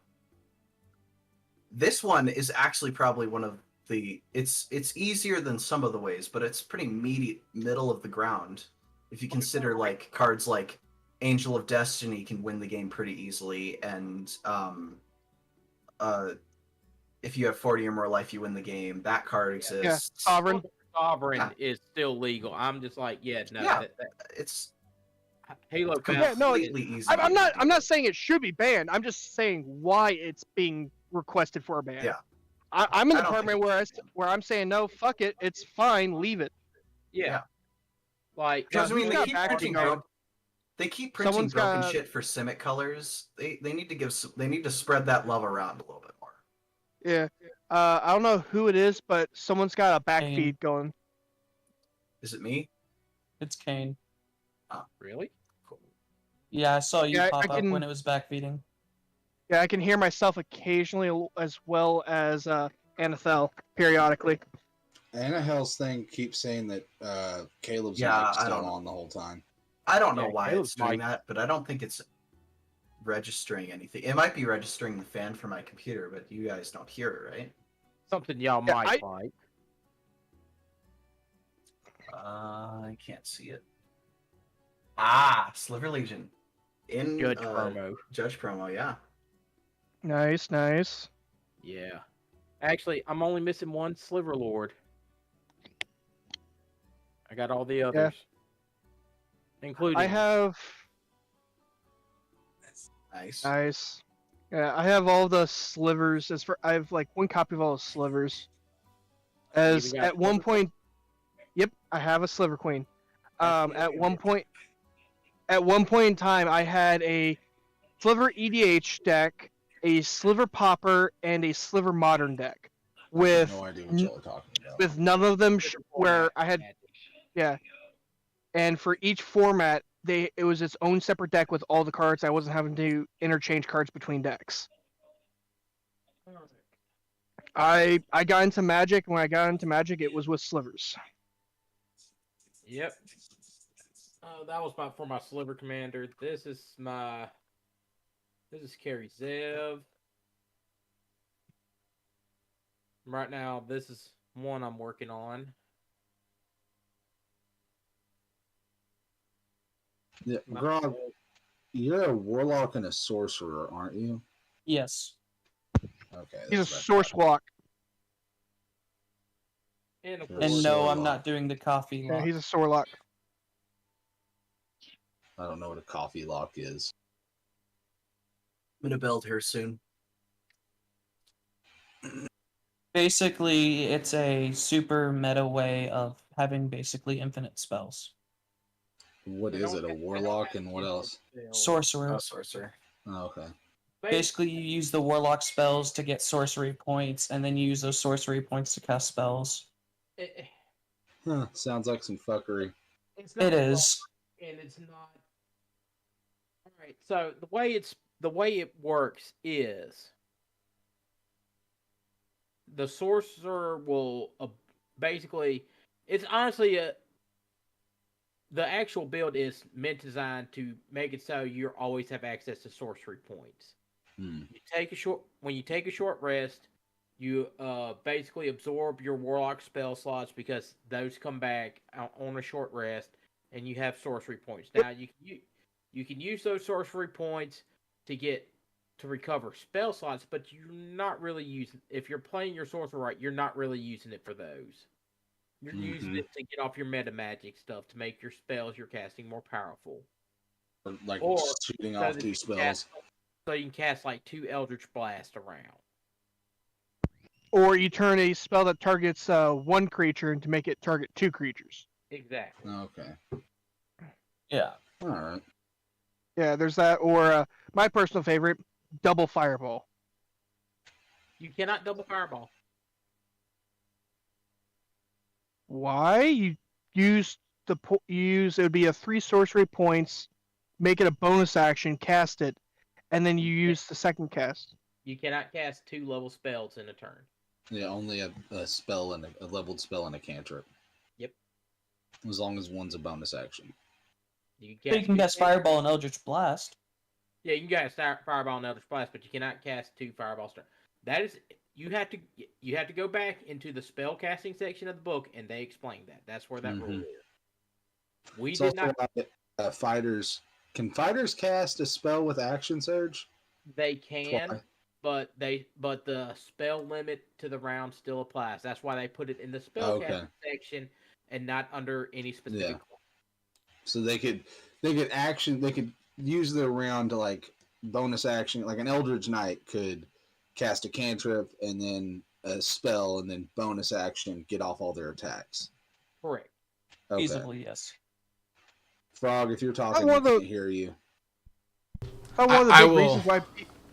This one is actually probably one of it's easier than some of the ways, but it's pretty middle of the ground. If you consider like cards like Angel of Destiny can win the game pretty easily, and if you have 40 or more life, you win the game. That card exists. Yeah, Sovereign. Sovereign is still legal. I'm just like, yeah, no. Yeah. It's Halo Yeah, no, completely easy. I'm not saying it should be banned. I'm just saying why it's being requested for a ban. Yeah. I'm in I the don't department think where I'm saying no, fuck it, it's fine, leave it. Yeah. Yeah. Like, Because I mean, who's they got keep backing printing art? they keep printing Someone's broken got- shit for Simic colors. They need to spread that love around a little bit more. Yeah. I don't know who it is, but someone's got a backfeed Kane. going. Is it me? It's Kane. really? Yeah, I saw you Yeah, pop I up can- when it was backfeeding. Yeah, I can hear myself occasionally as well as Anathel periodically. Anahell's thing keeps saying that Caleb's Yeah, mic's I still don't know. on the whole time. I don't know Yeah, why Caleb's it's doing mic- that, but I don't think it's registering anything. It might be registering the fan for my computer, but you guys don't hear it, right? Something y'all Yeah, might like. I can't see it. Ah, Sliver Legion. In Judge promo. Judge promo, yeah. Nice, nice. Yeah. Actually, I'm only missing one Sliver Lord. I got all the others. Including. I have Nice. nice. Yeah, I have all the slivers. I have like one copy of all the slivers. As even got at one Sliver point, yep, I have a sliver queen. That's At one point in time, I had a sliver EDH deck, a sliver popper, and a sliver modern deck. I With have no idea what y'all are talking about. with none of them Sliver where format I had magic. yeah. And for each format, it was its own separate deck with all the cards. I wasn't having to interchange cards between decks. I got into Magic. When I got into Magic, it was with slivers. Yep. That was for my Sliver Commander. This is Carrie Zev. Right now, this is one I'm working on. Yeah, Grog, you're a warlock and a sorcerer, aren't you? Yes. Okay. He's a that's what I source thought. walk. And of Sure. course, And no, I'm Sorlock. not doing the coffee Yeah, lock. he's a Sorlock. I don't know what a coffee lock is. I'm gonna build her soon. Basically, it's a super meta way of having basically infinite spells. What is it? A warlock and what else? Sorcerer. Oh, sorcerer. Oh, okay. Basically, you use the warlock spells to get sorcery points, and then you use those sorcery points to cast spells. Huh, sounds like some fuckery. It's not It is. fun, and it's not. All right. So the way it works is the sorcerer will basically. It's honestly the actual build is meant designed to make it so you always have access to sorcery points. Hmm. When you take a short rest, you basically absorb your warlock spell slots because those come back on a short rest, and you have sorcery points. Now you can use those sorcery points to recover spell slots, but you're not really using. If you're playing your sorcerer right, you're not really using it for those. You're using it to get off your meta magic stuff to make your spells you're casting more powerful. Like Or shooting so off that two you can spells. so you can cast like 2 Eldritch Blast around. Or you turn a spell that targets one creature into make it target 2 creatures. Exactly. Okay. Yeah. All right. Yeah, there's that. Or my personal favorite, double fireball. You cannot double fireball. Why? You use it would be a 3 sorcery points, make it a bonus action, cast it, and then you use the second cast. You cannot cast 2 level spells in a turn. Yeah, only a spell and a leveled spell and a cantrip. Yep. As long as one's a bonus action. You So you can cast Fireball and Eldritch Blast. Yeah, you can cast Fireball and Eldritch Blast, but you cannot cast 2 fireballs. That is, you have to go back into the spell casting section of the book, and they explain that. That's where that rule is. We It's did also not. why, fighters. Can fighters cast a spell with action surge? They can, Why? but the spell limit to the round still applies. That's why they put it in the spell casting section and not under any specific. Yeah. So they could use their round to like bonus action, like an Eldritch Knight could cast a cantrip and then a spell and then bonus action get off all their attacks. Correct. Okay. Feasibly, yes. Frog, if you're talking, I can't hear you. One of the big reasons why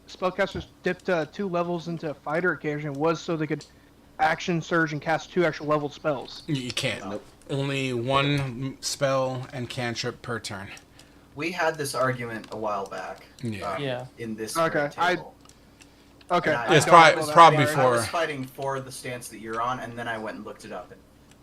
spellcasters dipped 2 levels into fighter occasion was so they could action surge and cast 2 actual leveled spells. You can't. Nope. Only 1 spell and cantrip per turn. We had this argument a while back. Yeah. In this Okay, table. Okay. It's probably I before. was fighting for the stance that you're on, and then I went and looked it up and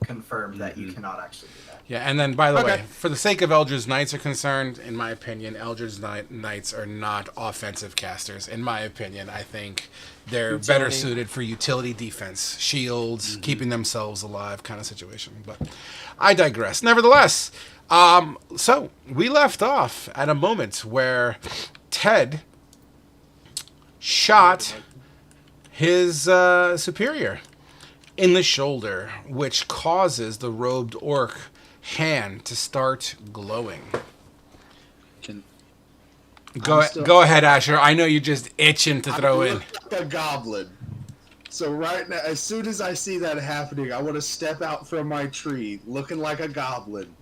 confirmed that you cannot actually do that. Yeah, and then by the way, for the sake of Eldritch Knights are concerned, in my opinion, Eldritch Knights are not offensive casters. In my opinion, I think they're better suited for utility defense, shields, keeping themselves alive kind of situation. But I digress. Nevertheless, so we left off at a moment where Ted shot his superior in the shoulder, which causes the robed orc hand to start glowing. Go ahead, Asher. I know you're just itching to throw in. Like a goblin. So right now, as soon as I see that happening, I want to step out from my tree, looking like a goblin,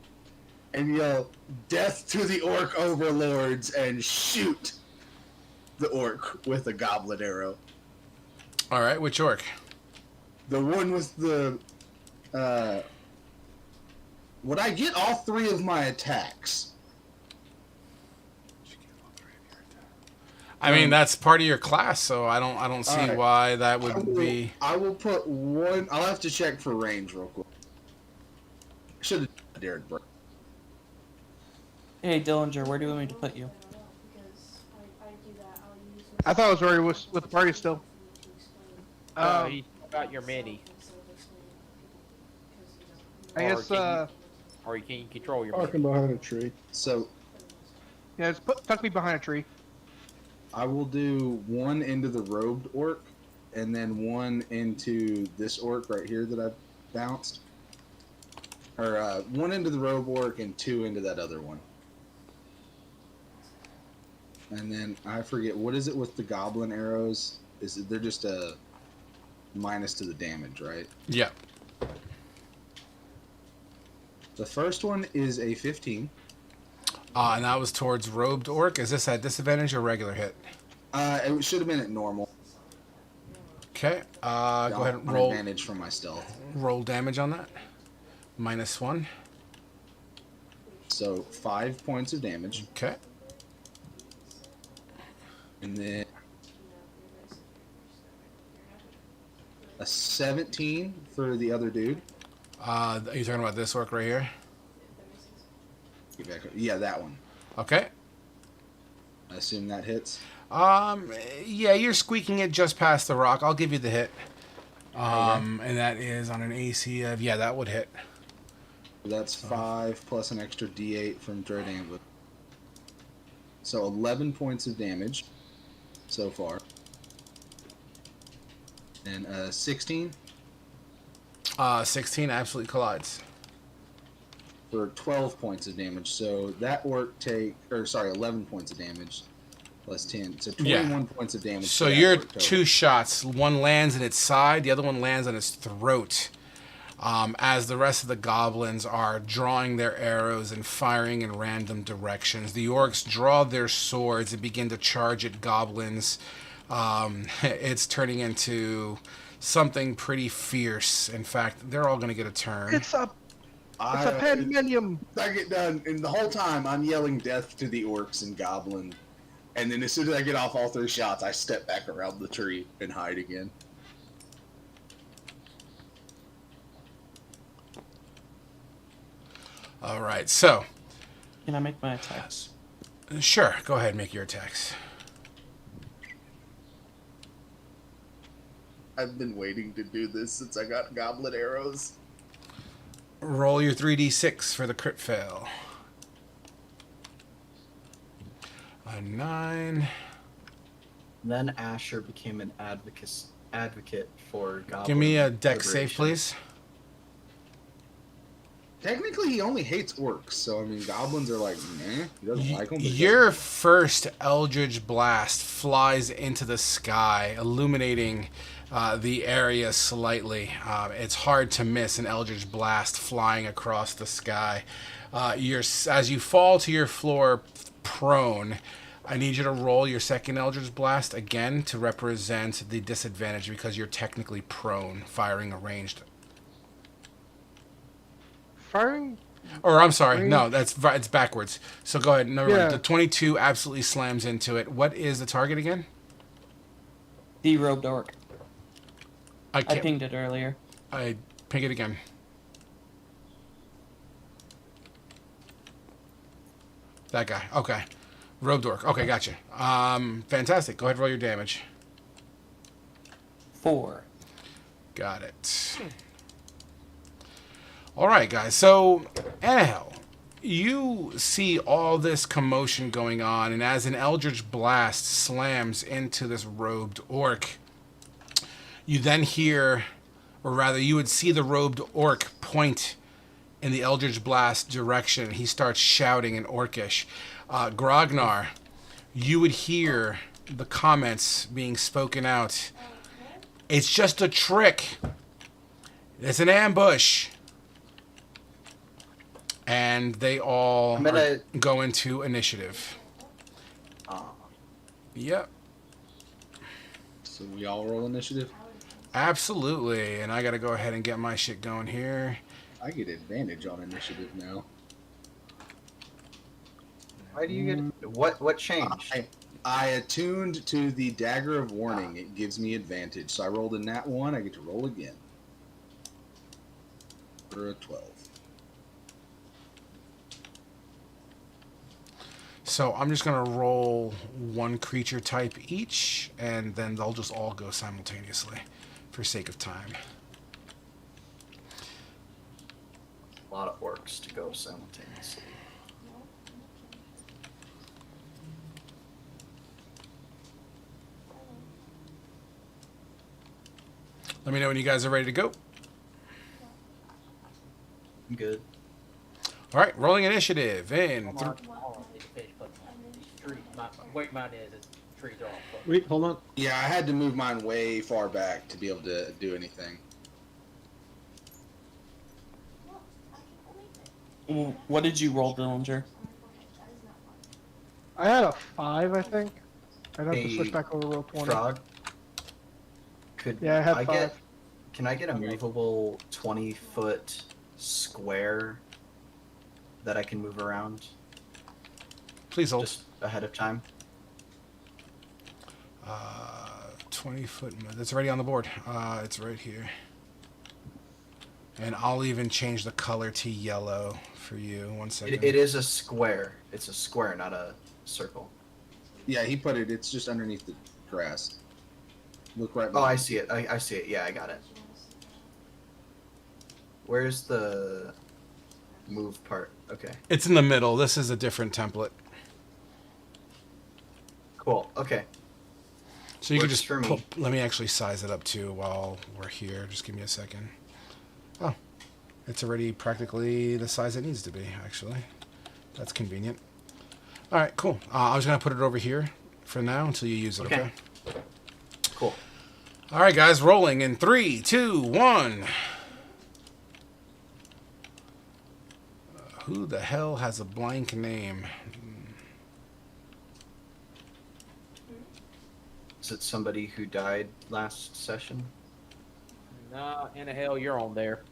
and yell, "Death to the orc overlords!" and shoot the orc with a goblin arrow. All right, which orc? The one with the. Would I get all 3 of my attacks? I mean, that's part of your class, so I don't see why that would be. I will put 1. I'll have to check for range real quick. Should have dared break. Hey, Dillinger, where do you want me to put you? I thought I was already with the party still. You got your mini. I guess, or you can control your Parking behind a tree. So, yeah, tuck me behind a tree. I will do 1 into the robed orc, and then 1 into this orc right here that bounced. Or one into the robe orc and 2 into that other one. And then I forget, what is it with the goblin arrows? They're just a minus to the damage, right? Yeah. The first one is a 15. And that was towards robed orc. Is this at disadvantage or regular hit? It should have been at normal. Okay. Go ahead and roll. Advantage from my stealth. Roll damage on that. -1. So 5 points of damage. Okay. And then a 17 for the other dude. Are you talking about this orc right here? Get back. Yeah, that one. Okay. I assume that hits. Yeah, you're squeaking it just past the rock. I'll give you the hit. And that is on an AC of, yeah, that would hit. That's 5 plus an extra D8 from Dread Ambush. So 11 points of damage so far. And 16 16 absolutely collides. for 12 points of damage. So that orc 11 points of damage plus 10. So 21 points of damage. So to that you're orc total. 2 shots. One lands in its side, the other one lands on its throat. As the rest of the goblins are drawing their arrows and firing in random directions. The orcs draw their swords and begin to charge at goblins. It's turning into something pretty fierce. In fact, they're all going to get a turn. It's a pandemonium. I get done, and the whole time I'm yelling death to the orcs and goblins. And then as soon as I get off all 3 shots, I step back around the tree and hide again. All right, so. Can I make my attacks? Sure, go ahead and make your attacks. I've been waiting to do this since I got goblin arrows. Roll your 3d6 for the crit fail. A 9. Then Asher became an advocate for goblin. Give me a dex save, liberation. please. Technically, he only hates orcs, so I mean, goblins are like, meh, he doesn't like them. Your first Eldritch Blast flies into the sky, illuminating the area slightly. It's hard to miss an Eldritch Blast flying across the sky. As you fall to your floor prone, I need you to roll your second Eldritch Blast again to represent the disadvantage because you're technically prone, firing a ranged. Firing. Or I'm sorry, no, it's backwards. So go ahead. No, Yeah. the 22 absolutely slams into it. What is the target again? The robed orc. I I can't. pinged it earlier. I ping it again. That guy. Okay. Robed orc. Okay, gotcha. Fantastic. Go ahead, roll your damage. 4. Got it. All right, guys. So, anyhow, you see all this commotion going on, and as an Eldritch Blast slams into this robed orc, you then hear, or rather, you would see the robed orc point in the Eldritch Blast direction. He starts shouting in Orcish. Grognar, you would hear the comments being spoken out. It's just a trick. It's an ambush. And they all go into initiative. Yep. So we all roll initiative? Absolutely. And I got to go ahead and get my shit going here. I get advantage on initiative now. Why do you get what changed? I attuned to the Dagger of Warning. It gives me advantage. So I rolled a nat 1. I get to roll again. For a 12. So I'm just going to roll one creature type each, and then they'll just all go simultaneously for sake of time. A lot of orcs to go simultaneously. Let me know when you guys are ready to go. I'm good. All right, rolling initiative in. Hold on. Hold on. Need to finish putting my tree. Where mine is trees are all fucked. Wait, hold on. Yeah, I had to move mine way far back to be able to do anything. What did you roll, Dillinger? I had a 5, I think. I'd have to Hey, switch back over to roll 20. Frog. Could Yeah, I had I 5. get? Can I get a movable 20-foot square that I can move around Please hold. just ahead of time? 20-foot. That's already on the board. It's right here. And I'll even change the color to yellow for you. 1 second. It is a square. It's a square, not a circle. Yeah, he put it. It's just underneath the grass. Look right. Oh, I behind see it. I see it. Yeah, I got it. Where's the move part? Okay. It's in the middle. This is a different template. Cool. Okay. So you can Works just for me. let me actually size it up too while we're here. Just give me a second. Oh, it's already practically the size it needs to be, actually. That's convenient. All right, cool. I was going to put it over here for now until you use it, okay? Cool. All right, guys, rolling in 3, 2, 1. Who the hell has a blank name? Is it somebody who died last session? Nah, in the hell you're on there.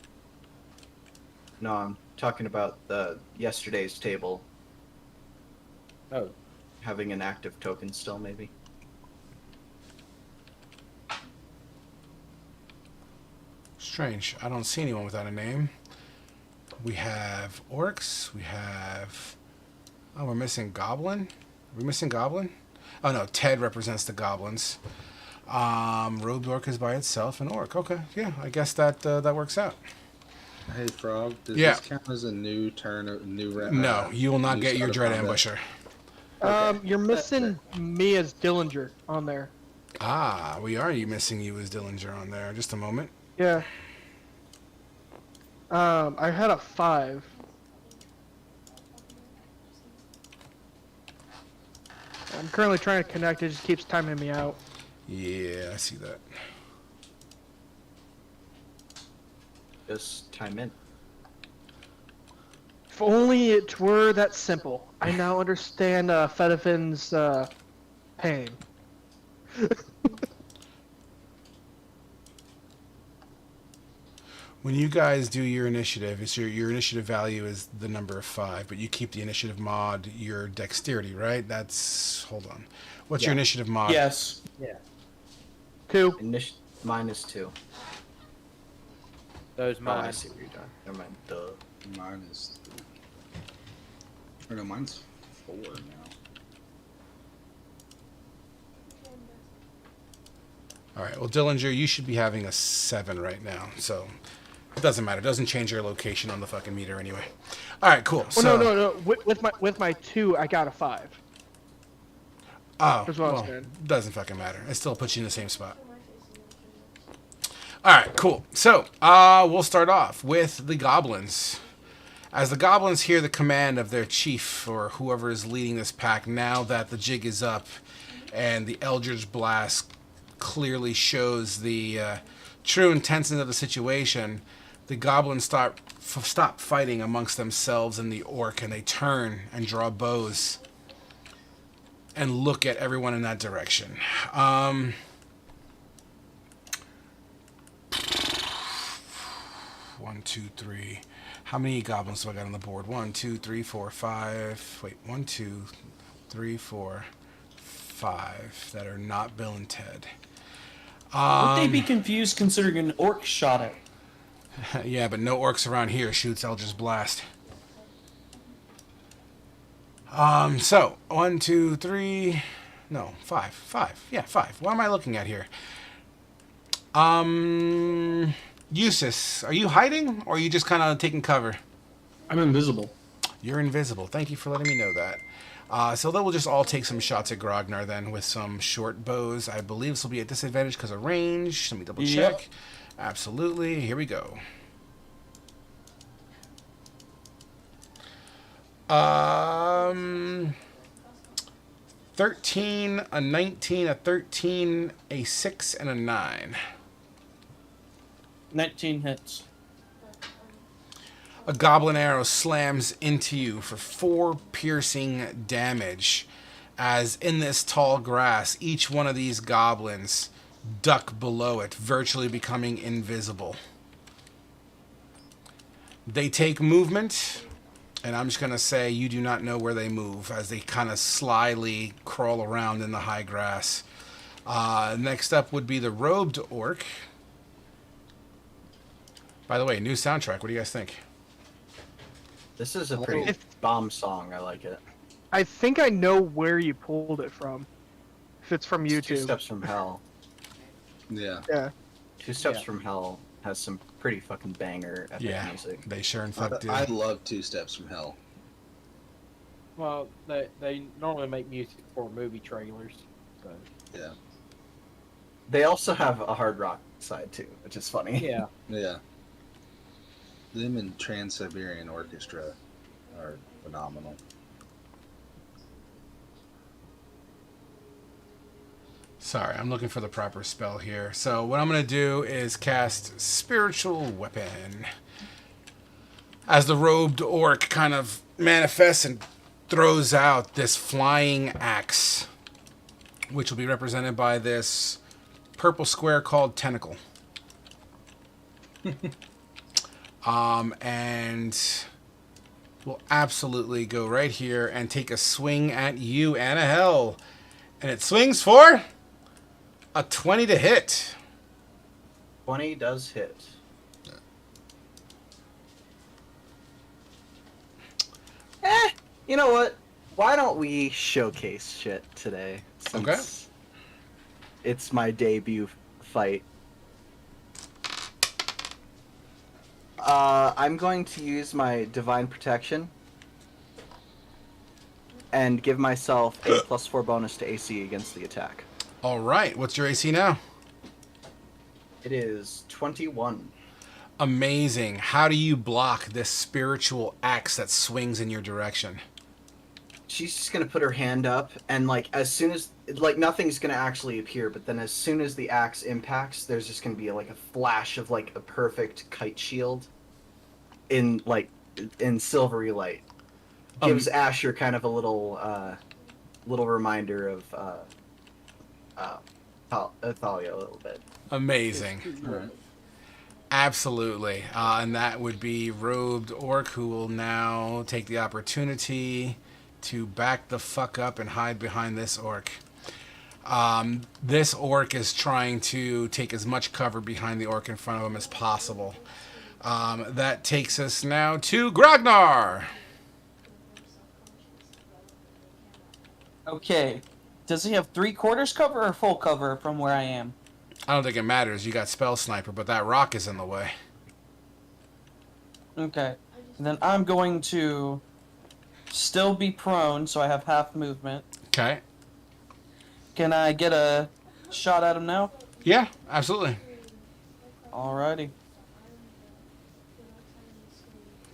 No, I'm talking about the yesterday's table Oh, having an active token still, maybe. Strange. I don't see anyone without a name. We have orcs. We have... Oh, we're missing goblin. Are we missing goblin? Oh, no. Ted represents the goblins. Robed orc is by itself. An orc. Okay. Yeah, I guess that that works out. you. Hey, Frog. Does Yeah. this count as a new turn? New round? No, you will not new get your start dread of combat? ambusher. You're missing me as Dillinger on there. Ah, we are missing you as Dillinger on there. Just a moment. Yeah. I had a 5. I'm currently trying to connect. It just keeps timing me out. Yeah, I see that. Just time in. If only it were that simple. I now understand Fedofin's pain. When you guys do your initiative, it's your initiative value is the number of 5, but you keep the initiative mod your dexterity, right? That's... Hold on. What's your Yeah. initiative mod? Yes. 2. Mine is 2. those Oh, I mine. see what you're doing. Never mind. Duh. Mine is 3. Or no, mine's 4 now. All right. Well, Dillinger, you should be having a 7 right now, so it doesn't matter. It doesn't change your location on the fucking meter anyway. All right, cool. Oh So, no. With my 2, I got a 5. Oh, That's what I was well, saying. doesn't fucking matter. It still puts you in the same spot. All right, cool. So, we'll start off with the goblins. As the goblins hear the command of their chief or whoever is leading this pack, now that the jig is up and the Eldritch Blast clearly shows the true intensity of the situation, the goblins stop fighting amongst themselves and the orc, and they turn and draw bows and look at everyone in that direction. 1, 2, 3. How many goblins do I got on the board? 1, 2, 3, 4, 5. Wait, 1, 2, 3, 4, 5 that are not Bill and Ted. Would they be confused considering an orc shot it? Yeah, but no orcs around here shoots Eldritch Blast. So 1, 2, 3. No, 5. 5. Yeah, 5. What am I looking at here? Eustace, are you hiding or are you just kind of taking cover? I'm invisible. You're invisible. Thank you for letting me know that. So they will just all take some shots at Grognar then with some short bows. I believe this will be a disadvantage because of range. Let me double check. Yep. Absolutely. Here we go. Um, 13, a 19, a 13, a 6, and a 9. 19 hits. A goblin arrow slams into you for 4 piercing damage. As in this tall grass, each one of these goblins duck below it, virtually becoming invisible. They take movement, and I'm just going to say you do not know where they move as they kind of slyly crawl around in the high grass. Next up would be the robed orc. By the way, new soundtrack. What do you guys think? This is a pretty bomb song. I like it. I think I know where you pulled it from. If it's from It's Two YouTube. Steps from Hell. Yeah. Yeah. Two Steps from Hell has some pretty fucking banger epic music. They sure and fuck do. I love Two Steps from Hell. Well, they normally make music for movie trailers. So. Yeah. They also have a hard rock side too, which is funny. Yeah. Yeah. Them and Trans-Siberian Orchestra are phenomenal. Sorry, I'm looking for the proper spell here. So what I'm going to do is cast Spiritual Weapon. As the robed orc kind of manifests and throws out this flying axe, which will be represented by this purple square called Tentacle. And we'll absolutely go right here and take a swing at you, Annahel. And it swings for a 20 to hit. 20 does hit. You know what? Why don't we showcase shit today? Since it's my debut fight. I'm going to use my Divine Protection and give myself a +4 bonus to AC against the attack. All right. What's your AC now? It is 21. Amazing. How do you block this spiritual axe that swings in your direction? She's just gonna put her hand up, and like as soon as nothing's gonna actually appear, but then as soon as the axe impacts, there's just gonna be like a flash of like a perfect kite shield in silvery light. Gives Asher kind of a little reminder of Thalia a little bit. Amazing. Right. Absolutely. And that would be robed orc, who will now take the opportunity to back the fuck up and hide behind this orc. This orc is trying to take as much cover behind the orc in front of him as possible. That takes us now to Grognar. Okay. Does he have 3/4 cover or full cover from where I am? I don't think it matters. You got Spell Sniper, but that rock is in the way. Okay. And then I'm going to still be prone, so I have half movement. Okay. Can I get a shot at him now? Yeah, absolutely. Alrighty.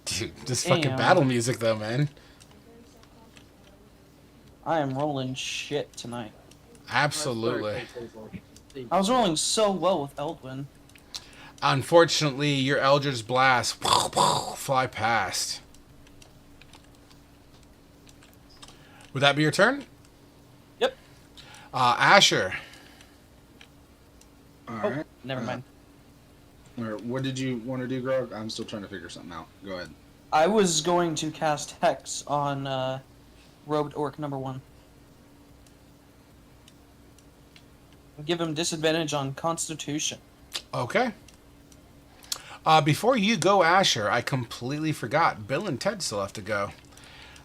Dude, this fucking Damn. battle music, though, man. I am rolling shit tonight. Absolutely. I was rolling so well with Eldwin. Unfortunately, your Eldritch Blast fly past. Would that be your turn? Yep. Asher. All Oh, right. never mind. What did you want to do, Grog? I'm still trying to figure something out. Go ahead. I was going to cast Hex on Robed Orc number 1. Give him disadvantage on Constitution. Okay. Before you go, Asher, I completely forgot. Bill and Ted still have to go.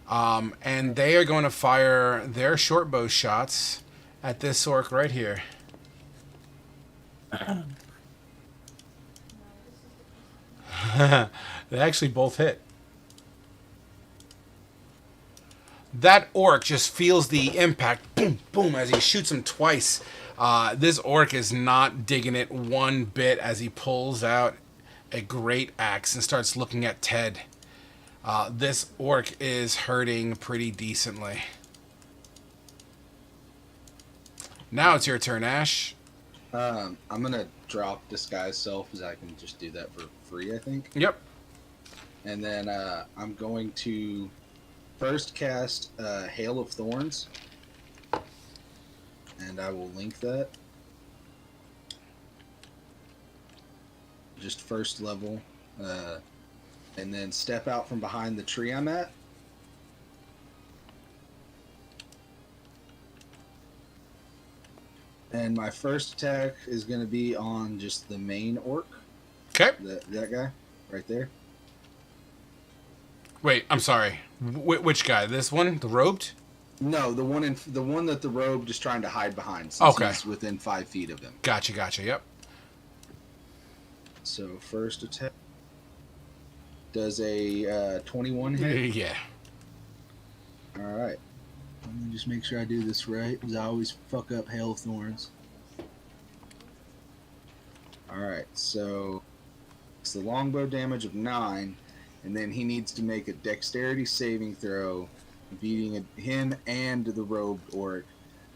And they are going to fire their short bow shots at this orc right here. They actually both hit. That orc just feels the impact, boom, boom, as he shoots him twice. This orc is not digging it one bit as he pulls out a great axe and starts looking at Ted. This orc is hurting pretty decently. Now it's your turn, Ash. I'm gonna drop disguise self, as I can just do that for free, I think. Yep. And then I'm going to first cast Hail of Thorns, and I will link that. Just first level, and then step out from behind the tree I'm at. And my first attack is going to be on just the main orc. Okay. That guy right there. Wait, I'm sorry. Which guy? This one? The robed? No, the one that the robe is trying to hide behind. Since Okay. he's within 5 feet of him. Gotcha. Yep. So first attack does a 21 hit. Yeah. All right. Let me just make sure I do this right, because I always fuck up Hail of Thorns. All right, so it's the longbow damage of 9, and then he needs to make a dexterity saving throw. Beating him and the robed orc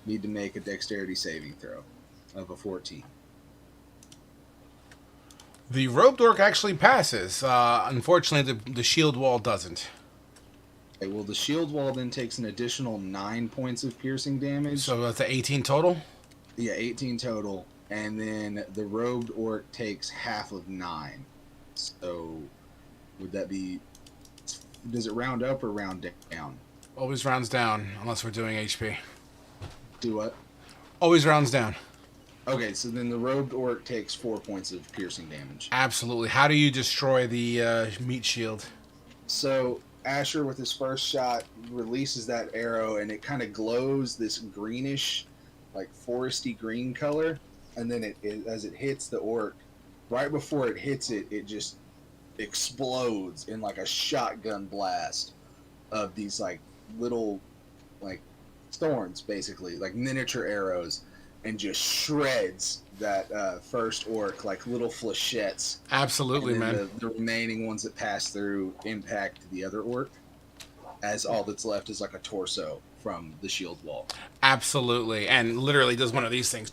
need to make a dexterity saving throw of a 14. The robed orc actually passes. Unfortunately, the shield wall doesn't. Okay, well, the shield wall then takes an additional 9 points of piercing damage. So that's the 18 total? Yeah, 18 total. And then the robed orc takes half of 9. So would that be... Does it round up or round down? Always rounds down, unless we're doing HP. Do what? Always rounds down. Okay, so then the robed orc takes 4 points of piercing damage. Absolutely. How do you destroy the meat shield? So Asher, with his first shot, releases that arrow, and it kind of glows this greenish, like foresty green color. And then as it hits the orc, right before it hits it, it just explodes in like a shotgun blast of these like little like thorns, basically like miniature arrows, and just shreds that first orc like little flechettes. Absolutely, And then man. the remaining ones that pass through impact the other orc, as all that's left is like a torso from the shield wall. Absolutely. And literally does one of these things.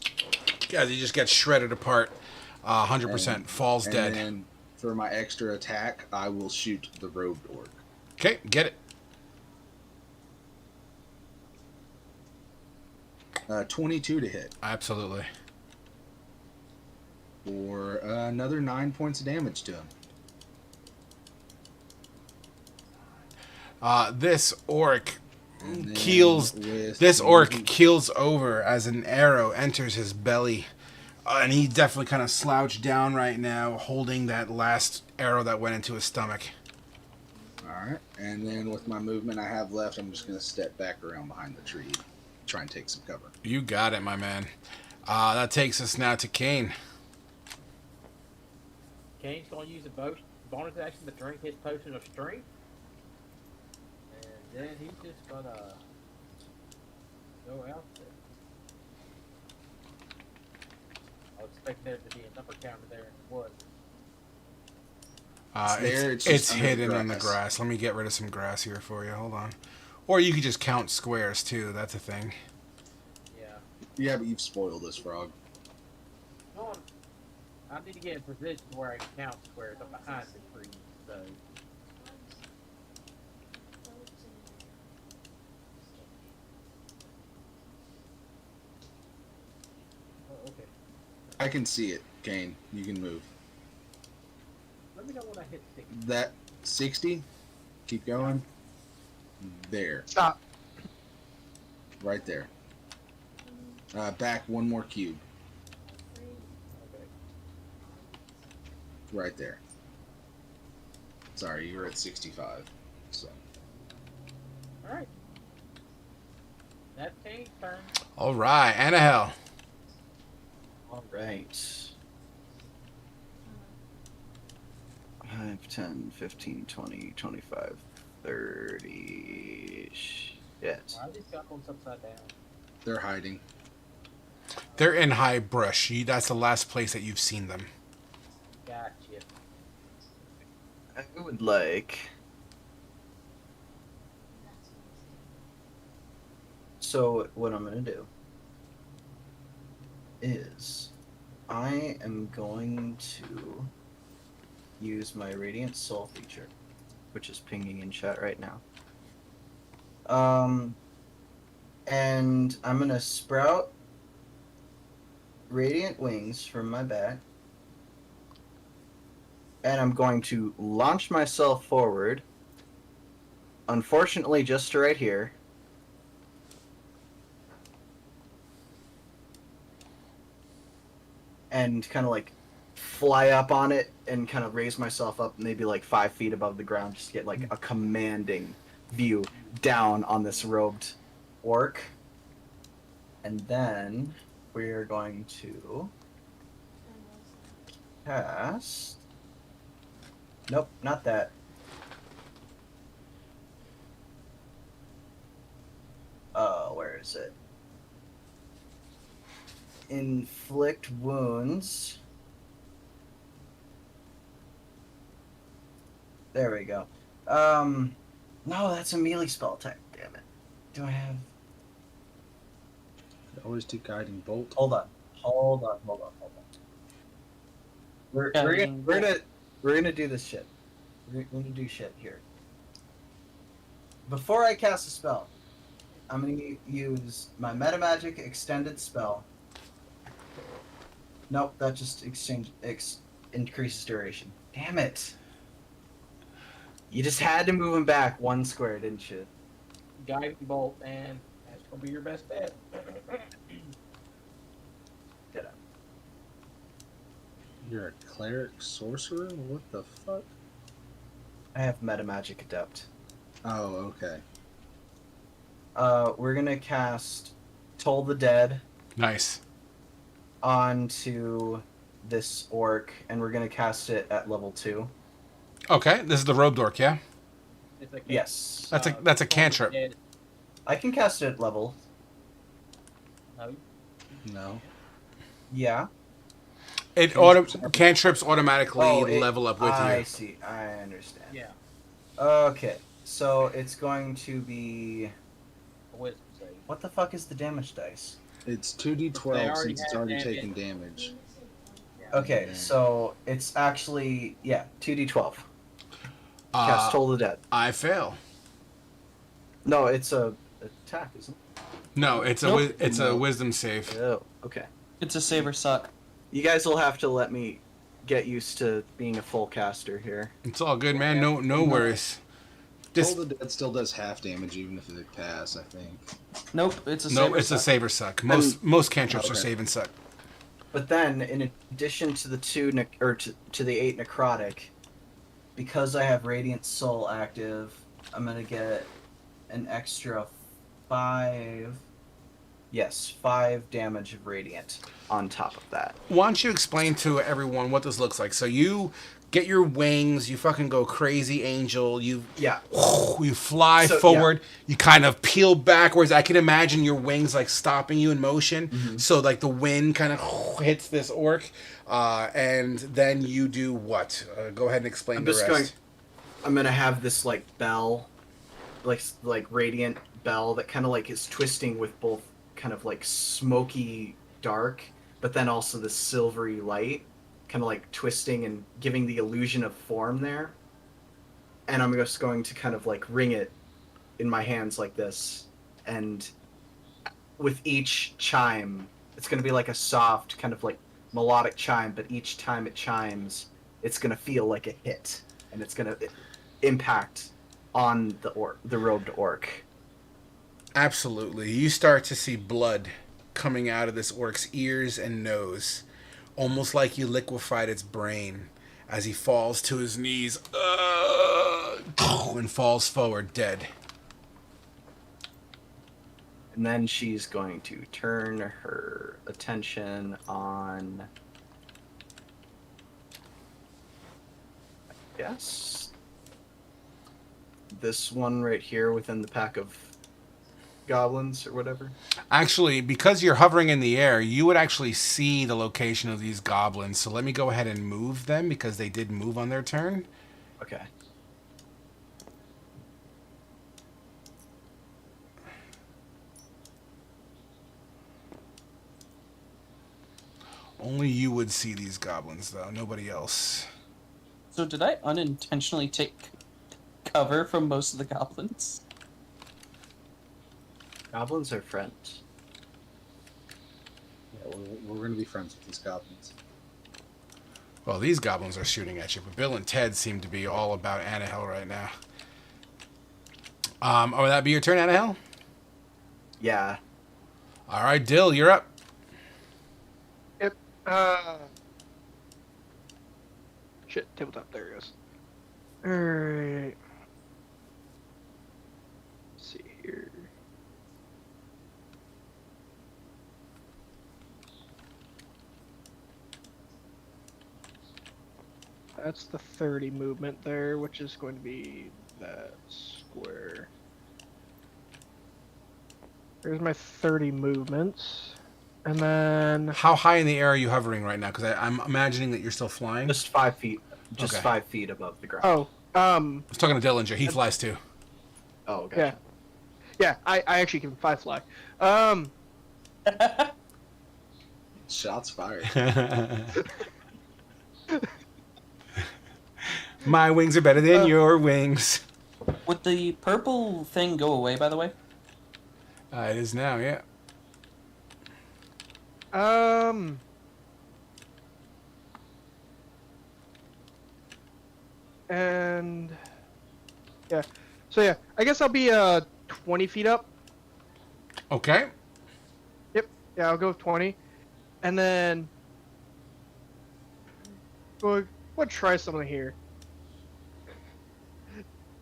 Yeah, he just gets shredded apart. 100% falls And dead. then for my extra attack, I will shoot the robed orc. Okay, get it. 22 to hit Absolutely. for another 9 points of damage to him. This orc And then keels. with This orc movement- keels over as an arrow enters his belly. And he definitely kind of slouched down right now, holding that last arrow that went into his stomach. Alright, and then with my movement I have left, I'm just going to step back around behind the tree, try and take some cover. You got it, my man. That takes us now to Kane. Kane's gonna use a bonus action to drink his potion of strength. And then he's just gonna go out there. I was expecting there to be a number counter there and it was. It's there, it's just under the hidden in the grass. grass. Let me get rid of some grass here for you. Hold on. Or you could just count squares too. That's a thing. Yeah. Yeah, but you've spoiled this frog. No, I need to get in position where I can count squares. I'm behind the tree, so. Oh, okay. I can see it, Kane. You can move. Let me know when I hit 60. That 60, keep going. There, Stop. right there. Back one more cube, Okay. right there. Sorry, you were at 65. So Alright. That's Kane's turn. All right, Annahel. All right. 5, 10, 15, 20, 25, 30. Shit. Why are these goblins upside down? they're hiding. They're in high brush. That's the last place that you've seen them. Gotcha. I would like So what I'm gonna do is I am going to use my Radiant Soul feature, which is pinging in chat right now. And I'm gonna sprout radiant wings from my back, and I'm going to launch myself forward. Unfortunately, just right here. And kind of like fly up on it and kind of raise myself up maybe like 5 feet above the ground, just to get like a commanding view down on this robed orc. And then we're going to cast. Nope, not that. Where is it? Inflict wounds. There we go. No, that's a melee spell attack. Damn it. Do I have? Always do guiding bolt. Hold on. We're gonna do this shit. We're gonna do shit here. Before I cast a spell, I'm gonna use my metamagic extended spell. Nope, that just increases duration. Damn it! You just had to move him back 1 square, didn't you? Guiding bolt, man. That's gonna be your best bet. Did I? You're a cleric sorcerer? What the fuck? I have metamagic adept. Oh, okay. We're gonna cast Toll the Dead Nice. onto this orc, and we're gonna cast it at level 2. Okay, this is the robed orc, yeah? It's like Yes. That's a cantrip. dead. I can cast it at level. No, No. Yeah. Cantrips automatically it- level up with I you. see. I understand. yeah. Okay. So it's going to be. A wisdom save. What the fuck is the damage dice? It's They 2d12 already since it's have already damage. taken damage. Okay, Yeah. so it's actually 2d12. Cast Toll the Dead. I fail. No, it's a attack, isn't No, it's a Nope. it's a No. wisdom save. it? Oh, okay. It's a save or suck. You guys will have to let me get used to being a full caster here. It's all good, man. No worries. Just Toll the Dead still does half damage even if they pass, I think. Nope, it's a save no, or it's a suck. save or suck. Most cantrips are Okay. save and suck. But then, in addition to the to the 8 necrotic, because I have Radiant Soul active, I'm gonna get an extra 5. Yes, 5 damage of radiant on top of that. Why don't you explain to everyone what this looks like? So you get your wings, you fucking go crazy angel, you Yeah. fly So, forward, you kind of peel backwards. I can imagine your wings like stopping you in motion. Mhm. So like the wind kind of hits this orc, and then you do what? Go ahead and explain I'm the just rest. I'm gonna have this like bell, like radiant bell that kind of like is twisting with both kind of like smoky dark, but then also the silvery light, kind of like twisting and giving the illusion of form there. And I'm just going to kind of like ring it in my hands like this, and with each chime, it's gonna be like a soft kind of like melodic chime, but each time it chimes, it's gonna feel like a hit, and it's gonna impact on the robed orc. Absolutely. You start to see blood coming out of this orc's ears and nose, almost like you liquefied its brain as he falls to his knees and falls forward dead. And then she's going to turn her attention on, I guess, this one right here within the pack of goblins or whatever. Actually, because you're hovering in the air, you would actually see the location of these goblins. So let me go ahead and move them because they did move on their turn. Okay. Only you would see these goblins, though. Nobody else. So did I unintentionally take cover from most of the goblins? Goblins are friends. Yeah, we're going to be friends with these goblins. Well, these goblins are shooting at you, but Bill and Ted seem to be all about Annahel right now. Would that be your turn, Annahel? Yeah. All right, Dill, you're up. Yep. Shit, tabletop. There it goes. Alright. Let's see here. That's the 30 movement there, which is going to be that square. There's my 30 movements. And then... How high in the air are you hovering right now? Because I'm imagining that you're still flying. Just 5 feet. Just Okay. 5 feet above the ground. Oh, I was talking to Dillinger. He flies too. Oh, gotcha. yeah. I actually can fly. Shots fired. My wings are better than your wings. Would the purple thing go away, by the way? It is now, yeah. And yeah, so yeah, I guess I'll be 20 feet up. Okay. Yep, yeah, I'll go with 20, and then we'll try something here.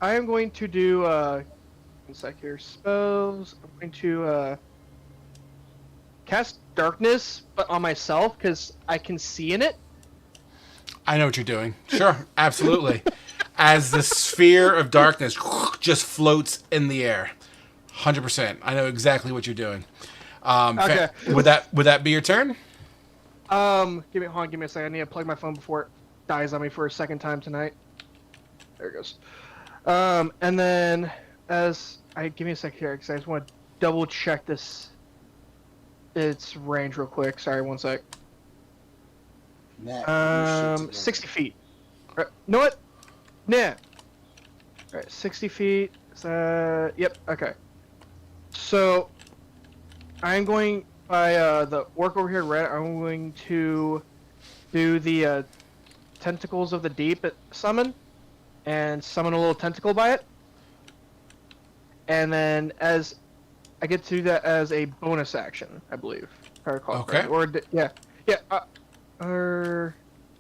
I am going to do one sec here. Spells. I'm going to cast darkness, but on myself because I can see in it. I know what you're doing. Sure, absolutely. As the sphere of darkness just floats in the air. 100%. I know exactly what you're doing. Okay. Would that be your turn? Give me a second. I need to plug my phone before it dies on me for a second time tonight. There it goes. And then give me a sec here because I just want to double check its range real quick. Sorry, one sec. 60 feet. Right, know what? Nah. Alright, 60 feet. Yep, okay. So, I'm going, by the orc over here, red, I'm going to do the Tentacles of the Deep summon, and summon a little tentacle by it. And then, as I get to do that as a bonus action, I believe. If I recall Okay. correctly. Yeah.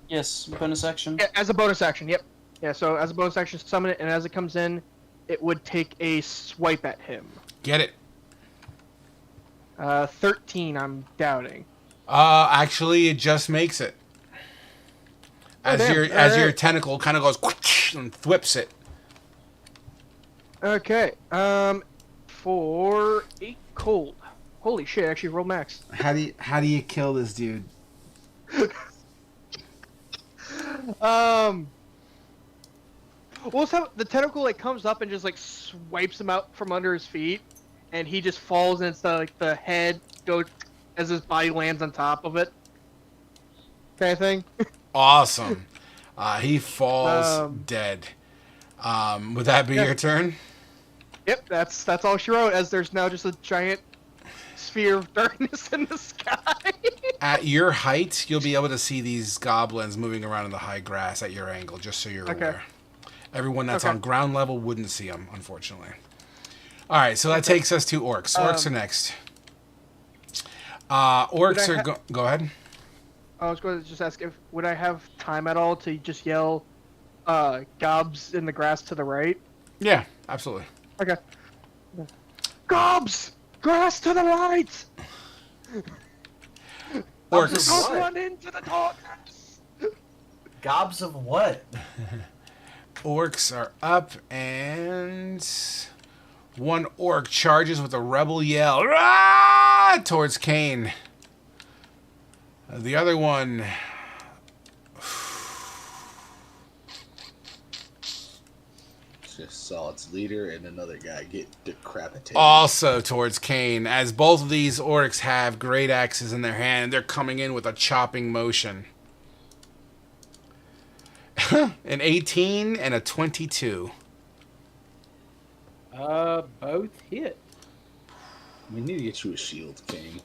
Yes, bonus action. Yeah, as a bonus action, yep. Yeah, so as a bonus action, summon it, and as it comes in, it would take a swipe at him. Get it. 13, I'm doubting. Actually, it just makes it. As your Alright. tentacle kind of goes and thwips it. Okay, for 8 cold. Holy shit, I actually rolled max. How do you kill this dude? Well, so the tentacle comes up and just swipes him out from under his feet, and he just falls, and it's the head goes as his body lands on top of it. Kind of thing. Awesome. He falls dead. Would that be your turn? Yep, that's all she wrote. As there's now just a giant sphere of darkness in the sky. At your height, you'll be able to see these goblins moving around in the high grass at your angle, just so you're aware. Everyone that's on ground level wouldn't see them, unfortunately. All right, so that takes us to orcs. Orcs are next. Orcs are... Go ahead. I was going to just ask would I have time at all to just yell gobs in the grass to the right? Yeah, absolutely. Okay. Gobs! Grass to the right! Orcs. What? Run into the darkness! Gobs of what? Orcs are up, and one orc charges with a rebel yell "Rah!" towards Kane. The other one just saw its leader and another guy get decapitated. Also towards Kane, as both of these orcs have great axes in their hand, they're coming in with a chopping motion. An 18 and a 22. Both hit. We need to get you a shield, King.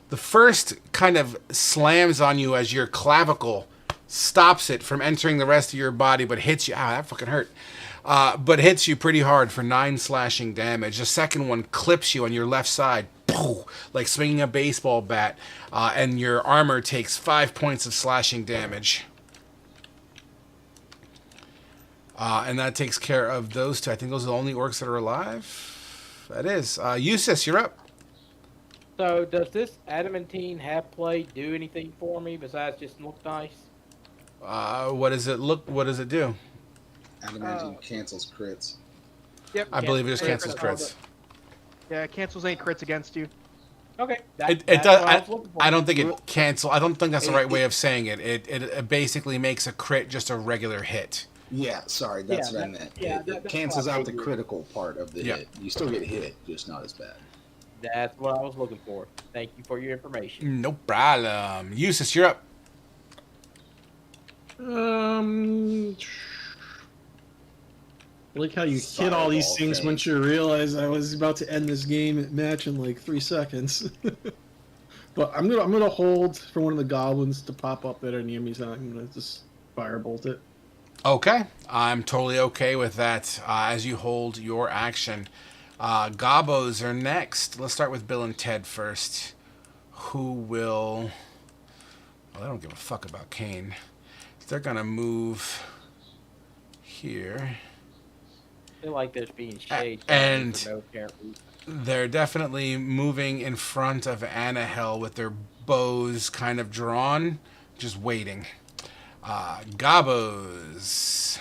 The first kind of slams on you as your clavicle stops it from entering the rest of your body, but hits you. Ow, that fucking hurt. But hits you pretty hard for 9 slashing damage. The second one clips you on your left side, like swinging a baseball bat, and your armor takes 5 points of slashing damage. And that takes care of those two. I think those are the only orcs that are alive. That is. Eustace, you're up. So, does this adamantine half plate do anything for me besides just look nice? What does it do? Adamantine cancels crits. Yep. I believe it just Yeah, cancels crits. Yeah, it cancels any crits against you. Okay. It that's does. what I was looking for. I don't think it cancel. I don't think that's the right way of saying it. It basically makes a crit just a regular hit. Yeah, sorry, that's Yeah, what I meant. yeah, It that's cancels what I out the figured. critical part of the Yeah. hit. You still get hit, just not as bad. That's what I was looking for. Thank you for your information. No problem. Eustace, you're up. I like how you hit all these Fireball things thing. once you realize I was about to end this match in like 3 seconds. But I'm gonna hold for one of the goblins to pop up that are near me, so I'm gonna just firebolt it. Okay, I'm totally okay with that. As you hold your action, Gobos are next. Let's start with Bill and Ted first. Who will? Well, they don't give a fuck about Kane. They're gonna move here. I feel like there's being shade and- for no apparent reason. They're definitely moving in front of Anahel with their bows kind of drawn, just waiting. Gobos.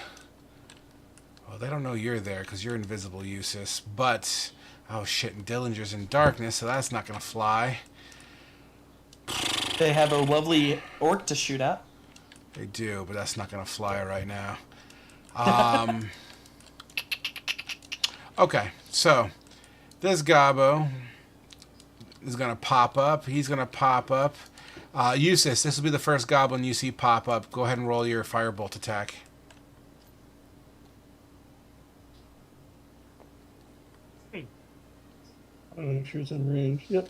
Well, they don't know you're there because you're invisible, Eustace. But, oh shit, Dillinger's in darkness, so that's not going to fly. They have a lovely orc to shoot at. They do, but that's not going to fly right now. Okay, so this Gobbo is going to pop up. He's going to pop up. Eustace, this will be the first goblin you see pop up. Go ahead and roll your firebolt attack. I'm sure it's in range. Yep.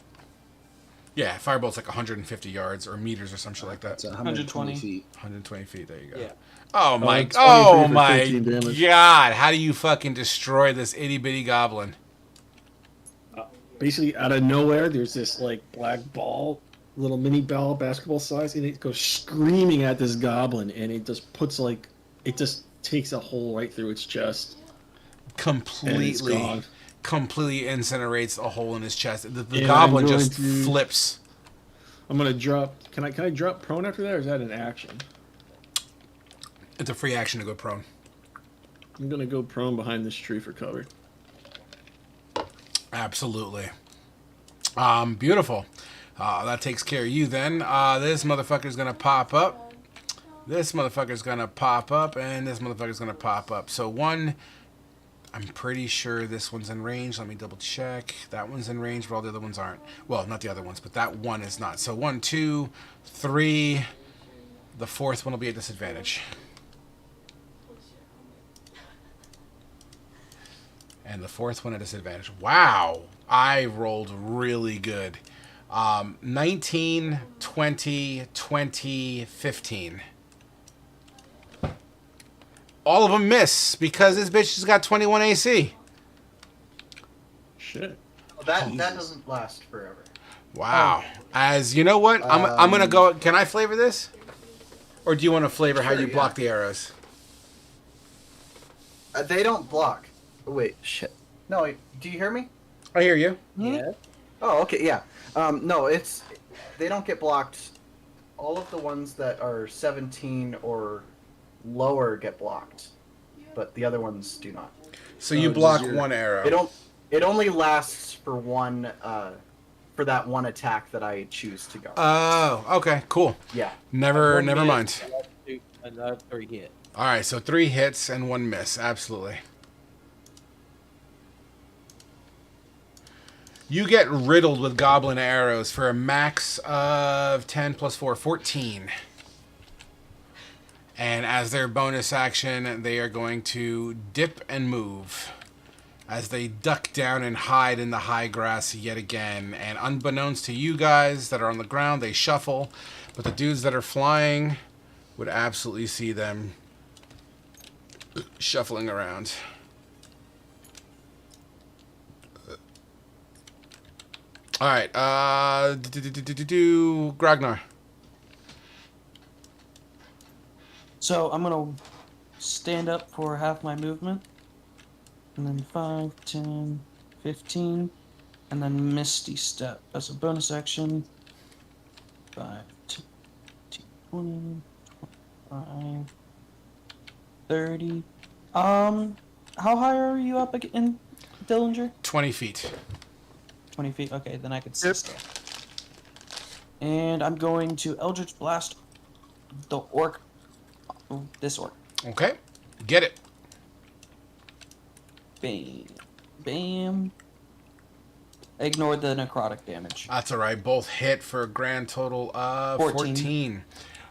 Yeah, firebolt's like 150 yards or meters or some shit like that. It's 120 120 feet. 120 feet. There you go. Yeah. Oh my! it's 23 Oh for my 13 damage. God! How do you fucking destroy this itty bitty goblin? Basically, out of nowhere, there's this like black ball, little mini ball, basketball size, and it goes screaming at this goblin, and it just puts like, it just takes a hole right through its chest, and it's Completely gone. incinerates a hole in his chest. The And goblin I'm going just to- flips. I'm gonna drop. Can I drop prone after that, or is that an action? It's a free action to go prone. I'm gonna go prone behind this tree for cover. Absolutely. Beautiful. That takes care of you then. This motherfucker's gonna pop up. This motherfucker's gonna pop up, and this motherfucker's gonna pop up. So one, I'm pretty sure this one's in range. Let me double check. That one's in range, but all the other ones aren't. Well, not the other ones, but that one is not. So 1, 2, 3. The fourth one will be at disadvantage. And the fourth one at disadvantage. Wow. I rolled really good. 19, 20, 20, 15. All of them miss because this bitch has got 21 AC. Shit. That doesn't last forever. Wow. As you know what? I'm going to go. Can I flavor this? Or do you want to flavor how Sure, you yeah. block the arrows? They don't block. Oh, wait, shit. No, do you hear me? I hear you. Yeah. Oh, okay, yeah. No, they don't get blocked. All of the ones that are 17 or lower get blocked, but the other ones do not. So you does block your- one arrow. It only lasts for one for that one attack that I choose to go. Oh, okay, cool. Yeah. Never One mind. miss, another 3 hit. All right, so 3 hits and 1 miss. Absolutely. You get riddled with goblin arrows for a max of 10 plus 4, 14. And as their bonus action, they are going to dip and move as they duck down and hide in the high grass yet again. And unbeknownst to you guys that are on the ground, they shuffle. But the dudes that are flying would absolutely see them shuffling around. All right, Gragnar. So I'm gonna stand up for half my movement. And then 5, 10, 15. And then Misty Step as a bonus action. 5, 10, 20, 25, 30. How high are you up in Dillinger? 20 feet. 20 feet? Okay, then I could step. And I'm going to Eldritch Blast the orc. This orc. Okay, get it. Bam. Bam. Ignore the necrotic damage. That's all right. Both hit for a grand total of 14.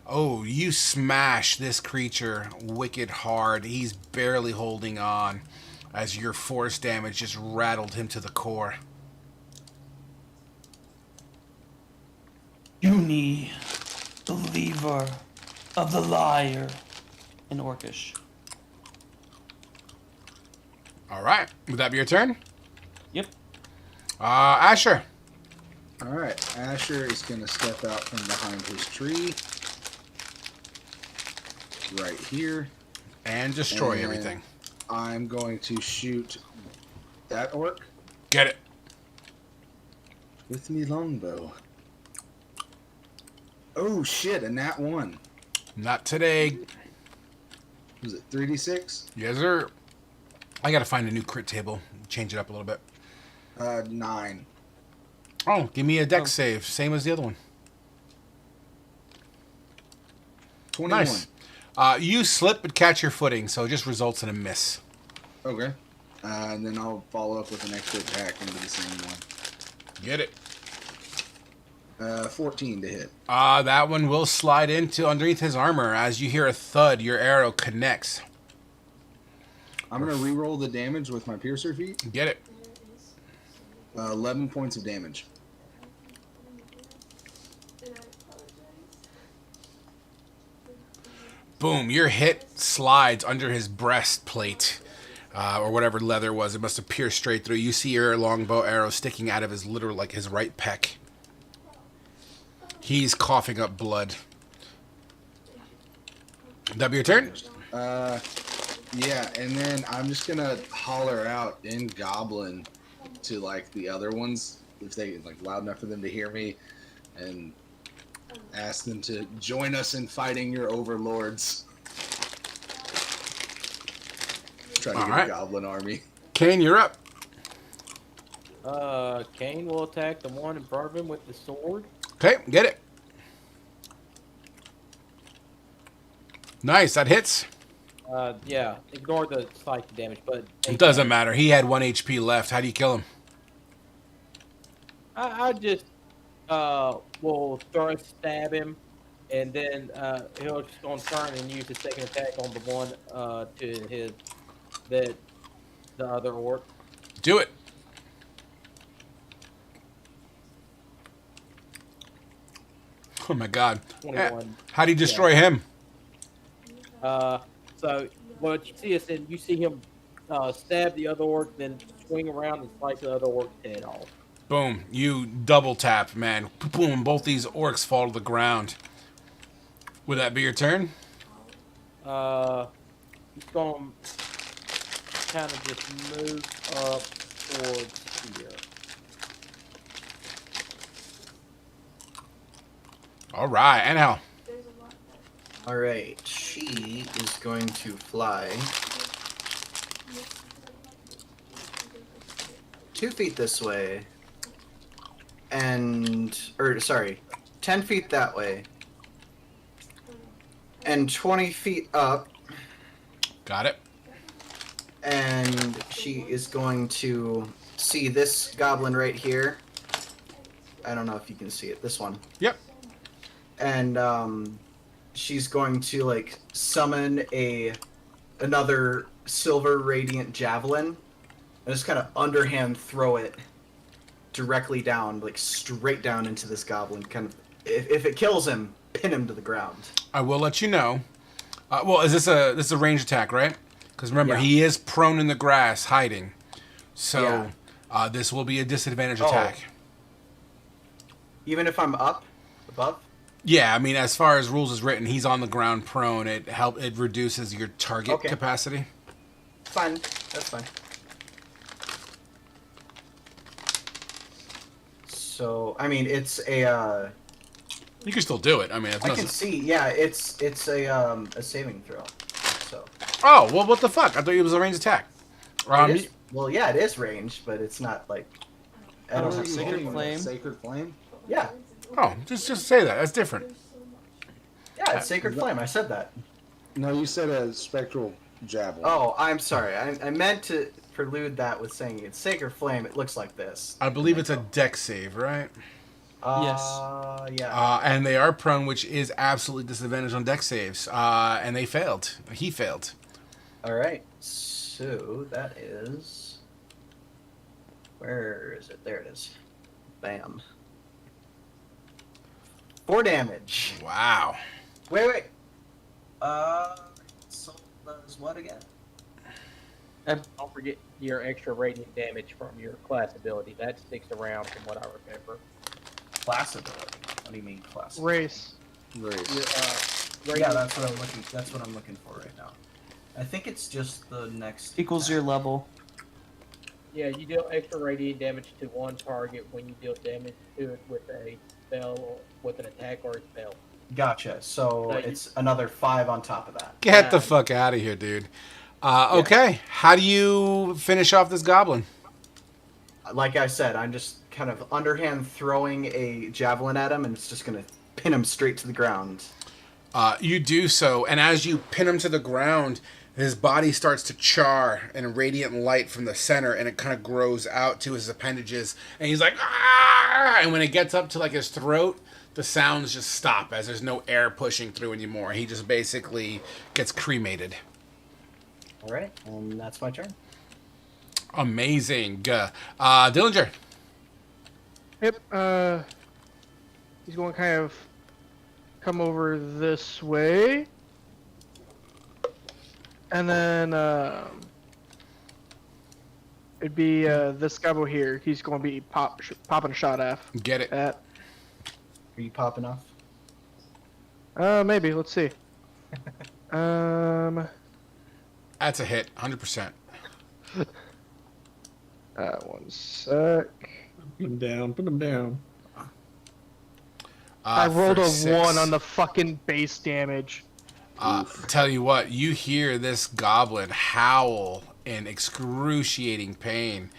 Oh, you smash this creature wicked hard. He's barely holding on as your force damage just rattled him to the core. Uni, believer of the liar. In Orcish. All right. Would that be your turn? Yep. Asher. All right, Asher is going to step out from behind his tree. Right here. And destroy And everything. I'm going to shoot that orc Get it. with me longbow. Oh shit, a nat 1. Not today. Was it 3d6? Yes, sir. I got to find a new crit table. Change it up a little bit. 9. Oh, give me a dex save. Same as the other one. 21. Nice. You slip but catch your footing, so it just results in a miss. Okay. And then I'll follow up with an extra attack into the same one. Get it. 14 to hit. That one will slide into underneath his armor. As you hear a thud, your arrow connects. I'm going to re-roll the damage with my piercer feat. Get it. 11 points of damage. Boom, your hit slides under his breastplate. Or whatever leather was. It must have pierced straight through. You see your longbow arrow sticking out of his his right pec. He's coughing up blood. That be your turn? Yeah, and then I'm just gonna holler out in Goblin to like the other ones, if they like loud enough for them to hear me, and ask them to join us in fighting your overlords. Try to get a Goblin army. Kane, you're up. Kane will attack the one in front of him with the sword. Okay, get it. Nice, that hits. Yeah, ignore the psychic damage, but It doesn't matter. He had 1 HP left. How do you kill him? I just will thrust stab him, and then he'll just gonna turn and use his second attack on the one to his the other orc. Do it. Oh my god. 21. How do you destroy him? So what you see is then you see him stab the other orc, then swing around and slice the other orc's head off. Boom. You double tap, man. Boom. Both these orcs fall to the ground. Would that be your turn? He's gonna kind of just move up towards here. All right. And how? Alright, she is going to fly 2 feet this way, or sorry, 10 feet that way, and 20 feet up, Got it. and she is going to see this goblin right here. I don't know if you can see it. This one. Yep. And she's going to like summon another silver radiant javelin and just kind of underhand throw it directly down, like straight down into this goblin. Kind of, if it kills him, pin him to the ground. I will let you know. Well, is this a range attack, right? Because remember, Yeah. he is prone in the grass, hiding. So Yeah. this will be a disadvantage Oh. attack. Even if I'm up above. Yeah, I mean, as far as rules is written, he's on the ground prone. It reduces your target Okay. capacity. Fine, that's fine. So I mean, it's a. You can still do it. I mean, it's I nothing. can see. Yeah, it's a saving throw. So. Oh well, what the fuck? I thought it was a range attack. It is, well, yeah, it is ranged, but it's not like. I don't Oh, have Sacred to- Flame? Sacred Flame? Yeah, Oh, just say that. That's different. yeah, it's Sacred Flame. I said that. No, you said a spectral javelin. Oh, I'm sorry. I meant to prelude that with saying it's Sacred Flame. It looks like this. I believe it's a dex save, right? Yeah. And they are prone, which is absolutely disadvantage on dex saves. And they failed. He failed. All right. So that is. Where is it? There it is. Bam. 4 damage. Wow. Wait. Soul does what again? Don't forget your extra radiant damage from your class ability. That sticks around from what I remember. Class ability. What do you mean class? Race. Race. Yeah, that's what I'm looking. That's what I'm looking for right now. I think it's just the next. Equals your level. Yeah, you deal extra radiant damage to one target when you deal damage to it with a spell or with an attack or a spell. Gotcha. So So you- it's another 5 on top of that. Get the fuck out of here, dude. Okay. How do you finish off this goblin? Like I said, I'm just kind of underhand throwing a javelin at him, and it's just gonna pin him straight to the ground. You do so, and as you pin him to the ground, his body starts to char in radiant light from the center, and it kind of grows out to his appendages, and he's like, ah! And when it gets up to like his throat, the sounds just stop as there's no air pushing through anymore. He just basically gets cremated. All right, and that's my turn. Amazing. Dillinger. Yep. He's going to kind of come over this way, and then it'd be this guy over here. He's going to be popping a shot Get it. at. Are you popping off? Maybe. Let's see. That's a hit, 100%. 1 sec. Put him down. Put him down. I rolled for a 6. 1 on the fucking base damage. Tell you what, you hear this goblin howl in excruciating pain.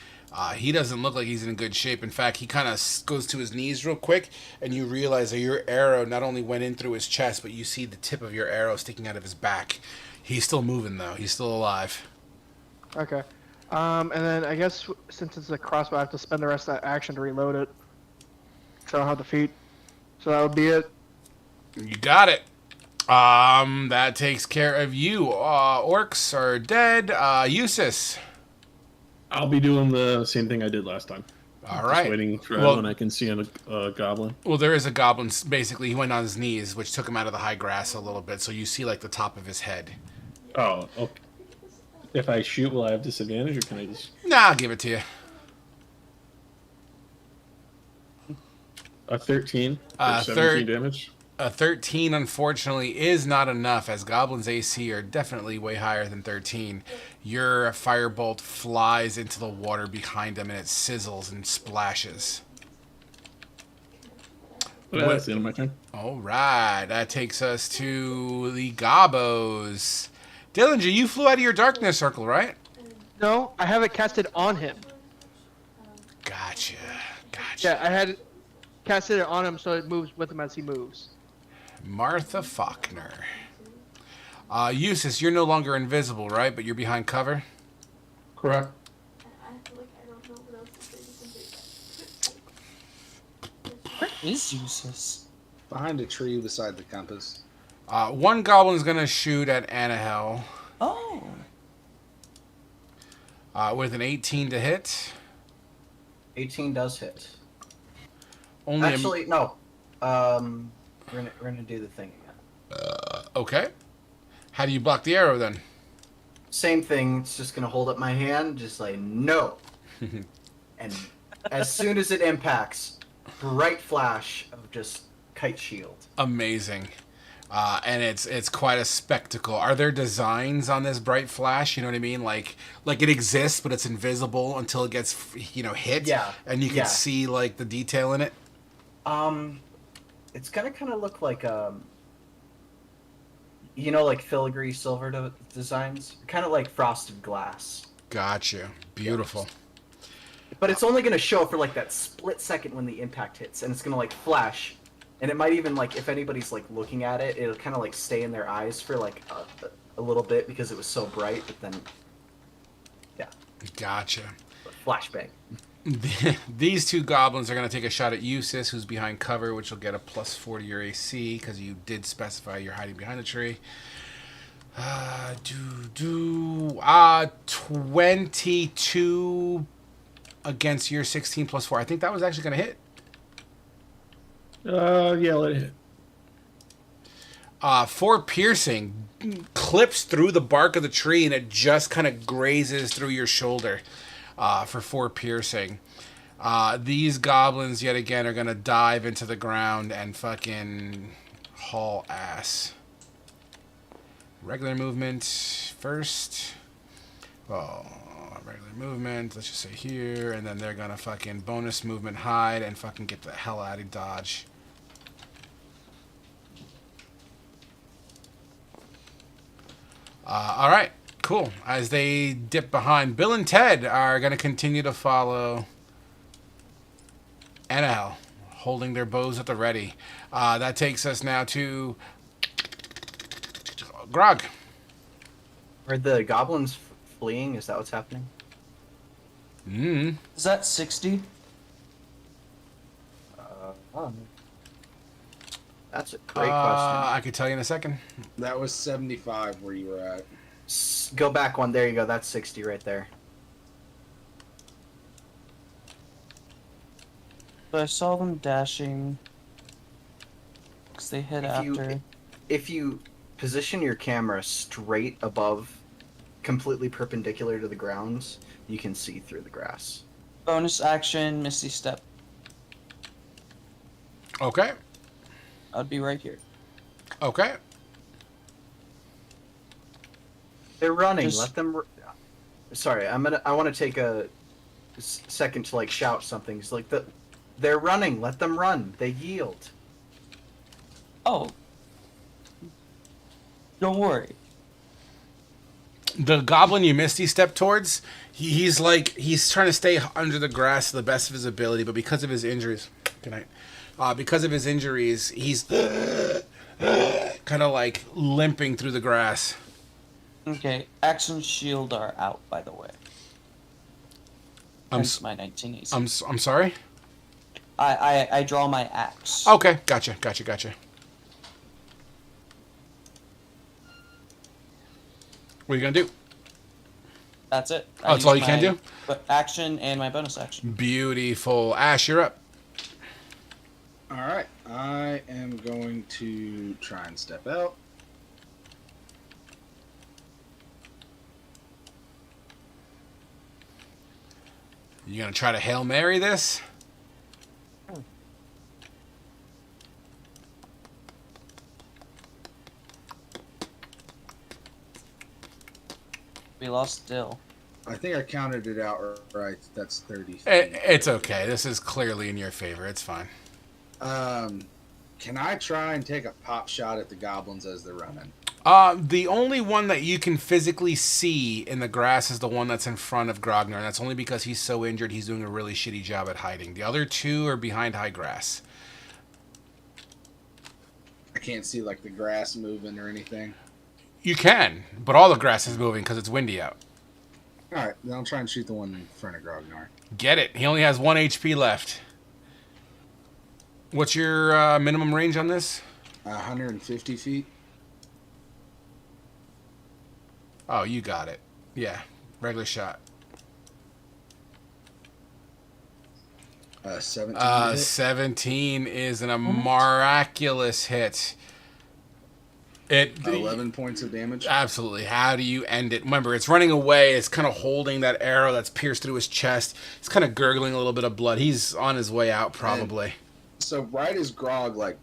He doesn't look like he's in good shape. In fact, he kind of goes to his knees real quick, and you realize that your arrow not only went in through his chest, but you see the tip of your arrow sticking out of his back. He's still moving, though. He's still alive. Okay. And then I guess since it's a crossbow, I have to spend the rest of that action to reload it. So I don't have the feet. So that would be it. You got it. That takes care of you. Orcs are dead. Eustace. I'll be doing the same thing I did last time. All Just right. waiting for Well- when I can see a goblin. Well, there is a goblin. Basically, he went on his knees, which took him out of the high grass a little bit. So you see, like, the top of his head. Oh, okay. If I shoot, will I have disadvantage, or can I just... Nah, I'll give it to you. A 13 for Uh, 17 damage? A 13, unfortunately, is not enough, as Goblin's AC are definitely way higher than 13. Your firebolt flies into the water behind him, and it sizzles and splashes. Well, that's the end of my turn. All right, that takes us to the Gobos. Dillinger, you flew out of your darkness circle, right? No, I have it casted on him. Gotcha. Yeah, I had it casted it on him so it moves with him as he moves. Martha Faulkner. Eustace, you're no longer invisible, right? But you're behind cover? Correct. is useless? Behind a tree beside the compass. One goblin's gonna shoot at Anahel Oh. with an 18 to hit. 18 does hit. Only Actually, no. We're gonna do the thing again. okay. How do you block the arrow then? Same thing. It's just gonna hold up my hand, just like no. And as soon as it impacts, bright flash of just kite shield. Amazing. And it's quite a spectacle. Are there designs on this bright flash? You know what I mean? Like it exists, but it's invisible until it gets hit. Yeah. And you can see like the detail in it. It's gonna kind of look like like filigree silver designs, kind of like frosted glass. Gotcha. Beautiful. But it's only gonna show for like that split second when the impact hits, and it's gonna like flash. And it might even, like, if anybody's, like, looking at it, it'll kind of, like, stay in their eyes for, like, a little bit because it was so bright, but then, yeah. Gotcha. Flashbang. These two goblins are going to take a shot at you, Sis, who's behind cover, which will get a +4 to your AC, because you did specify you're hiding behind the tree. 22 against your 16 +4. I think that was actually going to hit. Yeah, let it hit. 4 piercing clips through the bark of the tree, and it just kind of grazes through your shoulder for 4 piercing. These goblins, yet again, are going to dive into the ground and fucking haul ass. Regular movement first. Oh, regular movement. Let's just say here. And then they're going to fucking bonus movement hide and fucking get the hell out of dodge. All right, cool. As they dip behind, Bill and Ted are going to continue to follow Anahel, holding their bows at the ready. That takes us now to Grog. Are the goblins fleeing? Is that what's happening? Is that 60? That's a great question. I could tell you in a second. That was 75 where you were at. Go back one. There you go. That's 60 right there. So I saw them dashing. Because they hit after. If you position your camera straight above, completely perpendicular to the ground, you can see through the grass. Bonus action, Misty Step. Okay. I'd be right here. Okay. They're running. Just- Let them. Sorry, I want to take a second to like shout something. It's like they're running. Let them run. They yield. Oh. Don't worry. The goblin you Misty step towards, he's trying to stay under the grass to the best of his ability, but because of his injuries, good night. Because of his injuries, he's kind of like limping through the grass. Okay, axe and shield are out, by the way. Hence my 19 AC. I'm sorry? I draw my axe. Okay, gotcha. What are you going to do? That's it. Oh, that's all you can do? But action and my bonus action. Beautiful. Ash, you're up. All right, I am going to try and step out. You going to try to Hail Mary this? We lost Dill. I think I counted it out right. That's 30 feet. It's okay. This is clearly in your favor. It's fine. Can I try and take a pop shot at the goblins as they're running? The only one that you can physically see in the grass is the one that's in front of Grogner, and that's only because he's so injured he's doing a really shitty job at hiding. The other two are behind high grass. I can't see like the grass moving or anything. You can, but all the grass is moving because it's windy out. All right, then I'll try and shoot the one in front of Grognar. Get it. He only has 1 HP left. What's your minimum range on this? 150 feet. Oh, you got it. Yeah, regular shot. 17 to hit. 17 is a miraculous hit. 11 points of damage. Absolutely. How do you end it? Remember, it's running away. It's kind of holding that arrow that's pierced through his chest. It's kind of gurgling a little bit of blood. He's on his way out, probably. And so right as Grog like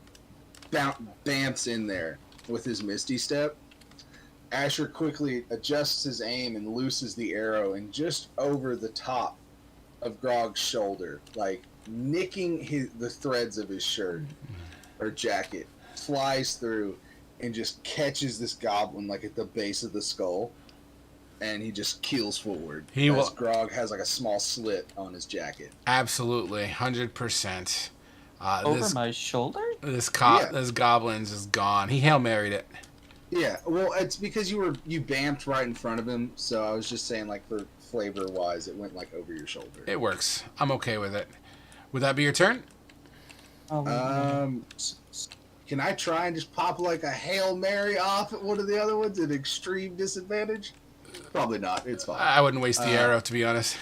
bamps in there with his Misty Step, Asher quickly adjusts his aim and looses the arrow, and just over the top of Grog's shoulder, like nicking the threads of his shirt or jacket, flies through and just catches this goblin like at the base of the skull, and he just keels forward. Grog has like a small slit on his jacket. Absolutely, 100%. Over my shoulder? This goblin's is gone. He Hail Married it. Yeah, well, it's because you bamped right in front of him, so I was just saying, like, for flavor wise, it went like over your shoulder. It works. I'm okay with it. Would that be your turn? Can I try and just pop like a Hail Mary off at one of the other ones at extreme disadvantage? Probably not. It's fine. I wouldn't waste the arrow, to be honest.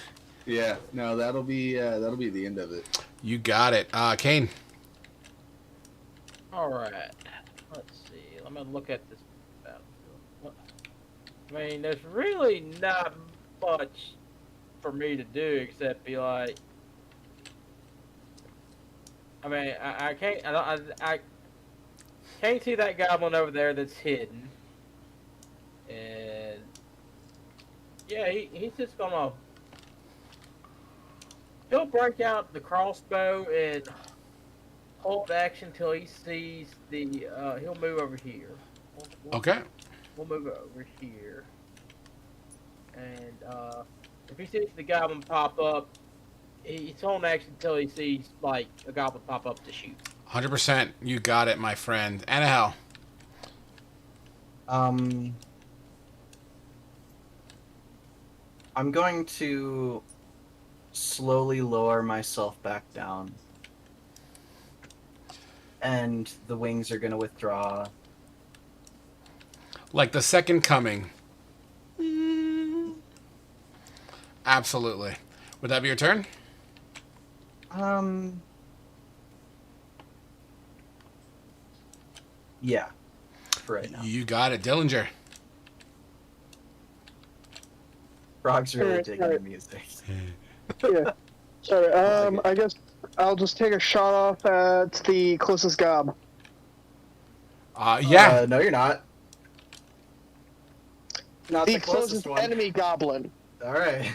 Yeah, no, that'll be the end of it. You got it. Kane. All right. Let's see. Let me look at this battlefield. I mean, there's really not much for me to do except be like. I mean, I can't. I can't see that goblin over there that's hidden, and yeah, he's just gonna. He'll break out the crossbow and hold action till he sees the. He'll move over here. Okay. We'll move over here, and if he sees the goblin pop up, he's holding action until he sees like a goblin pop up to shoot. 100%. You got it, my friend. Annahel. I'm going to slowly lower myself back down. And the wings are going to withdraw. Like the second coming. Absolutely. Would that be your turn? Yeah. For right now. You got it. Dillinger. Frog's really Alright, digging the music. Yeah. Sorry. I guess I'll just take a shot off at the closest gob. Yeah. No, you're not. Not The closest one. enemy goblin. All right.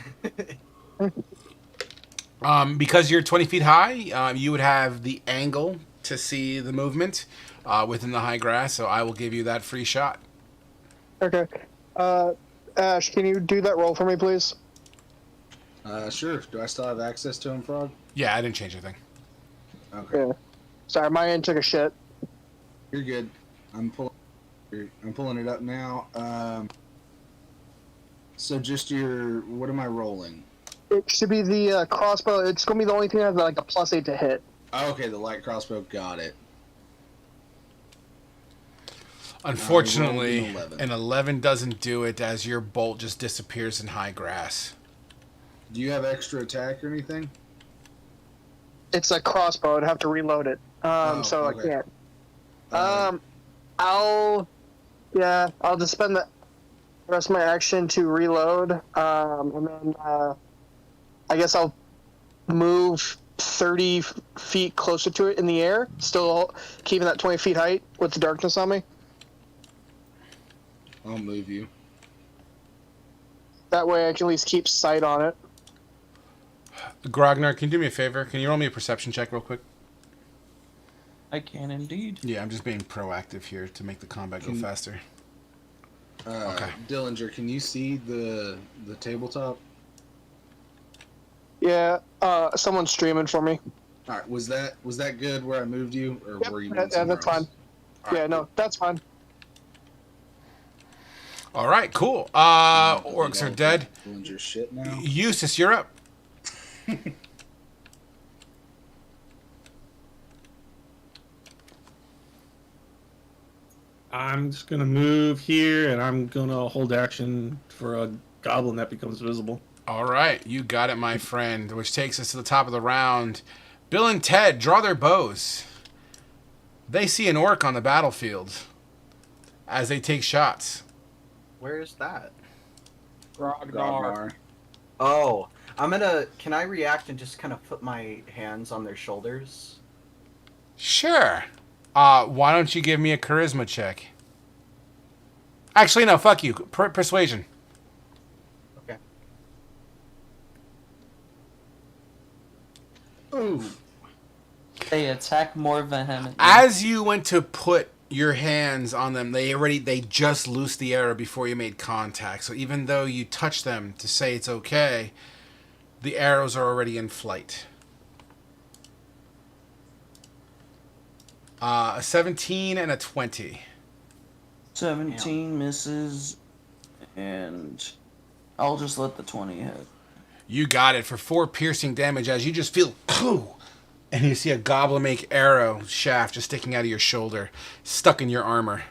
Because you're 20 feet high, you would have the angle to see the movement within the high grass, so I will give you that free shot. Okay. Ash, can you do that roll for me, please? Sure. Do I still have access to him, Frog? Yeah, I didn't change anything. Okay. Yeah. Sorry, my end took a shit. You're good. I'm pulling it up now. So just what am I rolling? It should be the crossbow. It's going to be the only thing that has like a +8 to hit. Okay, the light crossbow. Got it. Unfortunately, an 11. an 11 doesn't do it as your bolt just disappears in high grass. Do you have extra attack or anything? It's a crossbow. I'd have to reload it. So okay. I can't. I'll just spend the rest of my action to reload. And then I guess I'll move 30 feet closer to it in the air, still keeping that 20 feet height with the darkness on me. I'll move you. That way I can at least keep sight on it. Grognar, can you do me a favor? Can you roll me a perception check real quick? I can indeed. Yeah, I'm just being proactive here to make the combat go faster. Okay. Dillinger, can you see the tabletop? Yeah, someone's streaming for me. All right. Was that good where I moved you, or Yep, were you? that's fine. All right, No, that's fine. All right, cool. Orcs are dead. Dillinger shit now. Eustace, you're up. I'm just gonna move here, and I'm gonna hold action for a goblin that becomes visible. All right, you got it, my friend. Which takes us to the top of the round. Bill and Ted draw their bows. They see an orc on the battlefield as they take shots. Where is that? Grognar. Grognar. Oh, can I react and just kind of put my hands on their shoulders? Sure. Why don't you give me a charisma check? Actually, no, fuck you. Persuasion. Okay. Ooh. They attack more vehemently. As you went to put your hands on them, they just loosed the arrow before you made contact. So even though you touch them to say it's okay, the arrows are already in flight. A 17 and a 20. 17 misses, and I'll just let the 20 hit. You got it for 4 piercing damage as you just feel, and you see a goblin make arrow shaft just sticking out of your shoulder, stuck in your armor.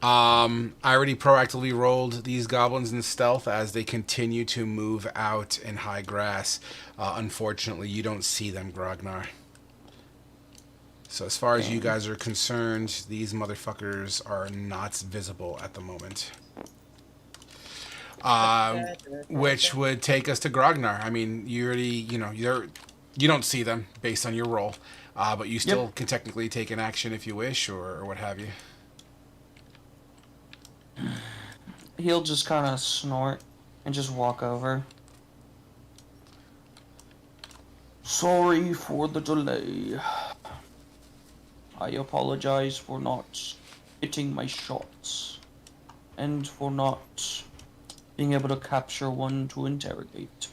I already proactively rolled these goblins in stealth as they continue to move out in high grass. Unfortunately, you don't see them, Grognar. So as far as you guys are concerned, these motherfuckers are not visible at the moment. Which would take us to Grognar. I mean, you already, you don't see them based on your roll, but you still can technically take an action if you wish, or what have you. He'll just kind of snort and just walk over. Sorry for the delay. I apologize for not hitting my shots and for not being able to capture one to interrogate.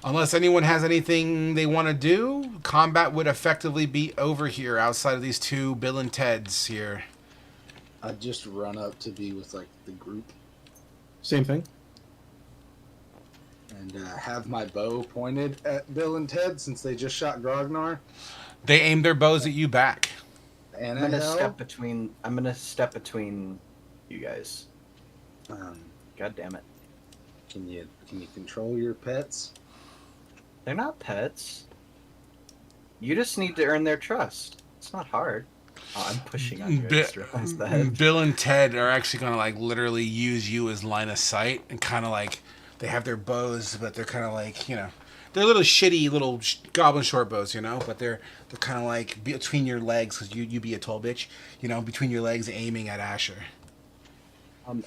Unless anyone has anything they want to do, combat would effectively be over here outside of these two Bill and Teds here. I'd just run up to be with like the group Same thing. and have my bow pointed at Bill and Ted since they just shot Grognar. They aim their bows at you back. And I'm gonna step between you guys. God damn it. Can you control your pets? They're not pets. You just need to earn their trust. It's not hard. Oh, I'm pushing on you. I just realized that. Bill and Ted are actually going to like literally use you as line of sight and kind of like they have their bows, but they're kind of like, they're little shitty little goblin short bows, but they're kind of like between your legs because you be a tall bitch, between your legs aiming at Asher.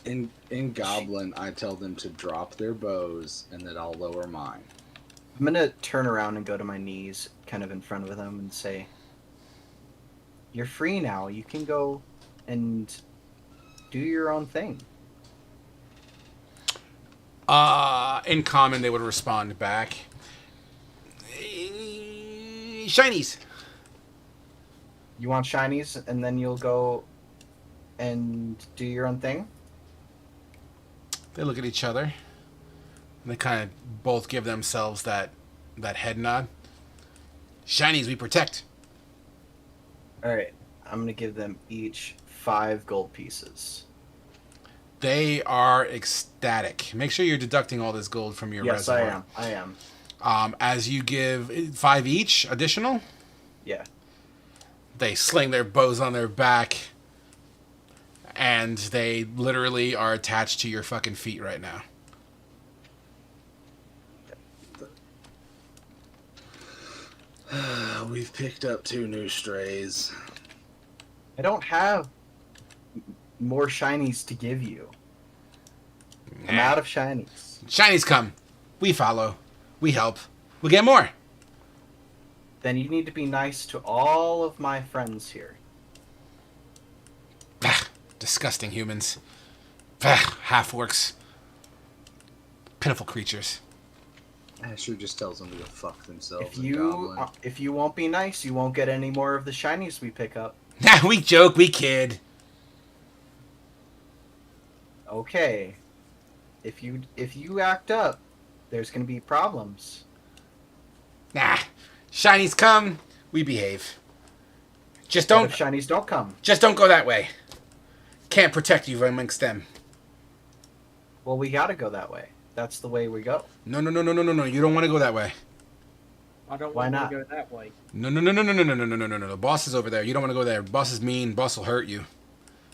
In Goblin, I tell them to drop their bows and that I'll lower mine. I'm gonna turn around and go to my knees, kind of in front of them, and say, "You're free now. You can go and do your own thing." In common, they would respond back. Shinies. You want shinies, and then you'll go and do your own thing? They look at each other. And they kind of both give themselves that head nod. Shinies, we protect. Alright, I'm gonna give them each 5 gold pieces. They are ecstatic. Make sure you're deducting all this gold from your reservoir. Yes, I am. As you give 5 each additional, Yeah. they sling their bows on their back, and they literally are attached to your fucking feet right now. We've picked up 2 new strays. I don't have more shinies to give you. I'm out of shinies. Shinies come. We follow. We help. We get more. Then you need to be nice to all of my friends here. Disgusting humans. Half-orcs. Pitiful creatures. Asher just tells them to go fuck themselves. If you won't be nice, you won't get any more of the shinies we pick up. We joke, we kid. Okay. If you act up, there's gonna be problems. Nah, Shinies come, we behave. Just What don't if shinies don't come? just don't go that way. Can't protect you amongst them. Well, we gotta go that way. That's the way we go. No. You don't want to go that way. I don't Why want not? to go that way. No. The boss is over there. You don't want to go there. Boss is mean. Boss will hurt you.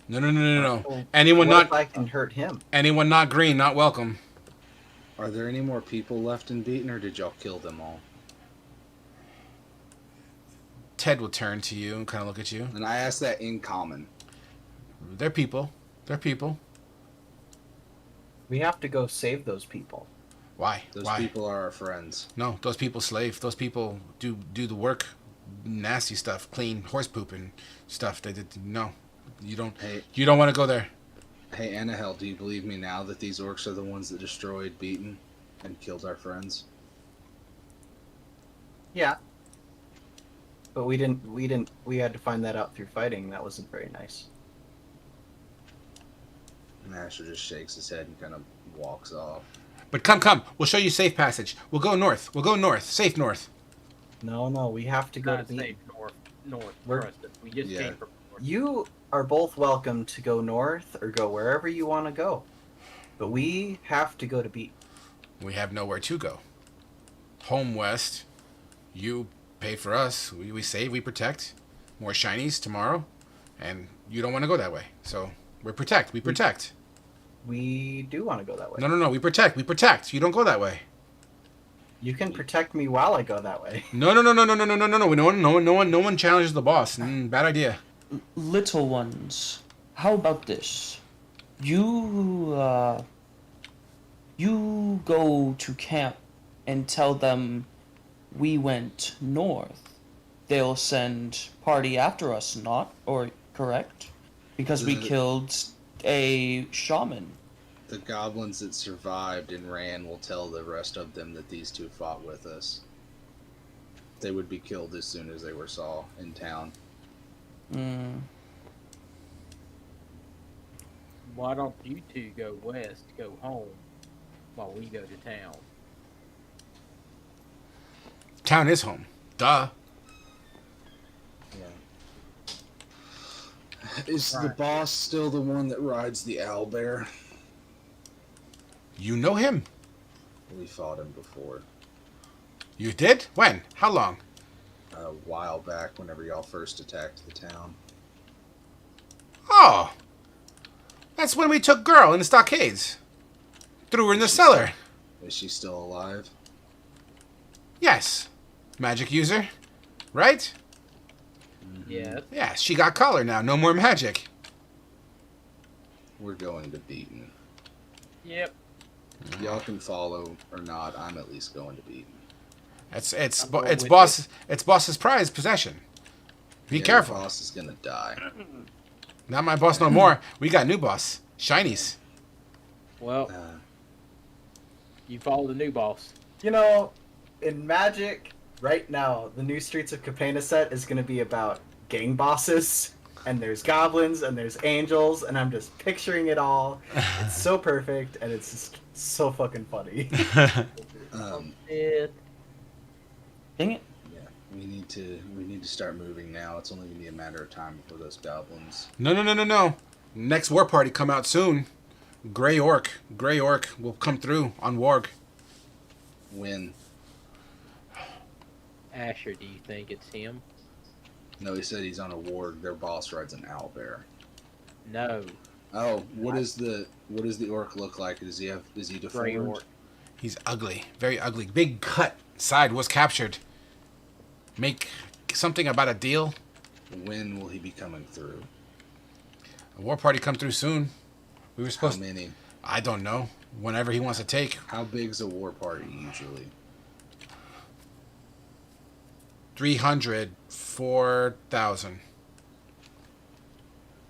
No. Well, Anyone what not if I can hurt him? anyone not green, not welcome. Are there any more people left in Beaton, or did y'all kill them all? Ted will turn to you and kind of look at you. And I asked that in common. They're people. They're people. We have to go save those people. Why? Those Why? people are our friends. No, those people slave. Those people do the work, nasty stuff, clean horse poop and stuff. They did no. You don't. Hey, You don't want to go there. hey, Annahel, do you believe me now that these orcs are the ones that destroyed Beaton and killed our friends? Yeah. But we didn't. We had to find that out through fighting. That wasn't very nice. And Asher just shakes his head and kind of walks off. But come. We'll show you safe passage. We'll go north. We'll go north. Safe north. No, we have to go Not to safe Beaton. north. We're- Trust us. We just Yeah. came from north. You are both welcome to go north or go wherever you want to go. But we have to go to Beaton. We have nowhere to go. Home west. You pay for us. We save. We protect. More shinies tomorrow, and you don't want to go that way. So we protect. We protect. We do want to go that way. No. We protect. We protect. You don't go that way. You can protect me while I go that way. No. No one challenges the boss. Bad idea. Little ones, how about this? You go to camp and tell them we went north. They'll send party after us, not? Or correct? Because we killed a shaman. The goblins that survived and ran will tell the rest of them that these two fought with us. They would be killed as soon as they were saw in town. Why don't you two go west, go home, while we go to town? Town is home. Duh. Yeah. Is the boss still the one that rides the owlbear? You know him. We fought him before. You did? When? How long? A while back, whenever y'all first attacked the town. Oh. That's when we took girl in the stockades. Threw her in the cellar. Is she still alive? Yes. Magic user. Right? Yes. Yes, she got collar now. No more magic. We're going to Beaton. Yep. Y'all can follow or not. I'm at least going to Beaton. It's I'm going it's with boss it's boss's prized possession. Be Yeah, careful. The boss is gonna die. Not my boss no more. We got new boss. Shinies. Well, Uh, you follow the new boss. You know, in Magic, right now, the new Streets of Capena set is going to be about gang bosses, and there's goblins, and there's angels, and I'm just picturing it all. It's so perfect, and it's just so fucking funny. Yeah. Dang it. yeah, we need to start moving now. It's only gonna be a matter of time before those goblins. No. Next war party come out soon. Grey Orc will come through on Warg. When? Asher, do you think it's him? No, he said he's on a ward. Their boss rides an owlbear. No. Oh, what does the orc look like? Is he Grey deformed? Orc. He's ugly. Very ugly. Big cut. Side was captured. Make something about a deal. When will he be coming through? A war party come through soon. We were How supposed many? I don't know. Whenever he wants to take. How big's a war party usually? 300, 4,000.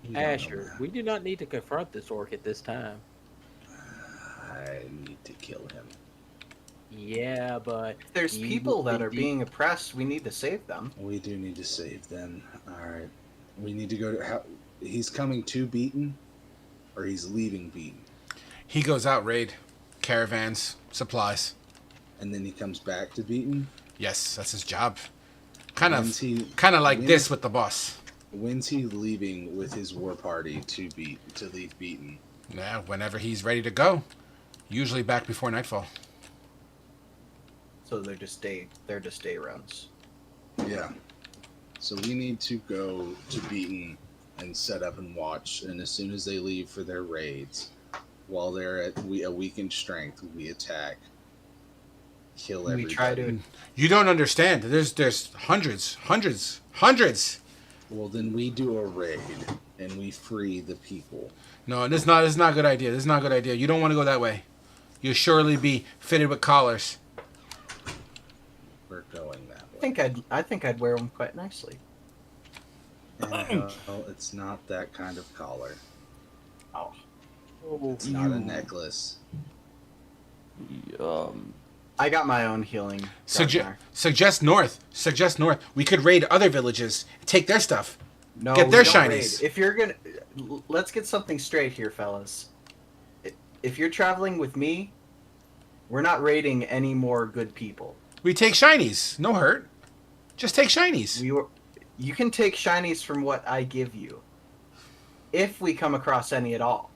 You don't know Asher, that. we do not need to confront this orc at this time. I need to kill him. Yeah, but If there's you people will that be are being oppressed, we need to save them. We do need to save them. All right. We need to go to. He's coming to Beaton, or he's leaving Beaton, He goes out raid. Caravans. Supplies. and then he comes back to Beaton. Yes, that's his job. Kind When's he- of like when- this with the boss. When's he leaving with his war party to leave Beaton? Yeah, whenever he's ready to go. Usually back before nightfall. So they're just day runs. Yeah. So we need to go to Beaton and set up and watch. And as soon as they leave for their raids, while they're at a weakened strength, we attack. Kill everybody. We try to. You don't understand. There's hundreds. Well, then we do a raid and we free the people. No, this is not a good idea. This is not a good idea. You don't want to go that way. You'll surely be fitted with collars. We're going that way. I think I'd wear them quite nicely. Well, it's not that kind of collar. Oh. It's not a necklace. I got my own healing. Suggest north. We could raid other villages, take their stuff. No, Get their we don't shinies. raid. If you're gonna, let's get something straight here, fellas. If you're traveling with me, we're not raiding any more good people. We take shinies. No hurt. Just take shinies. You can take shinies from what I give you, if we come across any at all.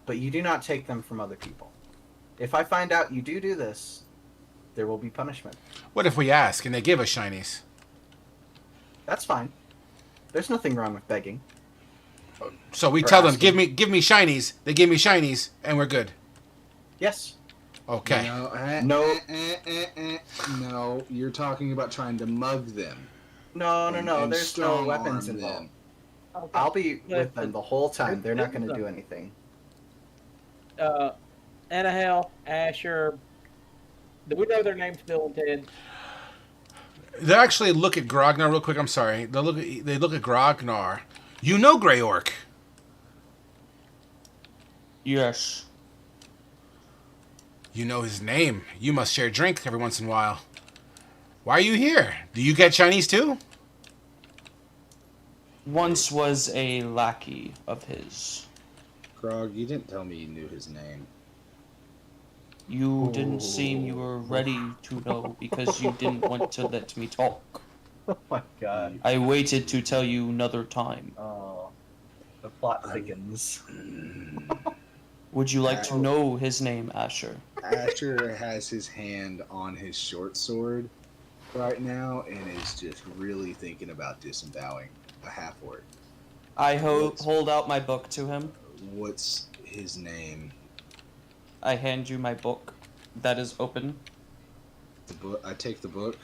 But you do not take them from other people. If I find out you do this, there will be punishment. What if we ask and they give us shinies? That's fine. There's nothing wrong with begging. So we Or tell them, asking. give me shinies. They give me shinies, and we're good. Yes. Okay. No. No, you're talking about trying to mug them. No. and There's no strong weapons arm involved. them. I'll be with them the whole time. They're not going to do anything. Anahel, Asher. Do we know their names, Bill and Ted? They actually look at Grognar real quick. I'm sorry. They look at Grognar. You know Grey Orc. Yes. You know his name. You must share a drink every once in a while. Why are you here? Do you get Chinese too? Once was a lackey of his. Grog, you didn't tell me you knew his name. You didn't seem you were ready to know because you didn't want to let me talk. Oh my god. I waited to tell you another time. Oh. The plot thickens. Would you like to know his name, Asher? Asher has his hand on his short sword right now and is just really thinking about disembowing a half-orc. I hold out my book to him. What's his name? I hand you my book that is open. The book. I take the book.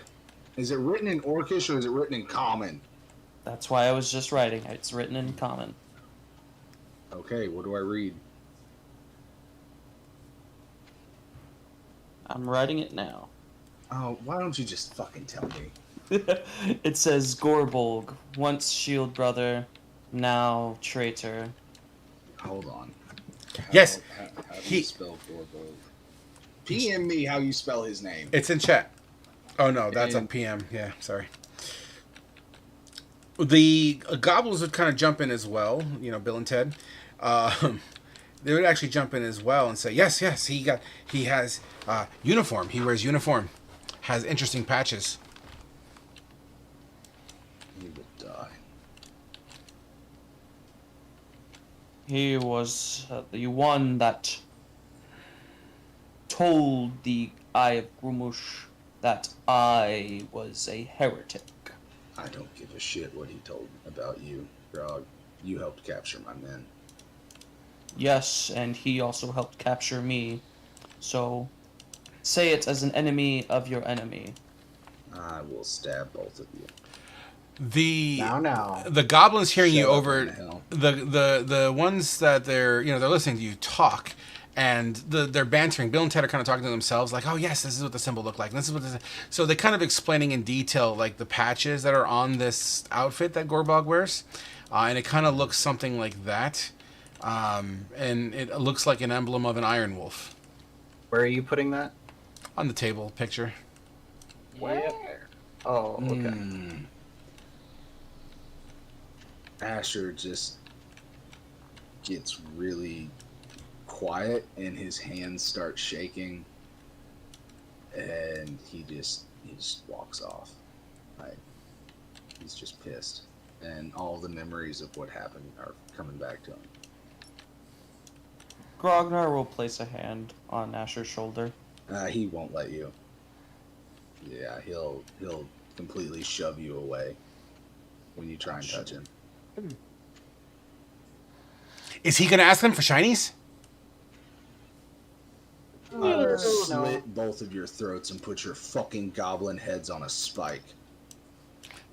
Is it written in Orcish or is it written in Common? That's why I was just writing. It's written in Common. Okay, what do I read? I'm writing it now. Oh, why don't you just fucking tell me? It says Gorbolg, once shield brother, now traitor. Hold on. Yes, How do you spell Gorbog? PM me how you spell his name. It's in chat. Oh no, that's a And- PM. Yeah, sorry. The goblins would kind of jump in as well. You know, Bill and Ted. They would actually jump in as well and say, yes, he has uniform. He wears uniform. Has interesting patches. He would die. He was the one that told the Eye of Grumush that I was a heretic. I don't give a shit what he told about you, Grog. You helped capture my men. Yes, and he also helped capture me. So, say it as an enemy of your enemy. I will stab both of you. Now. The goblins hearing you Shut up, over Annahel. the ones that they're listening to you talk, and they're bantering. Bill and Ted are kind of talking to themselves, like, "Oh yes, this is what the symbol looked like. And this is what this." So they're kind of explaining in detail like the patches that are on this outfit that Gorbog wears, and it kind of looks something like that, and it looks like an emblem of an iron wolf Where are you putting that? on the table picture. Where? Oh, okay. Hmm. Asher just gets really quiet and his hands start shaking and he just walks off. Like, he's just pissed, and all the memories of what happened are coming back to him. Grognar will place a hand on Asher's shoulder. He won't let you. Yeah, he'll completely shove you away when you try and touch him. Is he gonna ask them for shinies? I'll slit both of your throats and put your fucking goblin heads on a spike.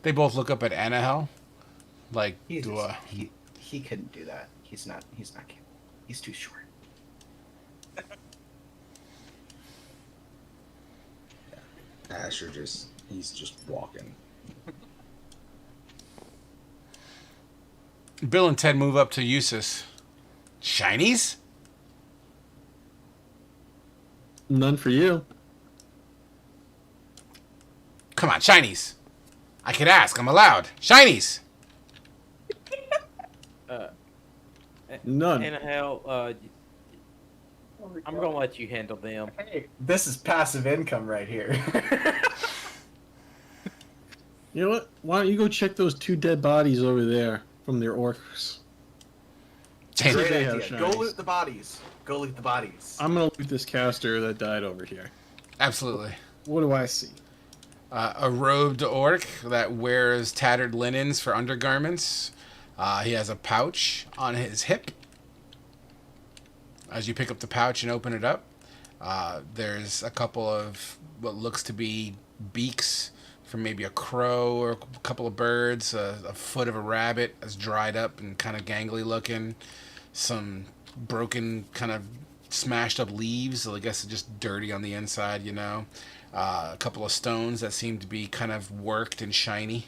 They both look up at Anahel. Like, He he couldn't do that. He's not capable. He's too short. Asher he's just walking. Bill and Ted move up to Eustace. Shinies? None for you. Come on, shinies. I could ask. I'm allowed. Shinies. None. And hell, I'm gonna let you handle them. Hey, this is passive income right here. You know what? Why don't you go check those 2 dead bodies over there from their orcs? Damn. Great They have idea. Go shinies. loot the bodies. Go loot the bodies. I'm gonna loot this caster that died over here. Absolutely. What do I see? A robed orc that wears tattered linens for undergarments. He has a pouch on his hip. As you pick up the pouch and open it up, there's a couple of what looks to be beaks from maybe a crow or a couple of birds, a foot of a rabbit that's dried up and kind of gangly looking, some broken kind of smashed up leaves, so I guess just dirty on the inside, you know. A couple of stones that seem to be kind of worked and shiny.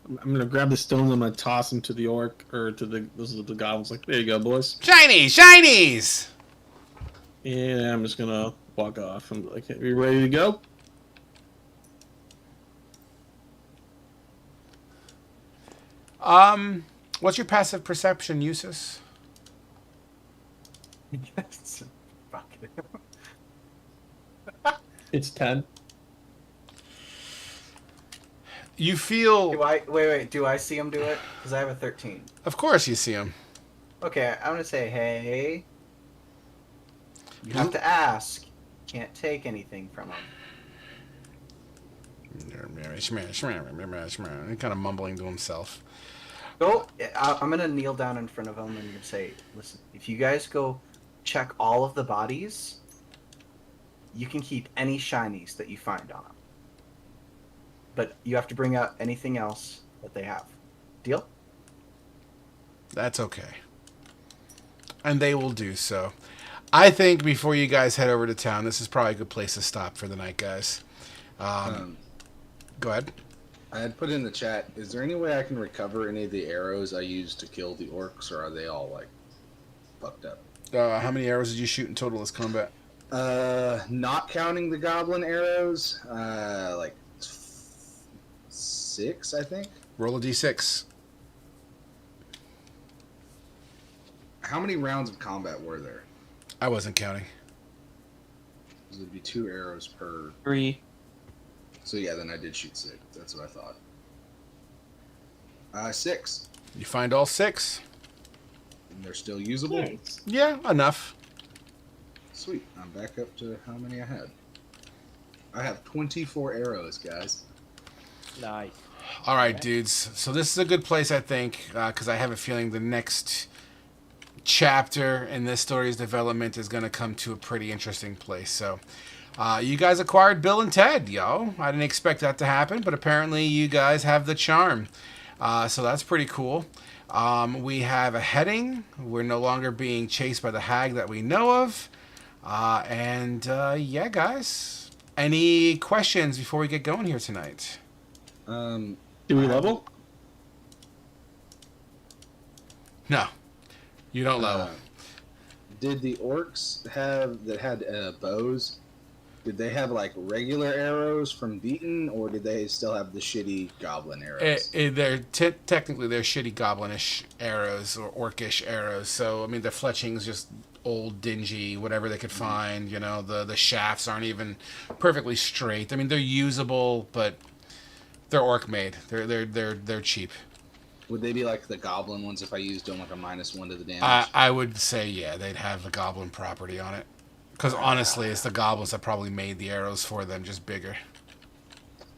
I'm gonna grab the stones. I'm gonna toss them to the orc or to those little goblins. Like, there you go, boys. Shinies! Shinies! And I'm just gonna walk off. I'm like, are you ready to go? What's your passive perception, Eustace? Yes. Fuck it. It's 10. You feel... Wait. Do I see him do it? Because I have a 13. Of course you see him. Okay, I'm gonna say, hey. You have to ask. Can't take anything from him. He's kind of mumbling to himself. Go. I'm gonna kneel down in front of him and say, listen. If you guys go check all of the bodies, you can keep any shinies that you find on them. But you have to bring out anything else that they have. Deal? That's okay. And they will do so. I think before you guys head over to town, this is probably a good place to stop for the night, guys. Go ahead. I had put in the chat, is there any way I can recover any of the arrows I used to kill the orcs, or are they all, like, fucked up? How many arrows did you shoot in total this combat? Not counting the goblin arrows, like 6, I think. Roll a d6. How many rounds of combat were there? I wasn't counting. It would be 2 arrows per. 3. So yeah, then I did shoot 6. That's what I thought. 6. You find all 6. And they're still usable? Nice. Yeah, enough. Sweet. I'm back up to how many I had. I have 24 arrows, guys. Nice. All right, dudes. So this is a good place, I think, because I have a feeling the next chapter in this story's development is going to come to a pretty interesting place. So you guys acquired Bill and Ted, yo. I didn't expect that to happen, but apparently you guys have the charm. So that's pretty cool. We have a heading. We're no longer being chased by the hag that we know of. Yeah, guys. Any questions before we get going here tonight? Do we level? No. You don't level. Did the orcs that had bows, Did they have like regular arrows from Beaton, or did they still have the shitty goblin arrows? Technically they're shitty goblinish arrows or orcish arrows. So I mean the fletching's just old, dingy, whatever they could find. You know, the shafts aren't even perfectly straight. I mean they're usable, but they're orc made. They're cheap. Would they be like the goblin ones if I used them like a -1 to the damage? I would say yeah, they'd have the goblin property on it. Because honestly, it's the goblins that probably made the arrows for them, just bigger.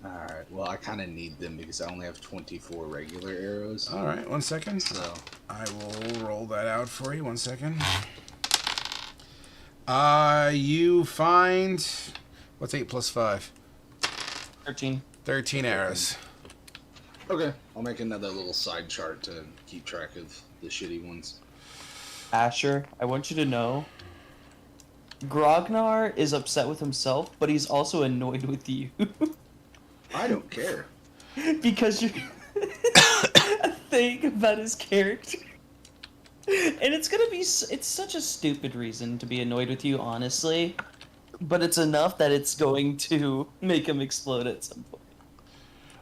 Alright, well, I kind of need them because I only have 24 regular arrows. Alright, 1 second. So, I will roll that out for you. 1 second. You find... What's 8 plus 5? 13. 13 arrows. okay, I'll make another little side chart to keep track of the shitty ones. Asher, I want you to know, Grognar is upset with himself, but he's also annoyed with you. I don't care. Because you're a thing about his character. And it's gonna be, it's such a stupid reason to be annoyed with you, honestly. But it's enough that it's going to make him explode at some point.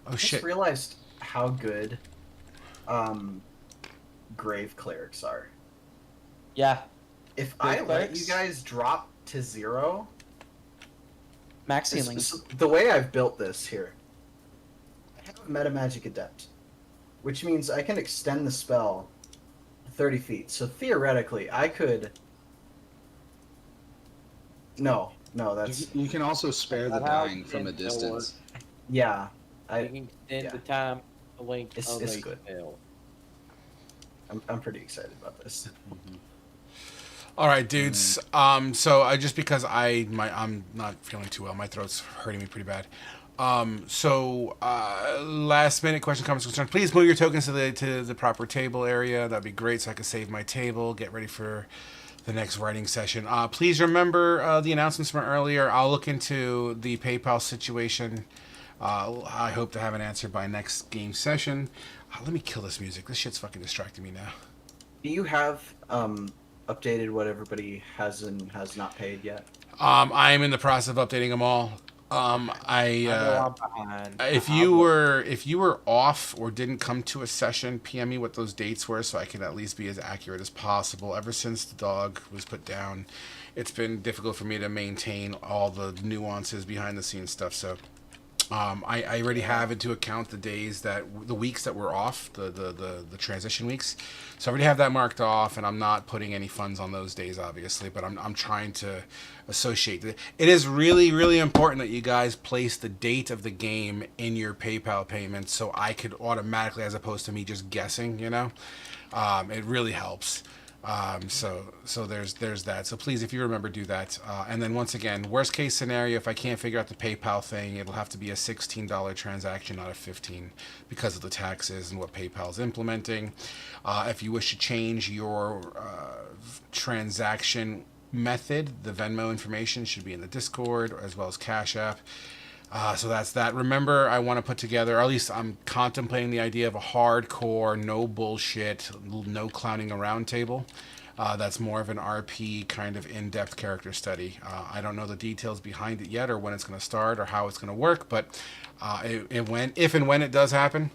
Oh I shit. just realized how good grave clerics are. Yeah. If Grave I let clerics? you guys drop to 0, Max healing. the way I've built this here, I have a Metamagic Adept, which means I can extend the spell 30 feet. So theoretically, I could... No, that's... You can also spare the How dying from a it will distance. Yeah, You can extend the time length It's of a good. spell. I'm pretty excited about this. All right, dudes. So I just because I'm not feeling too well. My throat's hurting me pretty bad. Last minute question, comments, concerns. Please move your tokens to the proper table area. That'd be great, so I can save my table. Get ready for the next writing session. Please remember the announcements from earlier. I'll look into the PayPal situation. I hope to have an answer by next game session. Let me kill this music. This shit's fucking distracting me now. Do you have updated what everybody has and has not paid yet? I am in the process of updating them all. I know I'm behind. If you were off or didn't come to a session, PM me what those dates were so I can at least be as accurate as possible. Ever since the dog was put down, it's been difficult for me to maintain all the nuances behind the scenes stuff. So I already have into account the weeks that were off, the transition weeks. So I already have that marked off, and I'm not putting any funds on those days, obviously. But I'm trying to associate it. It is really, really important that you guys place the date of the game in your PayPal payment, so I could automatically, as opposed to me just guessing. You know, it really helps. So there's that. So please, if you remember, do that. And then once again, worst case scenario, if I can't figure out the PayPal thing, it'll have to be a $16 transaction, not a $15, because of the taxes and what PayPal's implementing. If you wish to change your transaction method, the Venmo information should be in the Discord as well as Cash App. So that's that. Remember, I want to put together, or at least I'm contemplating the idea of a hardcore, no bullshit, no clowning around table. That's more of an RP kind of in-depth character study. I don't know the details behind it yet, or when it's going to start, or how it's going to work, but if and when it does happen,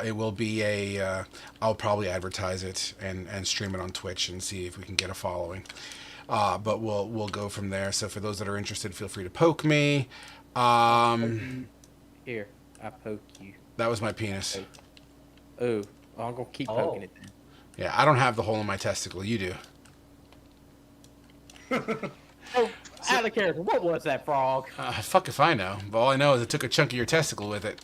it will be I'll probably advertise it and stream it on Twitch and see if we can get a following. But we'll go from there. So for those that are interested, feel free to poke me. Here, I poke you. That was my penis. Oh, I'm gonna keep poking it then. Yeah, I don't have the hole in my testicle. You do. Oh, out of character. What was that, frog? Fuck if I know. But all I know is it took a chunk of your testicle with it.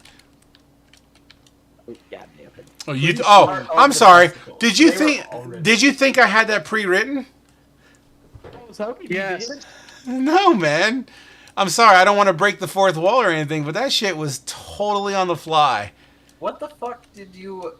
God damn it. Oh, you? Oh, I'm sorry. Did you think I had that pre-written? I was hoping Yes. you did. No, man. I'm sorry. I don't want to break the fourth wall or anything, but that shit was totally on the fly. What the fuck did you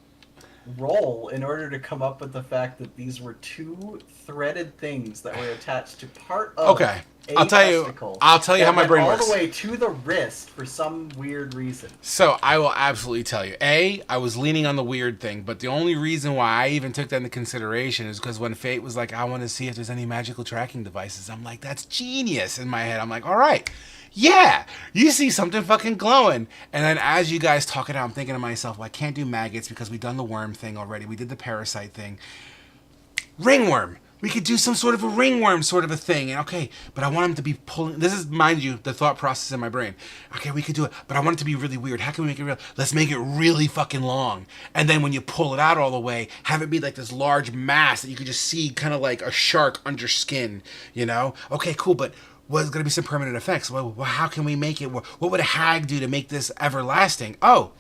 roll in order to come up with the fact that these were two threaded things that were attached to part of Okay. I'll tell you how my brain works. All the way to the wrist for some weird reason. So I will absolutely tell you. I was leaning on the weird thing, but the only reason why I even took that into consideration is because when Fate was like, I want to see if there's any magical tracking devices, I'm like, that's genius in my head. I'm like, all right. Yeah, you see something fucking glowing. And then as you guys talk it out, I'm thinking to myself, well, I can't do maggots because we've done the worm thing already. We did the parasite thing. Ringworm. We could do some sort of a ringworm sort of a thing. And okay, but I want him to be pulling. This is, mind you, the thought process in my brain. Okay, we could do it, but I want it to be really weird. How can we make it real? Let's make it really fucking long. And then when you pull it out all the way, have it be like this large mass that you could just see kind of like a shark under skin, you know? Okay, cool, but was going to be some permanent effects. Well, how can we make it? What would a hag do to make this everlasting? Oh,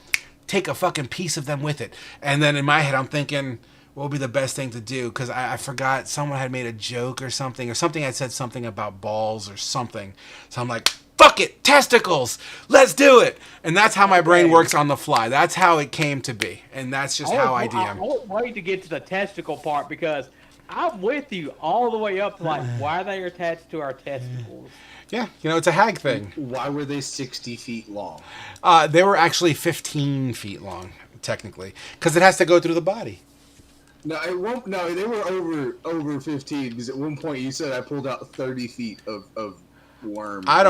take a fucking piece of them with it. And then in my head, I'm thinking, what would be the best thing to do? Because I forgot, someone had made a joke or something had said something about balls or something. So I'm like, fuck it, testicles, let's do it. And that's how my brain works on the fly. That's how it came to be. And that's just how I DM. I won't wait to get to the testicle part because I'm with you all the way up to like, why are they attached to our testicles? Yeah, you know, it's a hag thing. Why were they 60 feet long? They were actually 15 feet long, technically, because it has to go through the body. No, it won't. No, they were over 15 because at one point you said I pulled out 30 feet of worm. I don't